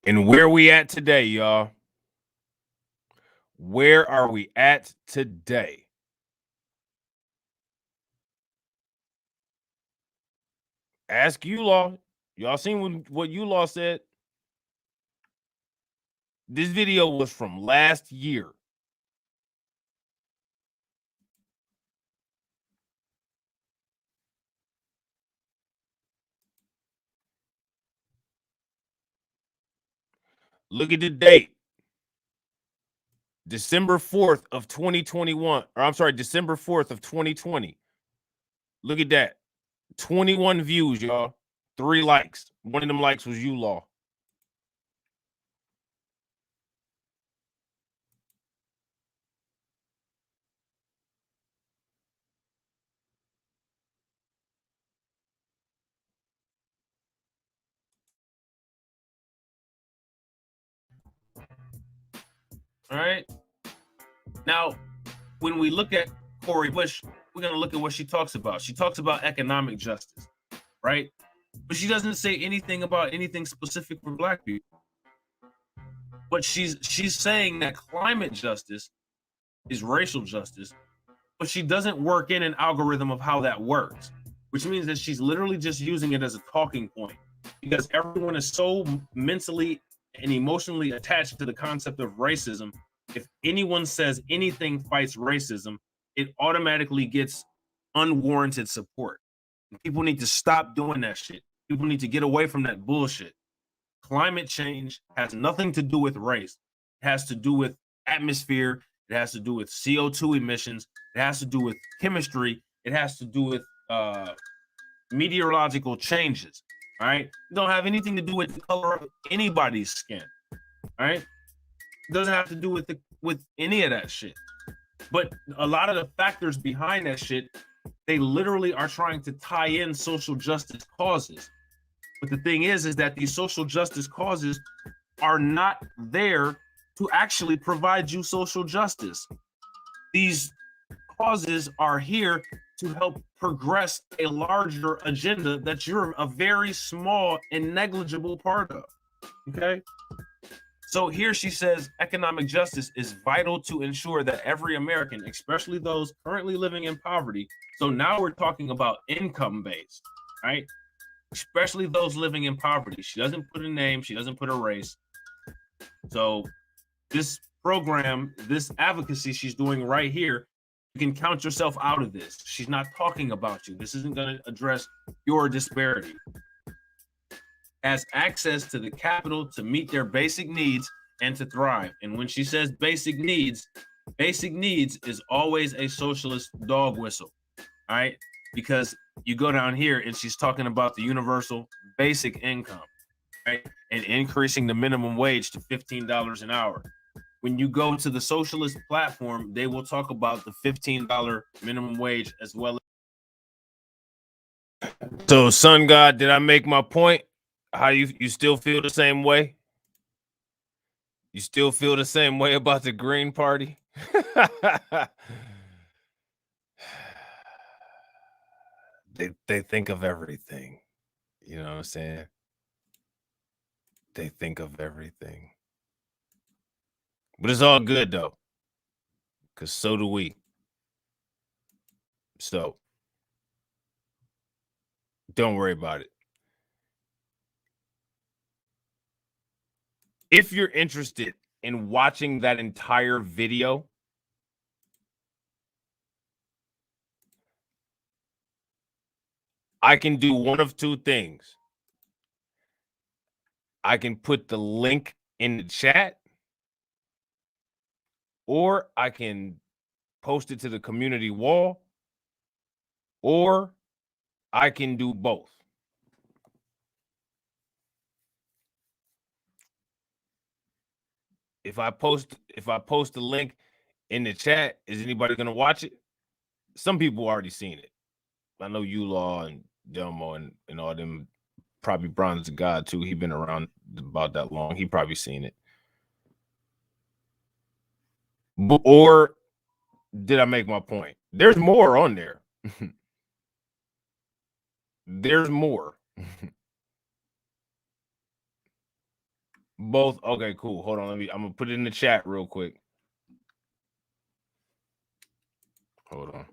And where we at today, y'all? Where are we at today? Ask you, Law. Y'all seen what you, Law, said? This video was from last year. Look at the date. December 4th of 2021. Or I'm sorry, December 4th of 2020. Look at that. 21 views, y'all. 3 likes. One of them likes was you, Law. All right. Now, when we look at Cori Bush, we're going to look at what she talks about. She talks about economic justice, right? But she doesn't say anything about anything specific for Black people. But she's saying that climate justice is racial justice, but she doesn't work in an algorithm of how that works. which means that she's literally just using it as a talking point because everyone is so mentally and emotionally attached to the concept of racism. If anyone says anything fights racism, it automatically gets unwarranted support. People need to stop doing that shit. People need to get away from that bullshit. Climate change has nothing to do with race. It has to do with atmosphere. It has to do with CO2 emissions. It has to do with chemistry. It has to do with meteorological changes. All right. It don't have anything to do with the color of anybody's skin. All right. It doesn't have to do with any of that shit. But a lot of the factors behind that shit, they literally are trying to tie in social justice causes. But the thing is that these social justice causes are not there to actually provide you social justice. These causes are here to help progress a larger agenda that you're a very small and negligible part of. Okay? So here she says economic justice is vital to ensure that every American, especially those currently living in poverty. So now we're talking about income based, right? Especially those living in poverty. She doesn't put a name, she doesn't put a race. So this program, this advocacy she's doing right here, you can count yourself out of this. She's not talking about you. This isn't going to address your disparity. Has access to the capital to meet their basic needs and to thrive. And when she says basic needs is always a socialist dog whistle. All right, because you go down here and she's talking about the universal basic income, right, and increasing the minimum wage to $15 an hour. When you go to the socialist platform, they will talk about the $15 minimum wage as well. So, Sun God, did I make my point? How you still feel the same way? You still feel the same way about the Green Party? They think of everything. You know what I'm saying? They think of everything. But it's all good though. Cause so do we. So don't worry about it. If you're interested in watching that entire video, I can do one of two things. I can put the link in the chat, or I can post it to the community wall, or I can do both. If I post the link in the chat, is anybody gonna watch it? Some people already seen it. I know you Law and Delmo and all them, probably Bronze the God too. He been around about that long. He probably seen it. Or did I make my point? There's more on there. There's more. Both. Okay, cool. Hold on. I'm gonna put it in the chat real quick. Hold on.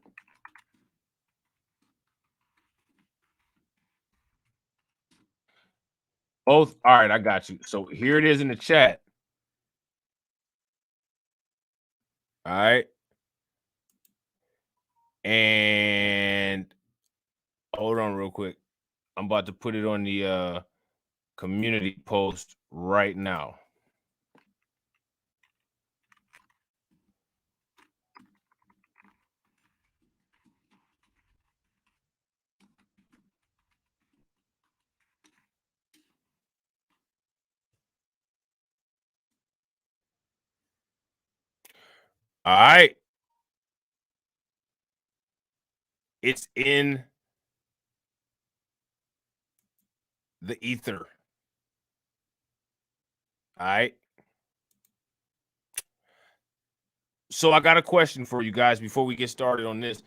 Both. All right, I got you. So here it is in the chat. All right. And hold on real quick. I'm about to put it on the community post right now. All right. It's in the ether. All right. So I got a question for you guys before we get started on this.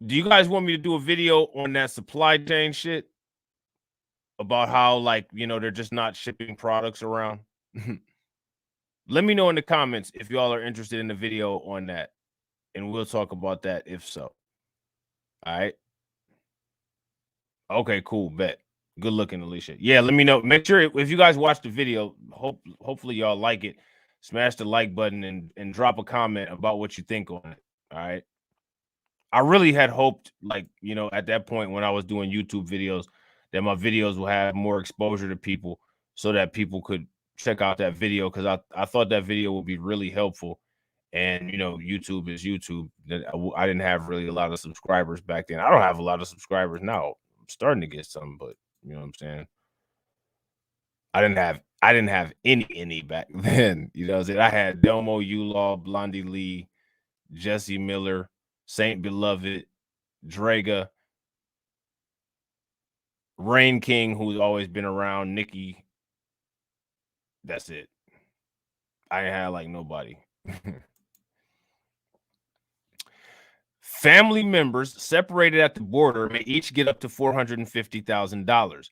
Do you guys want me to do a video on that supply chain shit? About how, like, you know, they're just not shipping products around? Let me know in the comments if y'all are interested in the video on that. And we'll talk about that if so. All right. Okay, cool. Bet. Good looking, Alicia. Yeah, let me know. Make sure if you guys watch the video, hopefully y'all like it. Smash the like button and drop a comment about what you think on it. All right. I really had hoped, like, you know, at that point when I was doing YouTube videos, that my videos will have more exposure to people so that people could check out that video, because I thought that video would be really helpful. And, you know, YouTube is YouTube. I didn't have really a lot of subscribers back then. I don't have a lot of subscribers now. I'm starting to get some, but you know what I'm saying? I didn't have any back then. You know what I'm saying? I had Delmo, Law, Blondie Lee, Jesse Miller, Saint Beloved, Draga, Rain King, who's always been around, Nikki. That's it. I ain't had like nobody. Family members separated at the border may each get up to $450,000.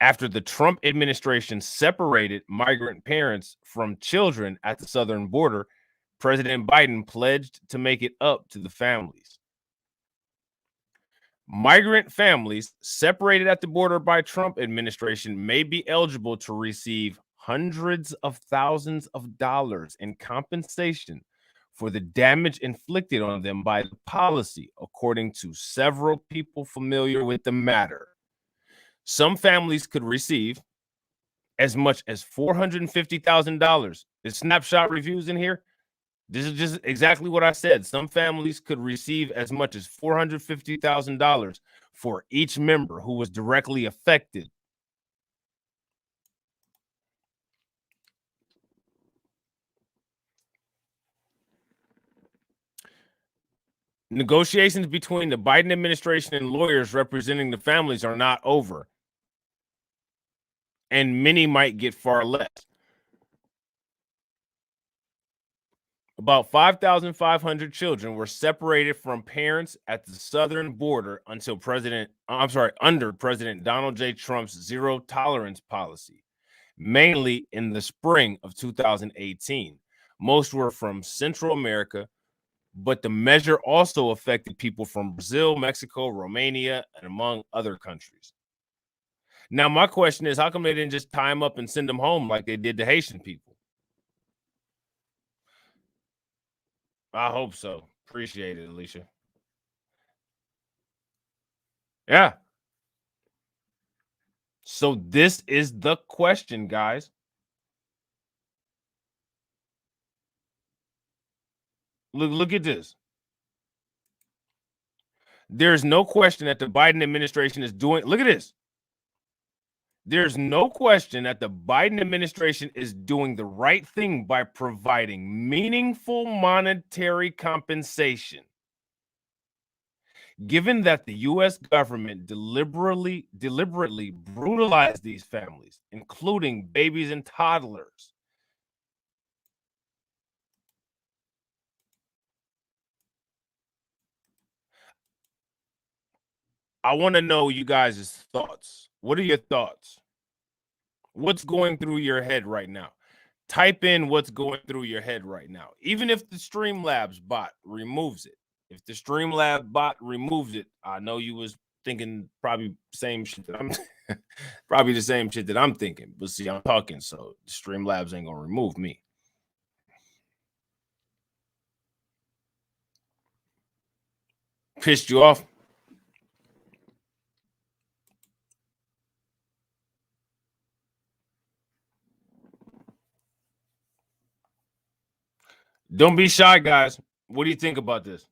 After the Trump administration separated migrant parents from children at the southern border, President Biden pledged to make it up to the families. Migrant families separated at the border by Trump administration may be eligible to receive hundreds of thousands of dollars in compensation for the damage inflicted on them by the policy, according to several people familiar with the matter. Some families could receive as much as $450,000. Is Snapshot Reviews in here? This is just exactly what I said. Some families could receive as much as $450,000 for each member who was directly affected. Negotiations between the Biden administration and lawyers representing the families are not over, and many might get far less. About 5,500 children were separated from parents at the southern border until under President Donald J. Trump's zero tolerance policy, mainly in the spring of 2018. Most were from Central America, but the measure also affected people from Brazil, Mexico, Romania, and among other countries. Now, my question is, how come they didn't just tie them up and send them home like they did the Haitian people? I hope so. Appreciate it, Alicia. Yeah. So this is the question, guys. Look at this. There's no question that the Biden administration is doing. Look at this. There's no question that the Biden administration is doing the right thing by providing meaningful monetary compensation. Given that the U.S. government deliberately brutalized these families, including babies and toddlers, I want to know you guys' thoughts. What are your thoughts? What's going through your head right now? Type in what's going through your head right now. Even if the Streamlabs bot removes it. If the Streamlab bot removes it, I know you was thinking probably same shit that I'm probably the same shit that I'm thinking. But see, I'm talking, so the Streamlabs ain't gonna remove me. Pissed you off? Don't be shy, guys. What do you think about this?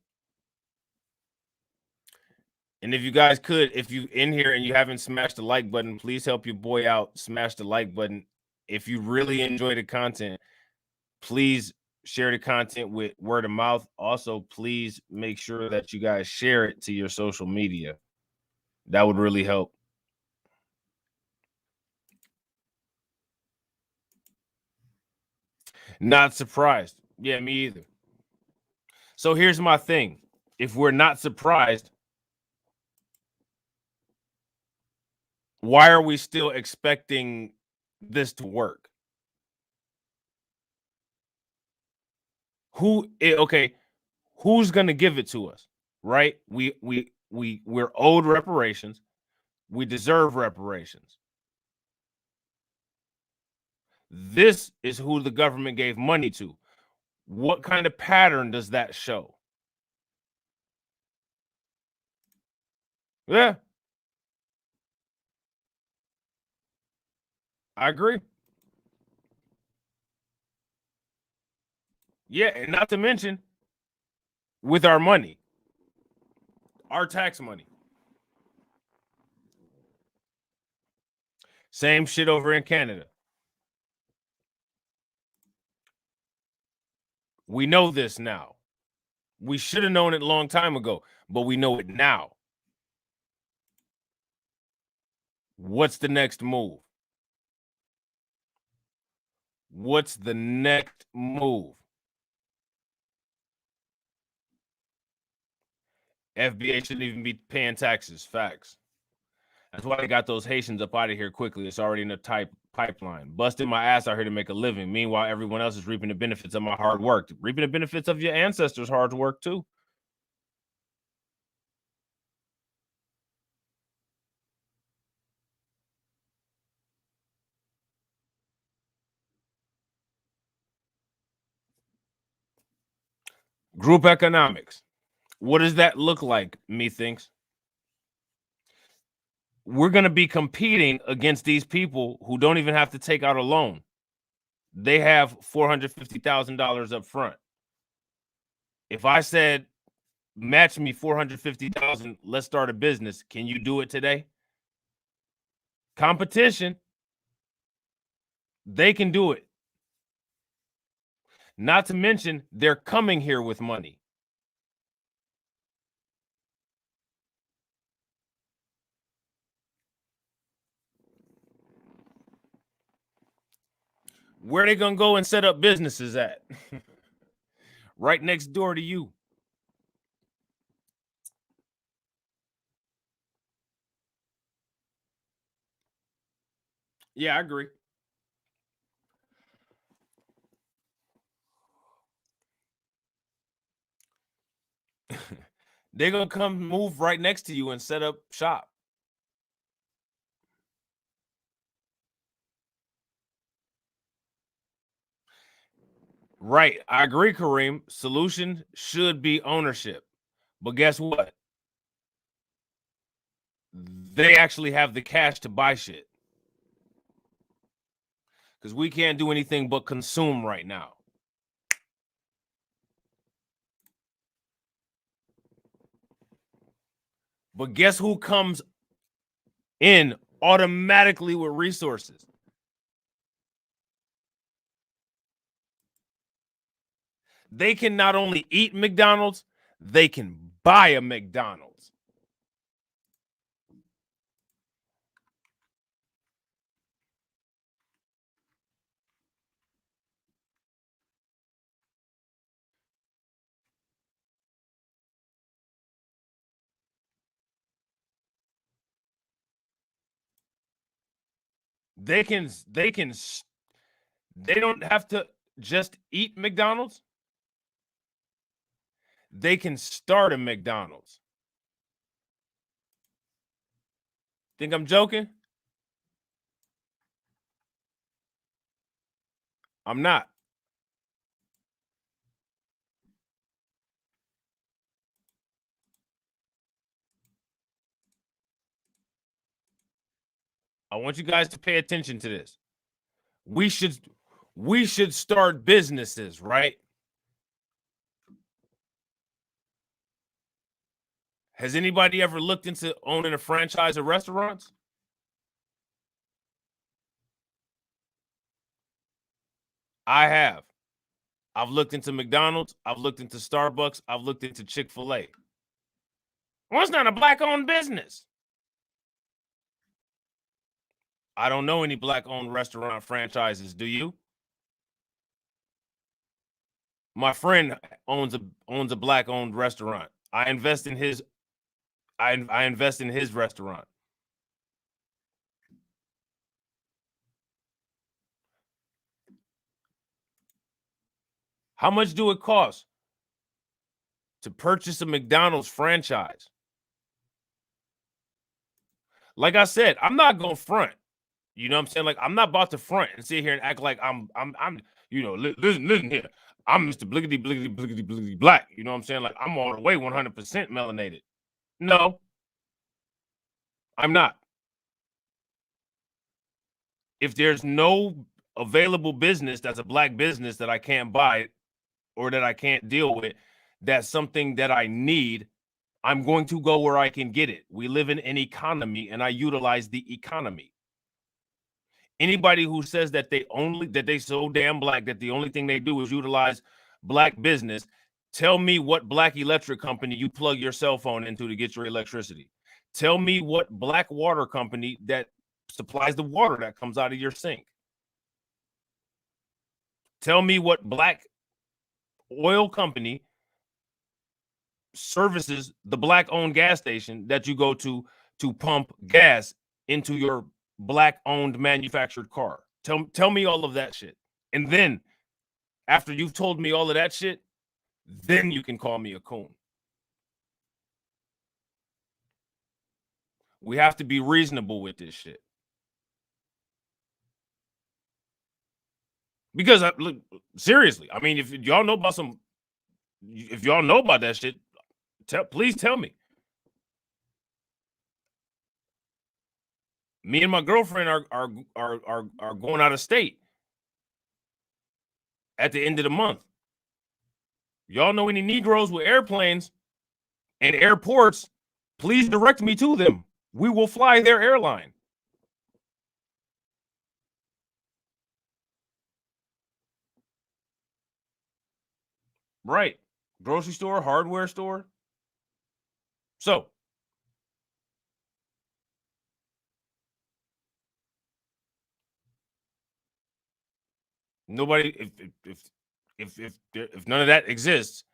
And if you guys could, if you in here and you haven't smashed the like button, please help your boy out. Smash the like button. If you really enjoy the content, please share the content with word of mouth. Also, please make sure that you guys share it to your social media. That would really help. Not surprised. Yeah, me either. So here's my thing. If we're not surprised, why are we still expecting this to work? Okay, who's gonna give it to us? Right? We're owed reparations. We deserve reparations. This is who the government gave money to. What kind of pattern does that show? Yeah, I agree. Yeah, and not to mention with our money, our tax money. Same shit over in Canada. We know this now. We should have known it a long time ago, but we know it now. What's the next move? What's the next move? FBA shouldn't even be paying taxes. Facts. That's why they got those Haitians up out of here quickly. It's already in the pipeline. Busting my ass out here to make a living. Meanwhile, everyone else is reaping the benefits of my hard work. Reaping the benefits of your ancestors' hard work too. Group economics. What does that look like, methinks? We're going to be competing against these people who don't even have to take out a loan. They have $450,000 up front. If I said, match me $450,000, let's start a business, can you do it today? Competition. They can do it. Not to mention, they're coming here with money. Where are they going to go and set up businesses at? Right next door to you. Yeah, I agree. They're going to come move right next to you and set up shop. Right. I agree, Kareem. Solution should be ownership. But guess what? They actually have the cash to buy shit. Because we can't do anything but consume right now. But guess who comes in automatically with resources? They can not only eat McDonald's, they can buy a McDonald's. They don't have to just eat McDonald's. They can start a McDonald's. Think I'm joking? I'm not. I want you guys to pay attention to this. We should start businesses, right? Has anybody ever looked into owning a franchise of restaurants? I have. I've looked into McDonald's. I've looked into Starbucks. I've looked into Chick-fil-A. Well, it's not a black-owned business. I don't know any black-owned restaurant franchises. Do you? My friend owns a black-owned restaurant. I invest in his restaurant. How much do it cost to purchase a McDonald's franchise? Like I said, I'm not going to front. You know what I'm saying? Like, I'm not about to front and sit here and act like I'm listen here. I'm Mr. Bliggity, bliggity, bliggity, bliggity black. You know what I'm saying? Like, I'm all the way 100% melanated. No, I'm not. If there's no available business that's a black business that I can't buy or that I can't deal with, that's something that I need, I'm going to go where I can get it. We live in an economy, and I utilize the economy. Anybody who says that they so damn black that the only thing they do is utilize black business, tell me what black electric company you plug your cell phone into to get your electricity. Tell me what black water company that supplies the water that comes out of your sink. Tell me what black oil company services the black-owned gas station that you go to pump gas into your black-owned manufactured car. Tell me all of that shit. And then after you've told me all of that shit, then you can call me a coon. We have to be reasonable with this shit. Because look, seriously, I mean, if y'all know about that shit, please tell me. Me and my girlfriend are going out of state at the end of the month. Y'all know any Negroes with airplanes and airports, please direct me to them. We will fly their airline. Right. Grocery store, hardware store. So, nobody, if none of that exists,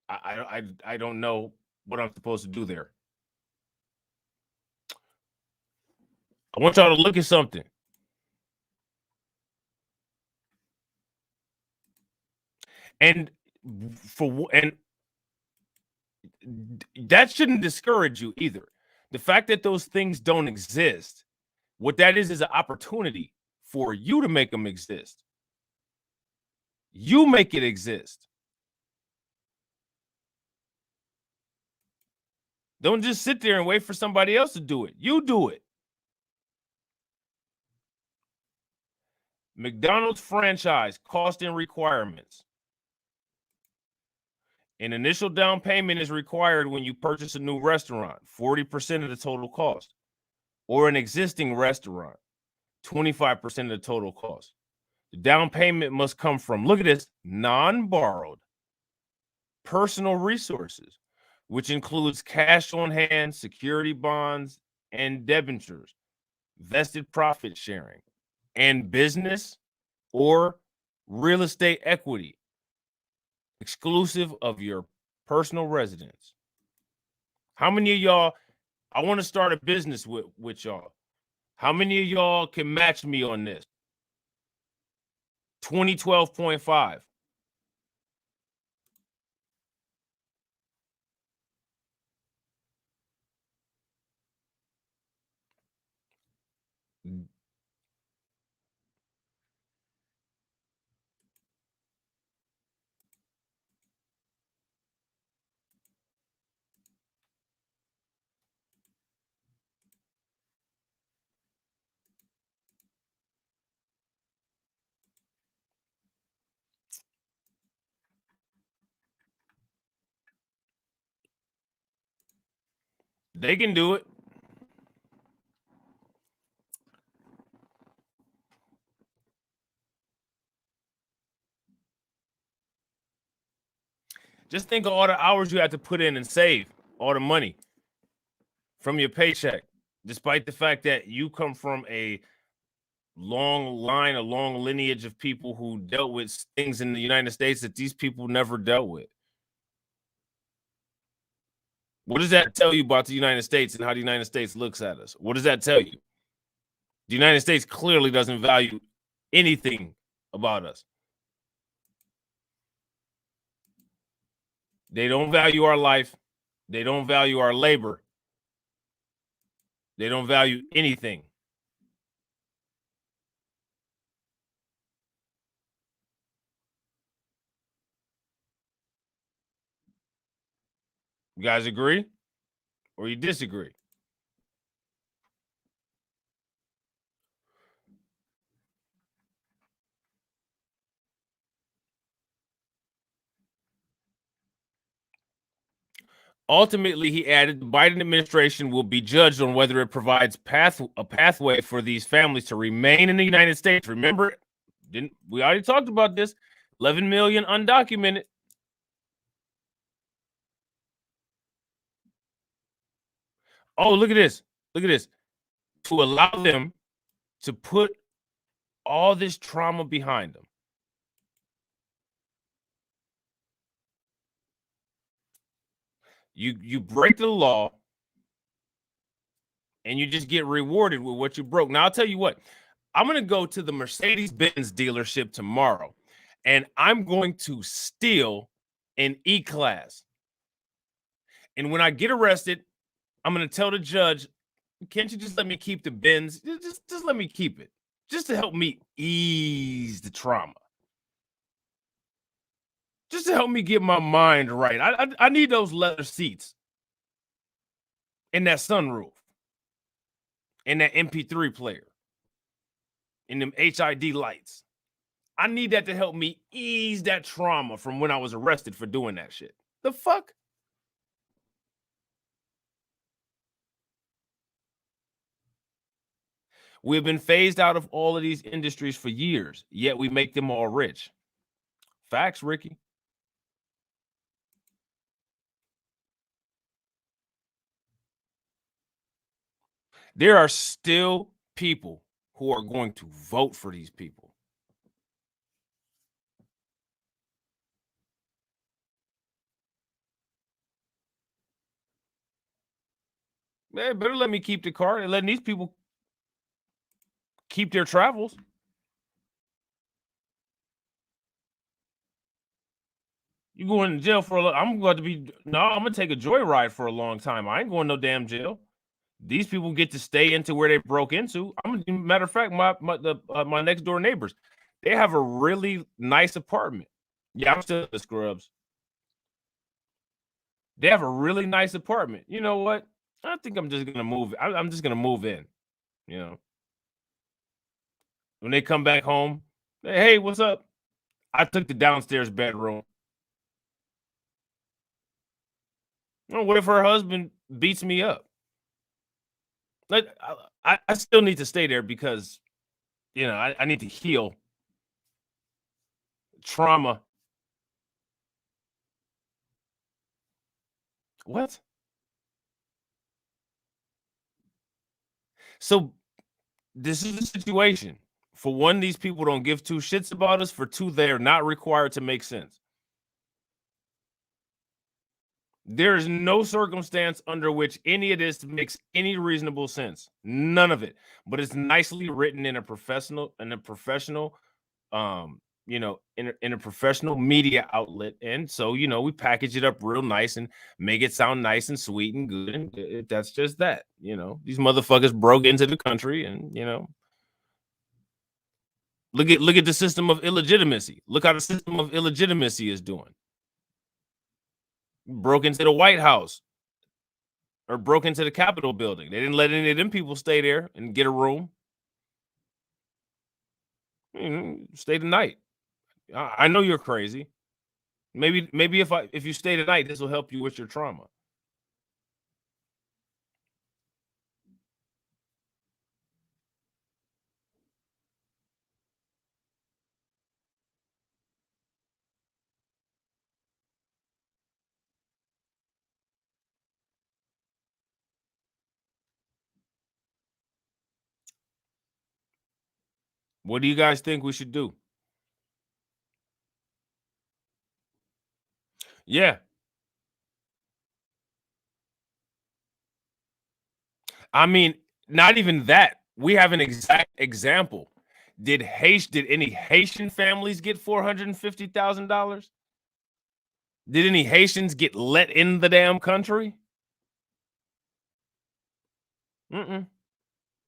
I don't know what I'm supposed to do there. I want y'all to look at something. And that shouldn't discourage you either. The fact that those things don't exist, what that is an opportunity for you to make them exist. You make it exist. Don't just sit there and wait for somebody else to do it. You do it. McDonald's franchise cost and requirements. An initial down payment is required when you purchase a new restaurant, 40% of the total cost, or an existing restaurant, 25% of the total cost. The down payment must come from, look at this, non-borrowed personal resources, which includes cash on hand, security bonds, and debentures, vested profit sharing, and business or real estate equity, exclusive of your personal residence. How many of y'all, I want to start a business with y'all. How many of y'all can match me on this? 2012.5. They can do it. Just think of all the hours you have to put in and save, all the money from your paycheck, despite the fact that you come from a long line, a long lineage of people who dealt with things in the United States that these people never dealt with. What does that tell you about the United States and how the United States looks at us? What does that tell you? The United States clearly doesn't value anything about us. They don't value our life. They don't value our labor. They don't value anything. You guys agree or you disagree? Ultimately, he added, the Biden administration will be judged on whether it provides a pathway for these families to remain in the United States. Remember, we already talked about this? 11 million undocumented. Oh, look at this. Look at this. To allow them to put all this trauma behind them. You break the law and you just get rewarded with what you broke. Now, I'll tell you what. I'm going to go to the Mercedes-Benz dealership tomorrow, and I'm going to steal an E-Class. And when I get arrested, I'm going to tell the judge, can't you just let me keep the Benz? Just let me keep it, just to help me ease the trauma. Just to help me get my mind right. I need those leather seats and that sunroof and that MP3 player and them HID lights. I need that to help me ease that trauma from when I was arrested for doing that shit. The fuck? We've been phased out of all of these industries for years, yet we make them all rich. Facts, Ricky. There are still people who are going to vote for these people. Man, better let me keep the car and letting these people keep their travels. You going to jail for I'm going to be, no, I'm going to take a joyride for a long time. I ain't going no damn jail. These people get to stay into where they broke into. Matter of fact, my next door neighbors, they have a really nice apartment. Yeah, I'm still the scrubs. They have a really nice apartment. You know what? I think I'm just gonna move. I'm just gonna move in. You know, when they come back home, hey, what's up? I took the downstairs bedroom. Oh, what if her husband beats me up? Like, I still need to stay there because, you know, I need to heal trauma. What? So this is the situation. For one, these people don't give two shits about us. For two, they are not required to make sense. There is no circumstance under which any of this makes any reasonable sense. None of it. But it's nicely written in a professional, you know, in a professional media outlet. And so, you know, we package it up real nice and make it sound nice and sweet and good. And that's just that. You know, these motherfuckers broke into the country and, you know, look at the system of illegitimacy. Look how the system of illegitimacy is doing. Broke into the White House or broke into the Capitol building. They didn't let any of them people stay there and get a room. Stay the night. I know you're crazy. Maybe if you stay tonight, this will help you with your trauma. What do you guys think we should do? Yeah. I mean, not even that. We have an exact example. Did any Haitian families get $450,000? Did any Haitians get let in the damn country? Mm-mm.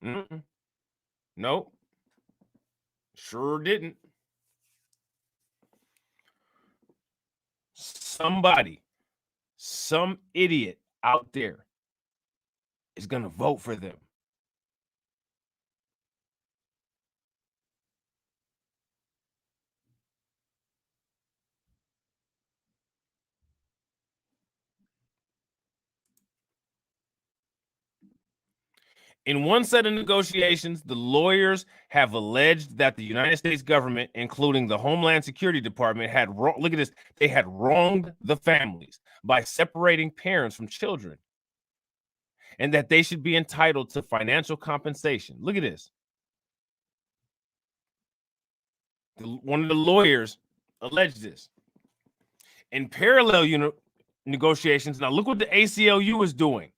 Mm-mm. Nope. Sure didn't. Somebody, some idiot out there is going to vote for them. In one set of negotiations, the lawyers have alleged that the United States government, including the Homeland Security Department, look at this, they had wronged the families by separating parents from children, and that they should be entitled to financial compensation. Look at this. One of the lawyers alleged this. In parallel negotiations, now look what the ACLU is doing.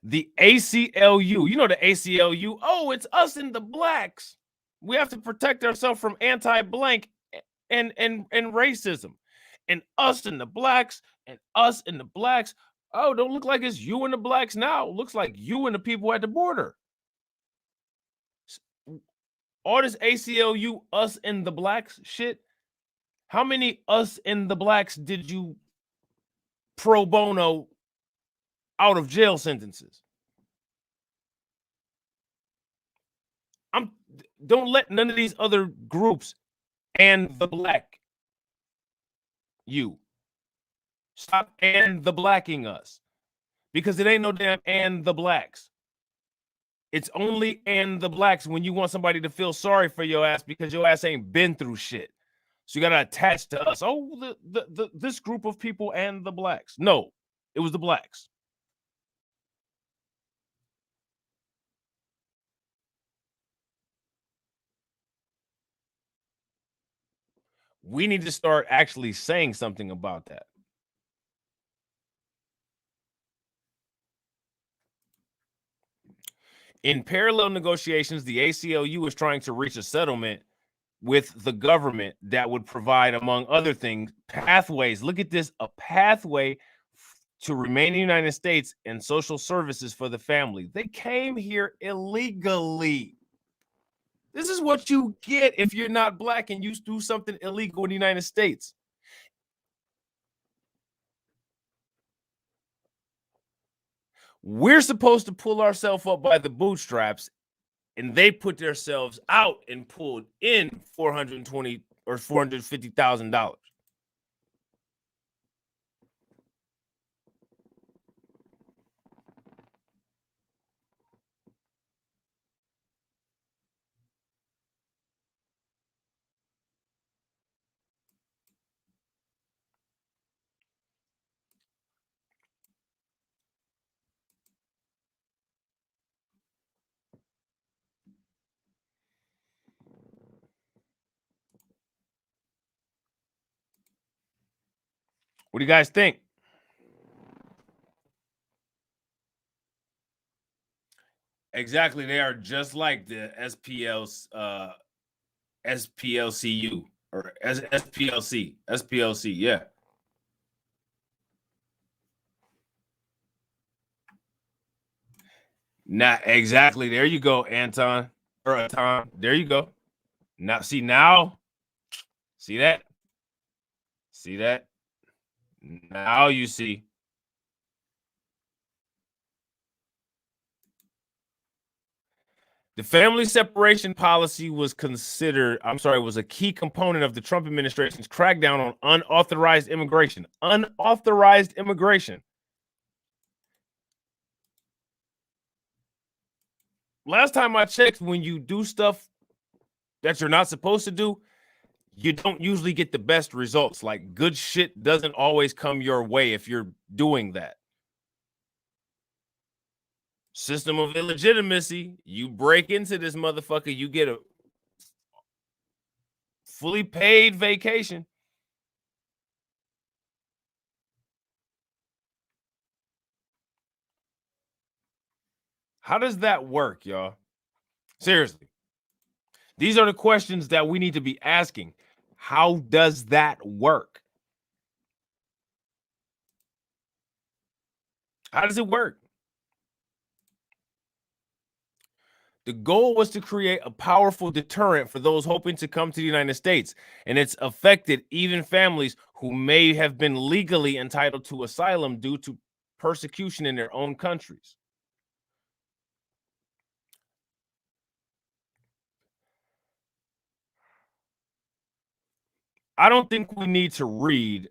The ACLU, you know the ACLU, oh, it's us and the blacks. We have to protect ourselves from anti-blank and racism. And us and the blacks and us and the blacks. Oh, don't look like it's you and the blacks now. It looks like you and the people at the border. All this ACLU, us and the blacks shit. How many us and the blacks did you pro bono out of jail sentences? Don't let none of these other groups and the black you stop and the blacking us, because it ain't no damn and the blacks. It's only and the blacks when you want somebody to feel sorry for your ass because your ass ain't been through shit. So you gotta attach to us. Oh, this group of people and the blacks. No, it was the blacks. We need to start actually saying something about that. In parallel negotiations, the ACLU is trying to reach a settlement with the government that would provide, among other things, pathways. Look at this, a pathway to remain in the United States and social services for the family. They came here illegally. This is what you get if you're not black and you do something illegal in the United States. We're supposed to pull ourselves up by the bootstraps, and they put themselves out and pulled in $420,000 or $450,000. What do you guys think? Exactly, they are just like the SPLCU or SPLC, yeah. Not exactly. There you go, Anton or Anton. There you go. Now, see that? See that? Now you see. The family separation policy was a key component of the Trump administration's crackdown on unauthorized immigration. Unauthorized immigration. Last time I checked, when you do stuff that you're not supposed to do, you don't usually get the best results. Like, good shit doesn't always come your way if you're doing that. System of illegitimacy. You break into this motherfucker, you get a fully paid vacation. How does that work, y'all? Seriously. These are the questions that we need to be asking. How does that work? How does it work? The goal was to create a powerful deterrent for those hoping to come to the United States, and it's affected even families who may have been legally entitled to asylum due to persecution in their own countries. I don't think we need to read.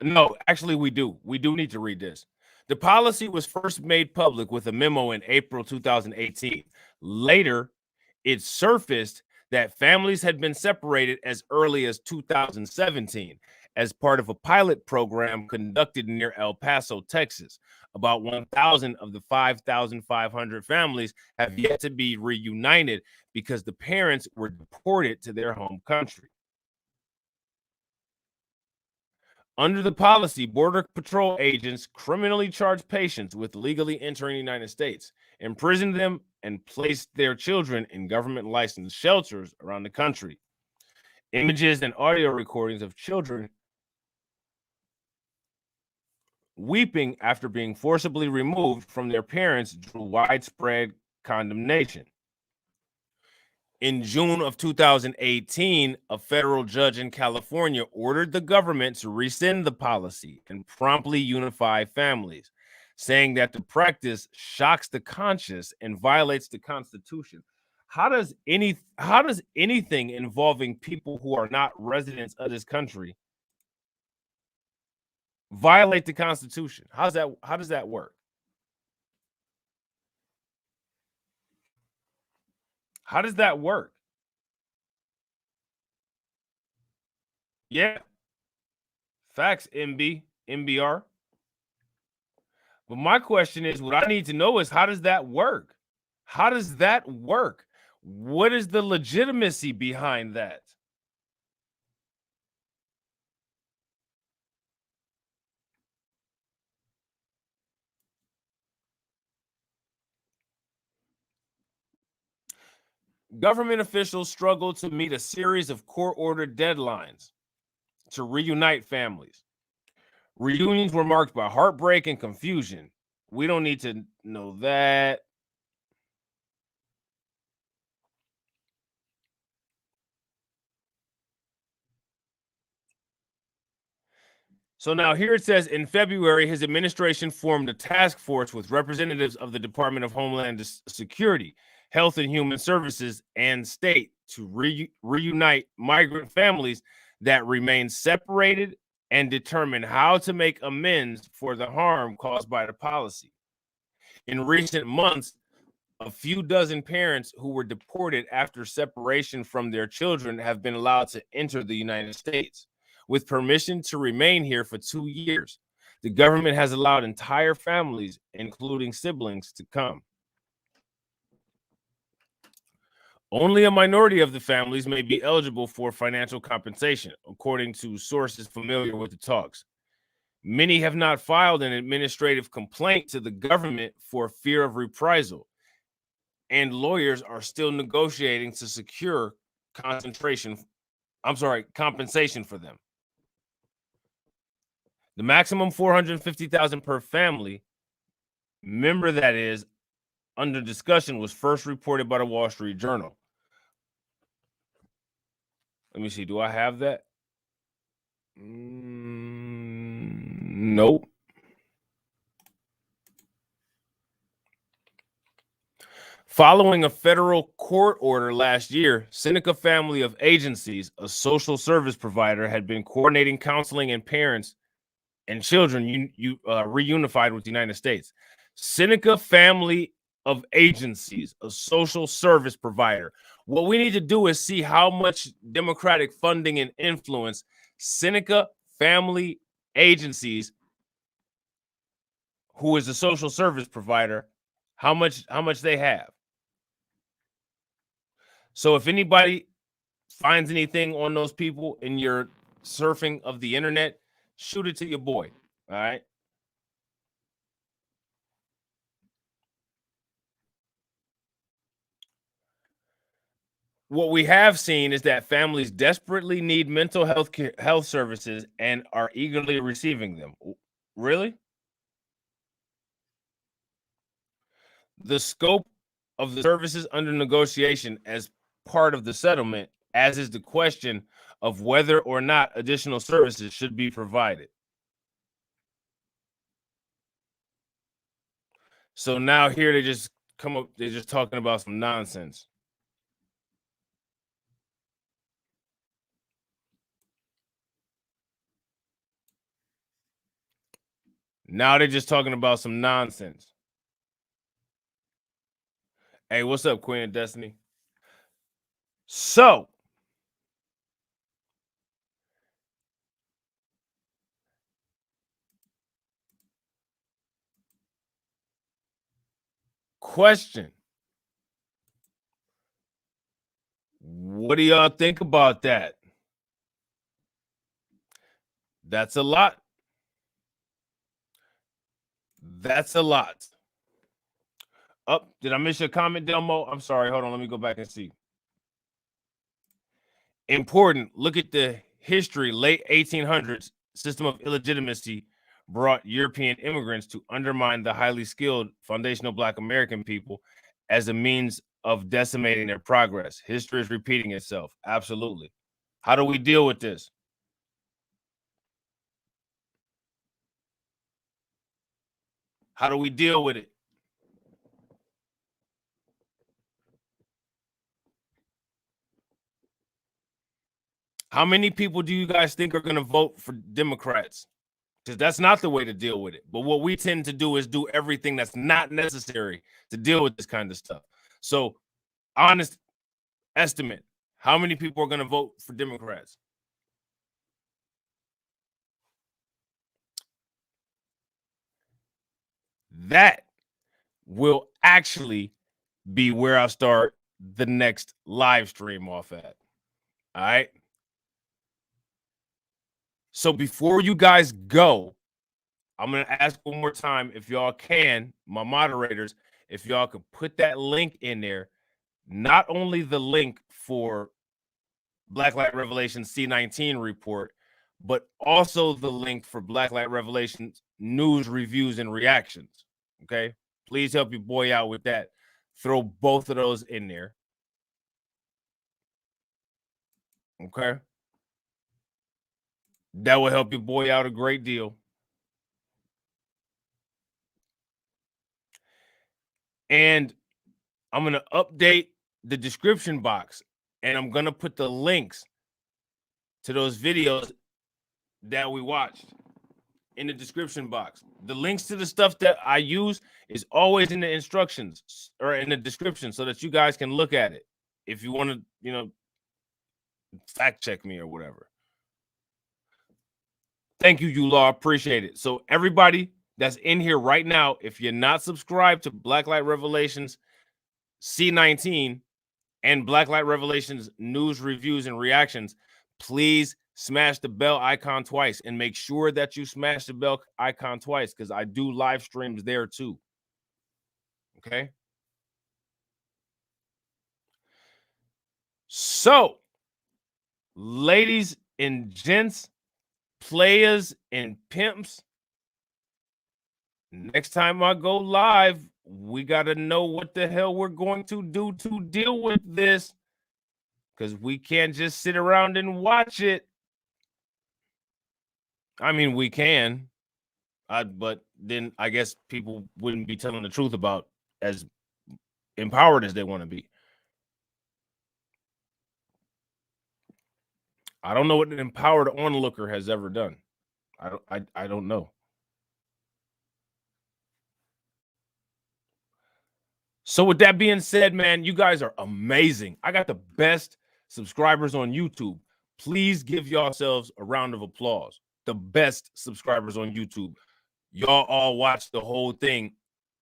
No, actually, we do. We do need to read this. The policy was first made public with a memo in April 2018. Later, it surfaced that families had been separated as early as 2017 as part of a pilot program conducted near El Paso, Texas. About 1,000 of the 5,500 families have yet to be reunited because the parents were deported to their home country. Under the policy, Border Patrol agents criminally charge patients with legally entering the United States, imprison them, and place their children in government licensed shelters around the country. Images and audio recordings of children weeping after being forcibly removed from their parents drew widespread condemnation. In June of 2018, a federal judge in California ordered the government to rescind the policy and promptly unify families, saying that the practice shocks the conscience and violates the Constitution. How does anything involving people who are not residents of this country violate the Constitution? How does that work? How does that work? Yeah. Facts, MBR. But my question is, what I need to know is, how does that work? How does that work? What is the legitimacy behind that? Government officials struggle to meet a series of court-ordered deadlines to reunite families. Reunions were marked by heartbreak and confusion. We don't need to know that. So now here it says, in February, his administration formed a task force with representatives of the Department of Homeland Security, Health and Human Services, and state to reunite migrant families that remain separated and determine how to make amends for the harm caused by the policy. In recent months, a few dozen parents who were deported after separation from their children have been allowed to enter the United States with permission to remain here for 2 years. The government has allowed entire families, including siblings, to come. Only a minority of the families may be eligible for financial compensation, according to sources familiar with the talks. Many have not filed an administrative complaint to the government for fear of reprisal, and lawyers are still negotiating to secure compensation for them. The maximum $450,000 per family member that is under discussion was first reported by the Wall Street Journal. Let me see. Do I have that? Nope. Following a federal court order last year, Seneca Family of Agencies, a social service provider, had been coordinating counseling and parents and children reunified with the United States. Seneca Family of Agencies, a social service provider. What we need to do is see how much Democratic funding and influence Seneca Family Agencies, who is a social service provider, how much they have. So if anybody finds anything on those people in your surfing of the internet, shoot it to your boy. All right. What we have seen is that families desperately need mental health services and are eagerly receiving them. Really? the scope of the services under negotiation as part of the settlement, as is the question of whether or not additional services should be provided. So now here they just come up, they're just talking about some nonsense. Now they're just talking about some nonsense. Hey, what's up, Queen of Destiny? So, question. What do y'all think about that? That's a lot. That's a lot. Oh, did I miss your comment, Delmo? I'm sorry. Hold on. Let me go back and see. Important. Look at the history. Late 1800s system of illegitimacy brought European immigrants to undermine the highly skilled foundational Black American people as a means of decimating their progress. History is repeating itself. Absolutely. How do we deal with this? How do we deal with it? How many people do you guys think are going to vote for Democrats? Because that's not the way to deal with it. But what we tend to do is do everything that's not necessary to deal with this kind of stuff. So, honest estimate, how many people are going to vote for Democrats? That will actually be where I start the next live stream off at. All right. So before you guys go, I'm going to ask one more time if y'all can, my moderators, if y'all could put that link in there, not only the link for Blacklight Revelations C19 report, but also the link for Blacklight Revelations news, reviews, and reactions. Okay. Please help your boy out with that. Throw both of those in there. Okay. That will help your boy out a great deal. And I'm going to update the description box, and I'm going to put the links to those videos that we watched in the description box. The links to the stuff that I use is always in the instructions or in the description so that you guys can look at it if you want to, you know, fact check me or whatever. Thank you, Yula. Appreciate it. So everybody that's in here right now, if you're not subscribed to Blacklight Revelations C19 and Blacklight Revelations news, reviews, and reactions, please smash the bell icon twice and make sure that you smash the bell icon twice because I do live streams there too. Okay. So, ladies and gents, players and pimps, next time I go live, we got to know what the hell we're going to do to deal with this because we can't just sit around and watch it. I mean, we can, but then I guess people wouldn't be telling the truth about as empowered as they want to be. I don't know what an empowered onlooker has ever done. I don't know. So with that being said, man, you guys are amazing. I got the best subscribers on YouTube. Please give yourselves a round of applause. The best subscribers on YouTube. Y'all all watched the whole thing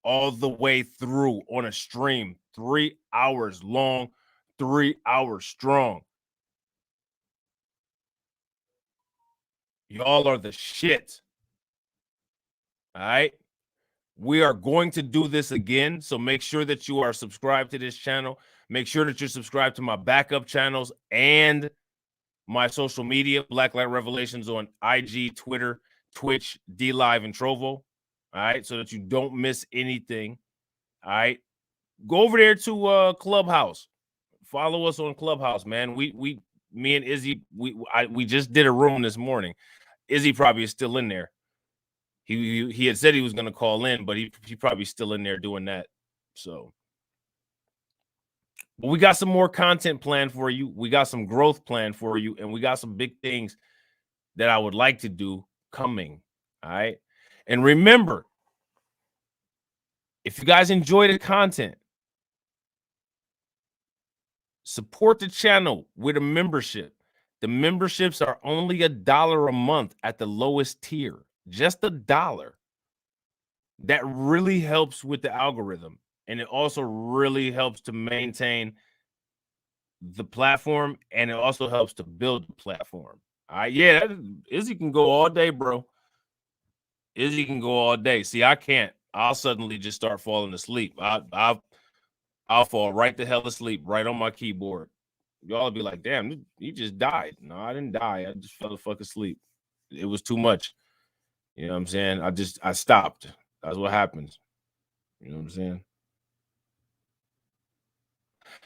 all the way through on a stream. 3 hours long, 3 hours strong. Y'all are the shit. All right. We are going to do this again. So make sure that you are subscribed to this channel. Make sure that you're subscribed to my backup channels and my social media, Blacklight Revelations on IG, Twitter, Twitch, DLive, and Trovo. All right. So that you don't miss anything. All right. Go over there to Clubhouse. Follow us on Clubhouse, man. Me and Izzy, we just did a room this morning. Izzy probably is still in there. He had said he was gonna call in, but he probably still in there doing that. So, but we got some more content planned for you. We got some growth planned for you, and we got some big things that I would like to do coming. All right. And remember, if you guys enjoy the content, support the channel with a membership. The memberships are only $1 a month at the lowest tier, just $1. That really helps with the algorithm. And it also really helps to maintain the platform, and it also helps to build the platform. All right. Yeah, Izzy can go all day, bro. Izzy can go all day. See, I can't. I'll suddenly just start falling asleep. I'll fall right the hell asleep right on my keyboard. Y'all be like, damn, he just died. No, I didn't die. I just fell the fuck asleep. It was too much. You know what I'm saying? I stopped. That's what happens. You know what I'm saying?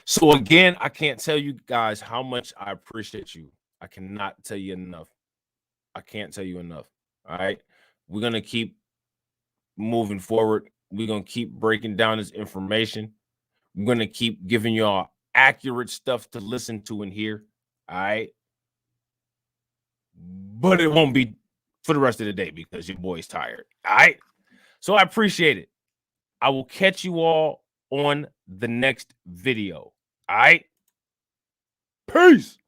So again, I can't tell you guys how much I appreciate you. I cannot tell you enough. I can't tell you enough. All right. We're going to keep moving forward. We're going to keep breaking down this information. We're going to keep giving y'all accurate stuff to listen to and hear. All right. But it won't be for the rest of the day because your boy's tired. All right. So I appreciate it. I will catch you all on the next video. All right. Peace.